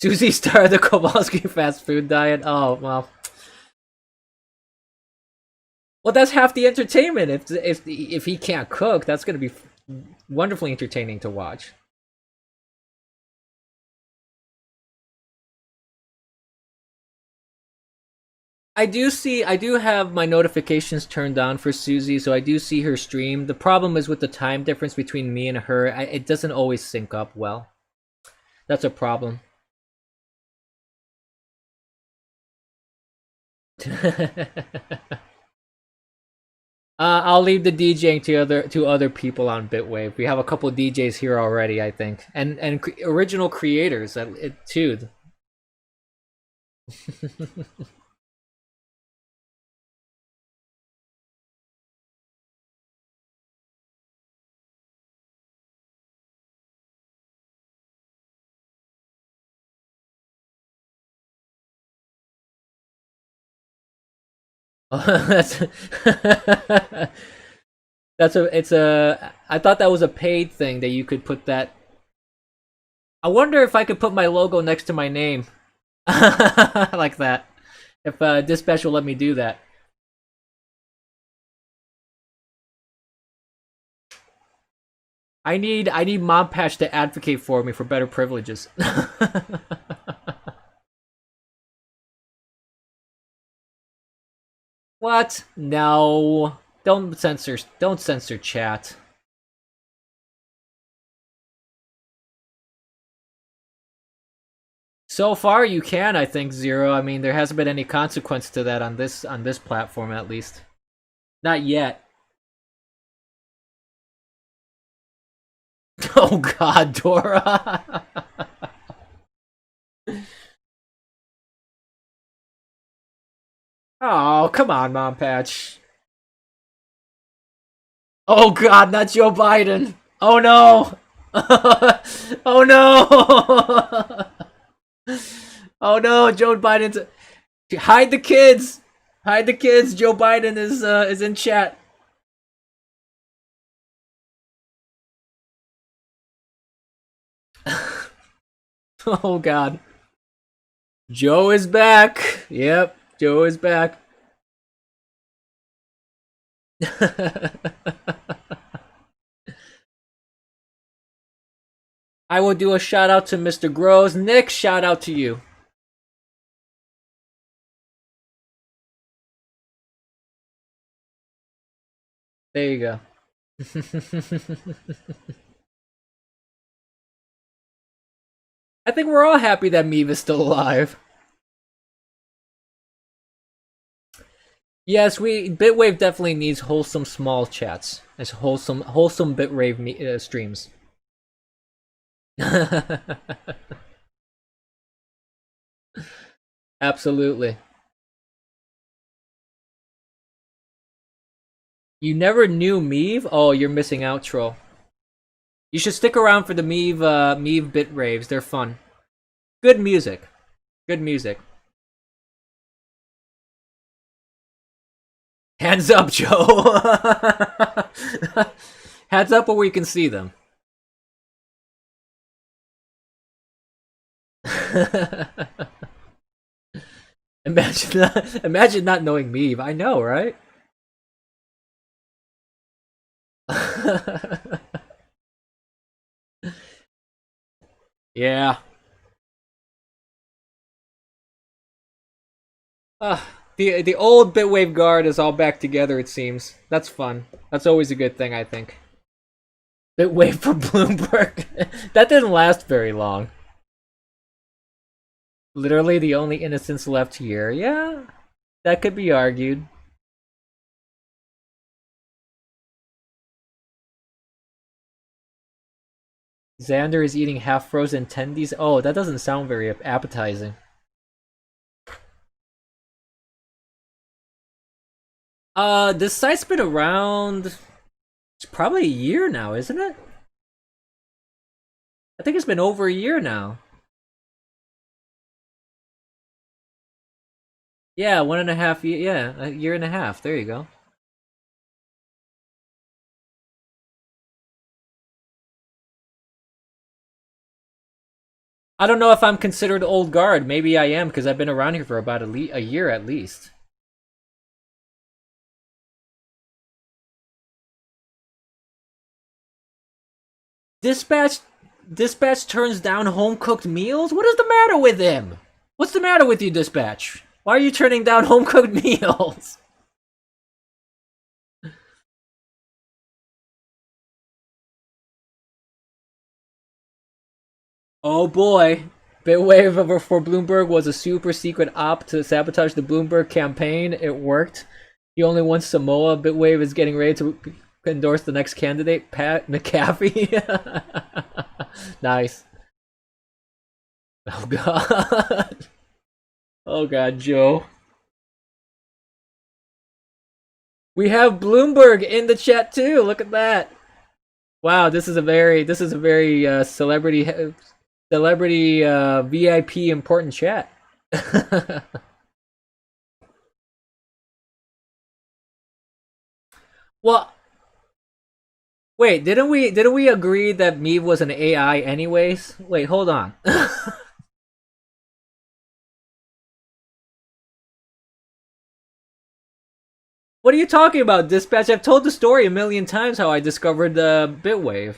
Susie started the Kowalski fast food diet. Oh well. Well, that's half the entertainment. If he can't cook, that's gonna be wonderfully entertaining to watch. I do have my notifications turned on for Susie, so I do see her stream. The problem is with the time difference between me and her, it doesn't always sync up well. That's a problem. I'll leave the DJing to other people on Bitwave. We have a couple DJs here already, I think, and original creators too. That's it's a I thought that was a paid thing that you could put that. I wonder if I could put my logo next to my name. Like that. If Dispatch will let me do that. I need Mom Patch to advocate for me for better privileges. What? No. Don't censor chat. So far you can, I think, Zero. I mean, there hasn't been any consequence to that on this platform at least. Not yet. Oh god, Dora. Oh, come on, Mom Patch. Oh god, not Joe Biden. Oh no. Oh no. Oh no, Joe Biden's hide the kids. Hide the kids. Joe Biden is in chat. Oh god. Joe is back. Yep, Joe is back. I will do a shout out to Mr. Groves. Nick, shout out to you. There you go. I think we're all happy that Meave is still alive. Yes, Bitwave definitely needs wholesome small chats. As wholesome Bitwave streams. Absolutely. You never knew Meave? Oh, you're missing out, troll. You should stick around for the Meave bit raves. They're fun. Good music. Good music. Hands up, Joe. Hands up where we can see them. Imagine not knowing Meave. I know, right? Yeah. The old Bitwave guard is all back together, it seems. That's fun. That's always a good thing, I think. Bitwave for Bloomberg. That didn't last very long. Literally the only innocents left here. Yeah, that could be argued. Xander is eating half-frozen tendies. Oh, that doesn't sound very appetizing. This site's been around. It's probably a year now, isn't it? I think it's been over a year now. Yeah, 1.5 year. Yeah, a year and a half. There you go. I don't know if I'm considered old guard. Maybe I am because I've been around here for about a year at least. Dispatch Dispatch turns down home cooked meals? What is the matter with him? What's the matter with you, Dispatch? Why are you turning down home cooked meals? Oh boy. Bitwave for Bloomberg was a super secret op to sabotage the Bloomberg campaign. It worked. He only wants Samoa. Bitwave is getting ready to endorse the next candidate, Pat McAfee. Nice. Oh god. Oh god, Joe. We have Bloomberg in the chat too. Look at that. Wow, this is a very celebrity VIP important chat. Well, wait, didn't we agree that Meave was an AI anyways? Wait, hold on. What are you talking about, Dispatch? I've told the story a million times how I discovered the Bitwave.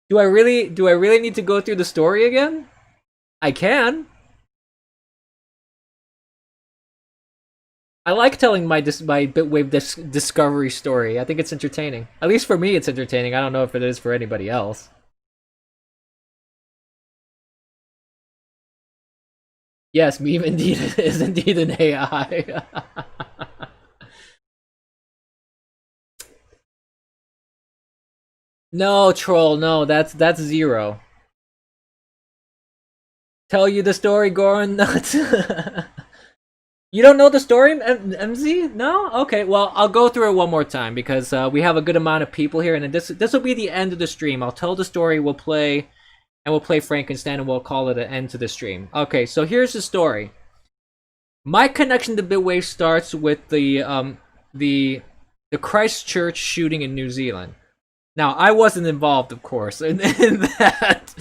Do I really need to go through the story again? I can. I like telling my Bitwave discovery story. I think it's entertaining. At least for me, it's entertaining. I don't know if it is for anybody else. Yes, Meme indeed is indeed an AI. No, troll. No, that's zero. Tell you the story, Goran? Nuts. You don't know the story, MZ? No? Okay, well, I'll go through it one more time because we have a good amount of people here, and this will be the end of the stream. I'll tell the story, we'll play Frankenstein, and we'll call it an end to the stream. Okay, so here's the story. My connection to Bitwave starts with the the Christchurch shooting in New Zealand. Now, I wasn't involved, of course, in that,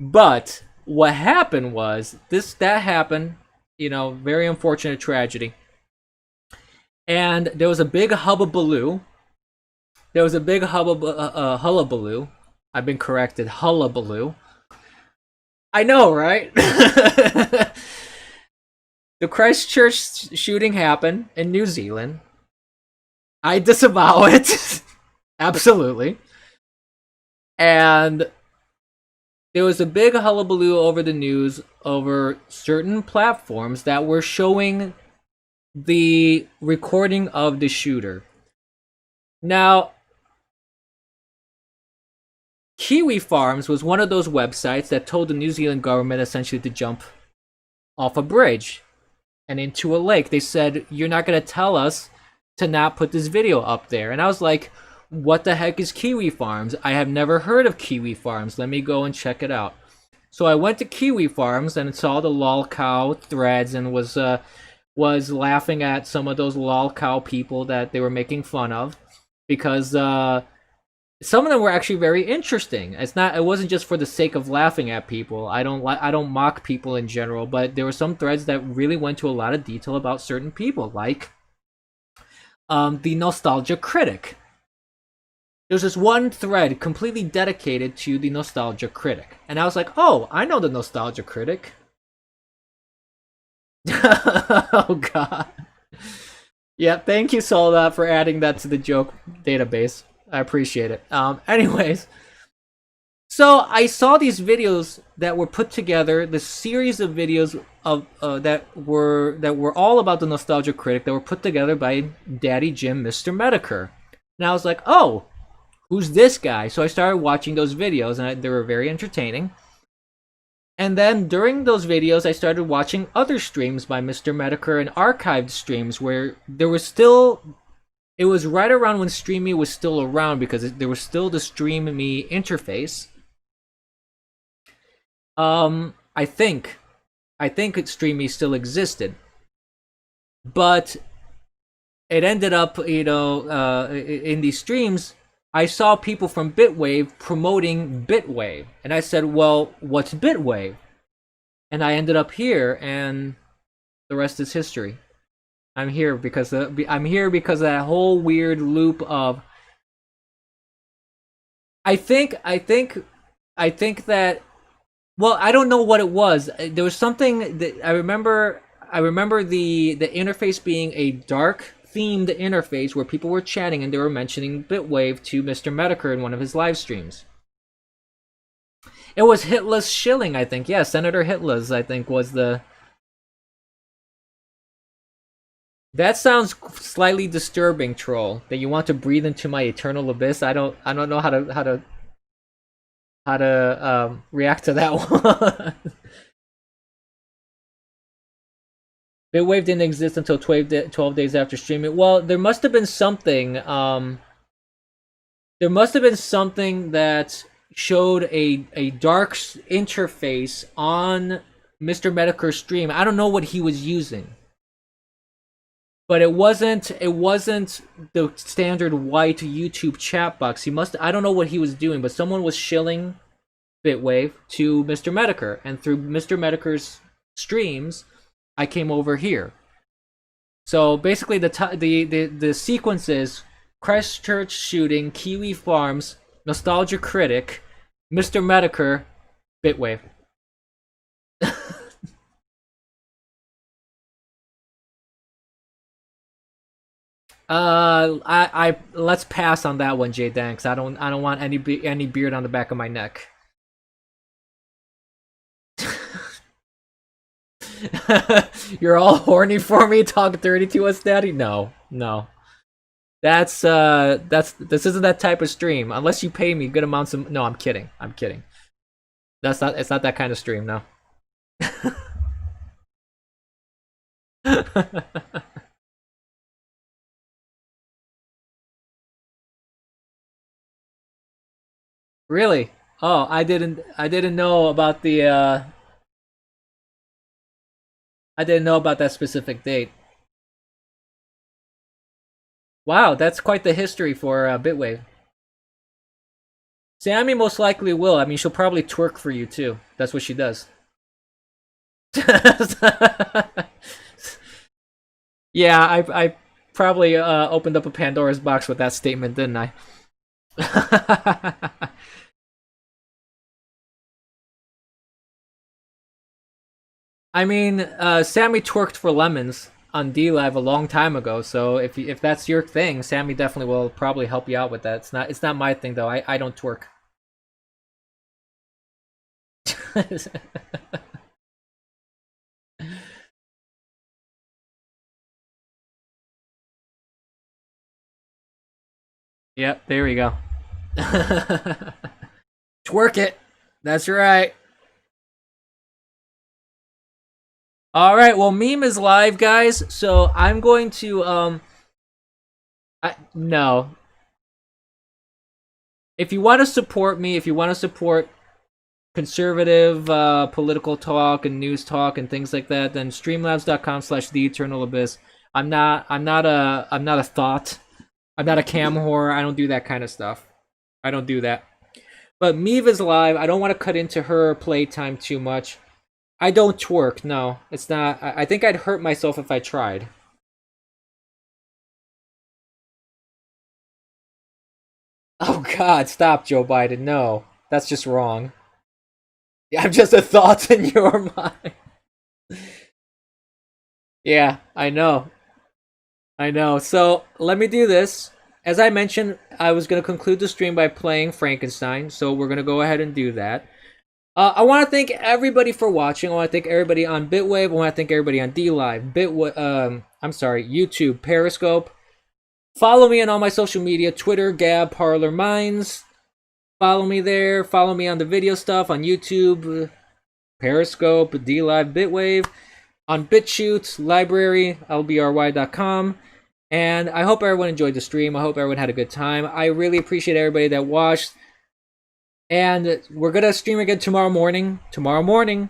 but what happened was that happened. Very unfortunate tragedy. And there was a big hubbabaloo. There was a big hullabaloo. I've been corrected. Hullabaloo. I know, right? The Christchurch shooting happened in New Zealand. I disavow it. Absolutely. And there was a big hullabaloo over the news over certain platforms that were showing the recording of the shooter. Now, Kiwi Farms was one of those websites that told the New Zealand government essentially to jump off a bridge and into a lake. They said, you're not going to tell us to not put this video up there. And I was like, what the heck is Kiwi Farms? I have never heard of Kiwi Farms. Let me go and check it out. So I went to Kiwi Farms and saw the lol cow threads and was laughing at some of those lol cow people that they were making fun of because some of them were actually very interesting. It wasn't just for the sake of laughing at people. I don't mock people in general, but there were some threads that really went to a lot of detail about certain people, like the nostalgia critic. There's this one thread completely dedicated to the nostalgia critic, and I was like, oh, I know the nostalgia critic. Oh god. Yeah, thank you, Soldat, for adding that to the joke database. I appreciate it. Anyways, so I saw these videos that were put together, the series of videos of that were all about the nostalgia critic that were put together by Daddy Jim, Mr. Medicare. And I was like, oh, who's this guy? So I started watching those videos, and they were very entertaining. And then during those videos, I started watching other streams by Mr. Medicare and archived streams where there was still. It was right around when StreamMe was still around because there was still the StreamMe interface. I think StreamMe still existed, but it ended up, in these streams, I saw people from Bitwave promoting Bitwave, and I said, well, what's Bitwave? And I ended up here, and the rest is history. I'm here because of that whole weird loop of. I think that. Well, I don't know what it was. There was something that I remember. I remember the interface being a dark themed interface where people were chatting and they were mentioning Bitwave to Mr. Medicare in one of his live streams. It was Hitler's Shilling, I think. Yeah, Senator Hitler's, I think, was the. That sounds slightly disturbing, troll. That you want to breathe into my eternal abyss. I don't know how to react to that one. Bitwave didn't exist until 12 days after streaming. Well, there must have been something. There must have been something that showed a dark interface on Mr. Medicare's stream. I don't know what he was using. but it wasn't the standard white YouTube chat box. I don't know what he was doing, but someone was shilling Bitwave to Mr. Mediker, and through Mr. Mediker's streams, I came over here. So basically, the sequence is Christchurch shooting, Kiwi Farms, Nostalgia Critic, Mr. Mediker, Bitwave. I let's pass on that one, J Danks. I don't want any beard on the back of my neck. You're all horny for me, talking dirty to us, Daddy? No, no. This isn't that type of stream. Unless you pay me good amounts of. No, I'm kidding. I'm kidding. It's not that kind of stream. No. Really? Oh, I didn't know about the I didn't know about that specific date. Wow, that's quite the history for Bitwave. Sammy most likely will. I mean, she'll probably twerk for you too. That's what she does. Yeah, I probably opened up a Pandora's box with that statement, didn't I? I mean, Sammy twerked for lemons on D Live a long time ago. So if that's your thing, Sammy definitely will probably help you out with that. It's not my thing though. I don't twerk. Yep, there we go. Twerk it. That's right. All right, well, meme is live, guys. So I'm going to no. If you want to support me, if you want to support conservative political talk and news talk and things like that, then streamlabs.com/theeternalabyss. I'm not a thought. I'm not a cam whore. I don't do that kind of stuff. I don't do that. But Meve is live. I don't want to cut into her playtime too much. I don't twerk. No, it's not. I think I'd hurt myself if I tried. Oh God, stop, Joe Biden. No, that's just wrong. I'm just a thought in your mind. Yeah, I know. I know. So let me do this. As I mentioned, I was going to conclude the stream by playing Frankenstein, so we're going to go ahead and do that. I want to thank everybody for watching. I want to thank everybody on Bitwave. I want to thank everybody on DLive, YouTube, Periscope. Follow me on all my social media, Twitter, Gab, Parlor, Minds. Follow me there. Follow me on the video stuff on YouTube, Periscope, DLive, Bitwave. On BitChute, Library, lbry.com. And I hope everyone enjoyed the stream. I hope everyone had a good time. I really appreciate everybody that watched. And we're going to stream again tomorrow morning. Tomorrow morning,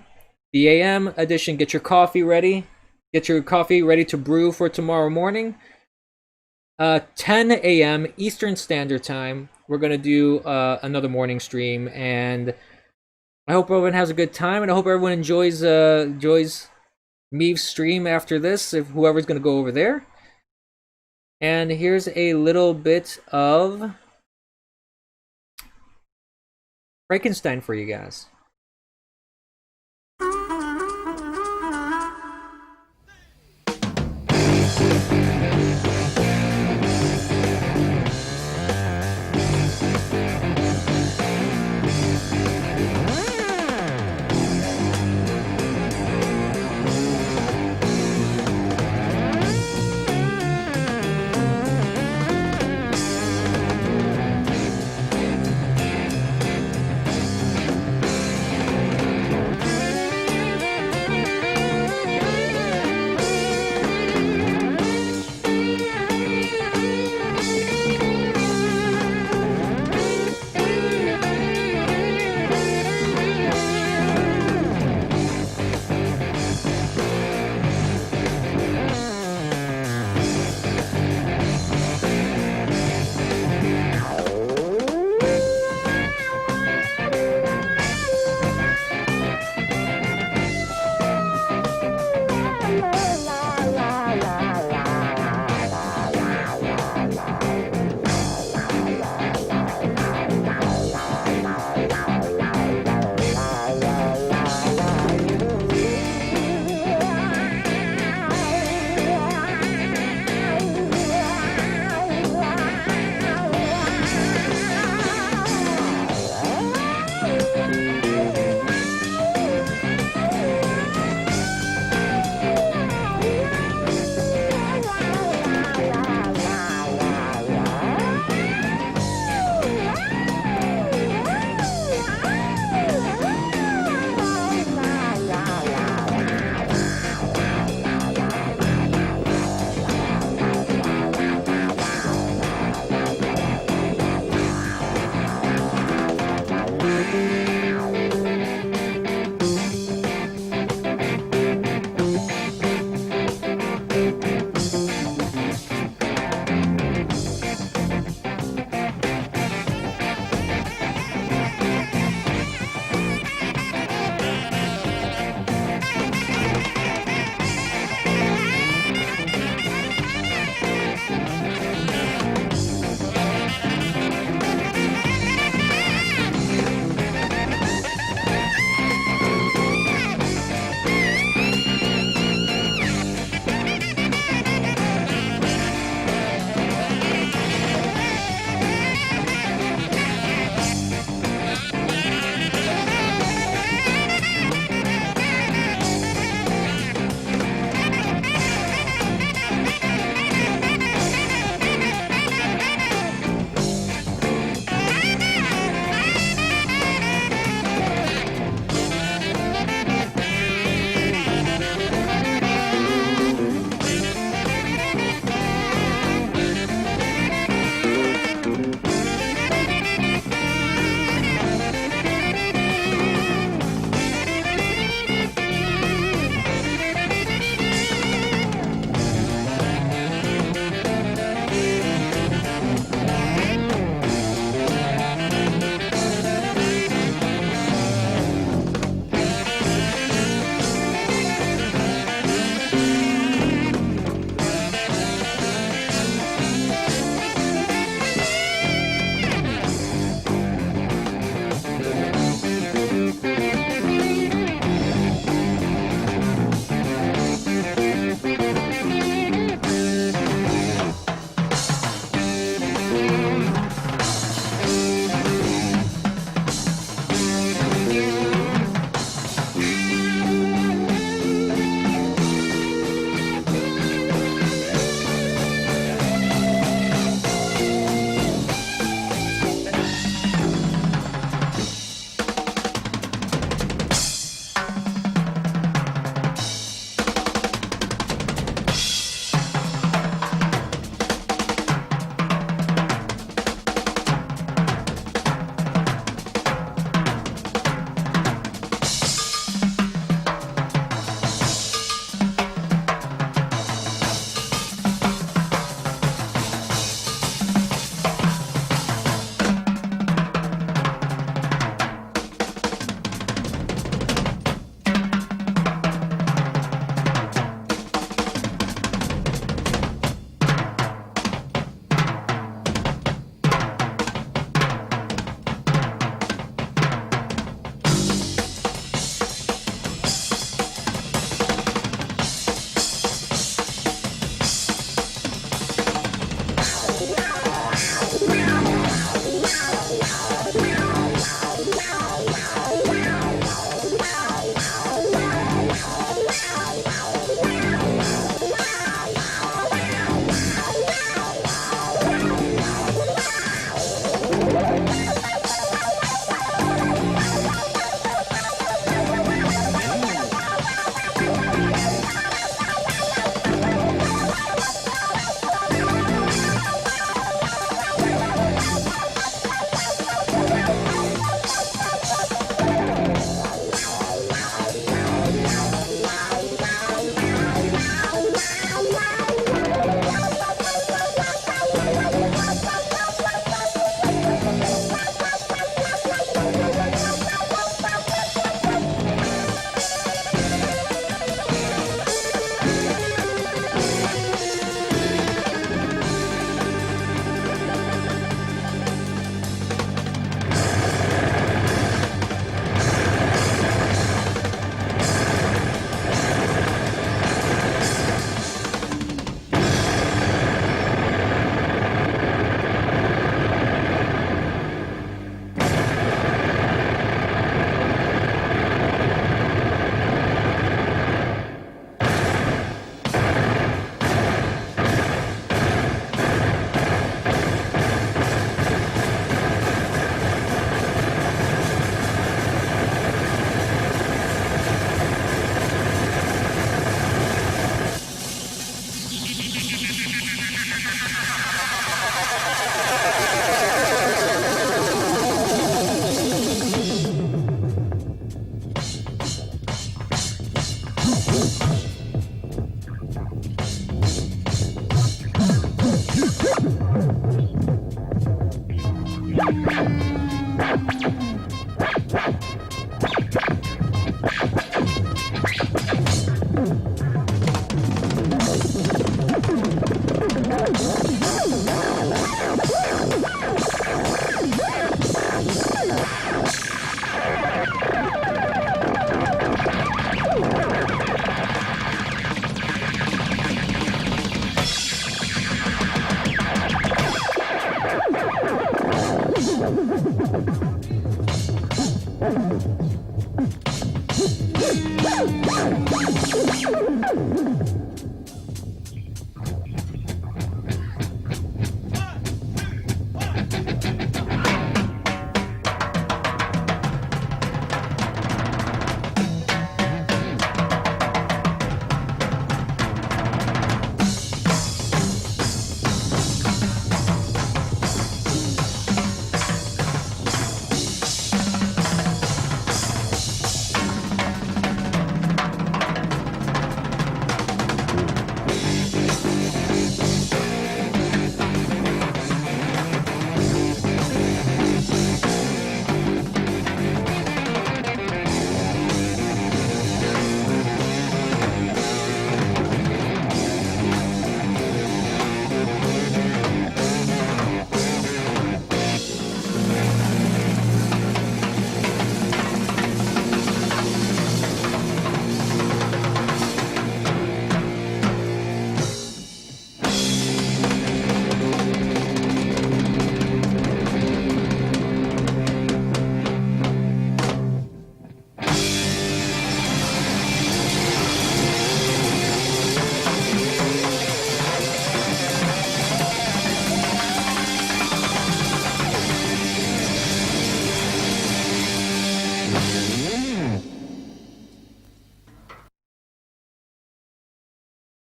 the AM edition. Get your coffee ready. Get your coffee ready to brew for tomorrow morning. 10 a.m. Eastern Standard Time. We're going to do another morning stream. And I hope everyone has a good time. And I hope everyone enjoys Meve's stream after this, if whoever's going to go over there. And here's a little bit of Frankenstein for you guys.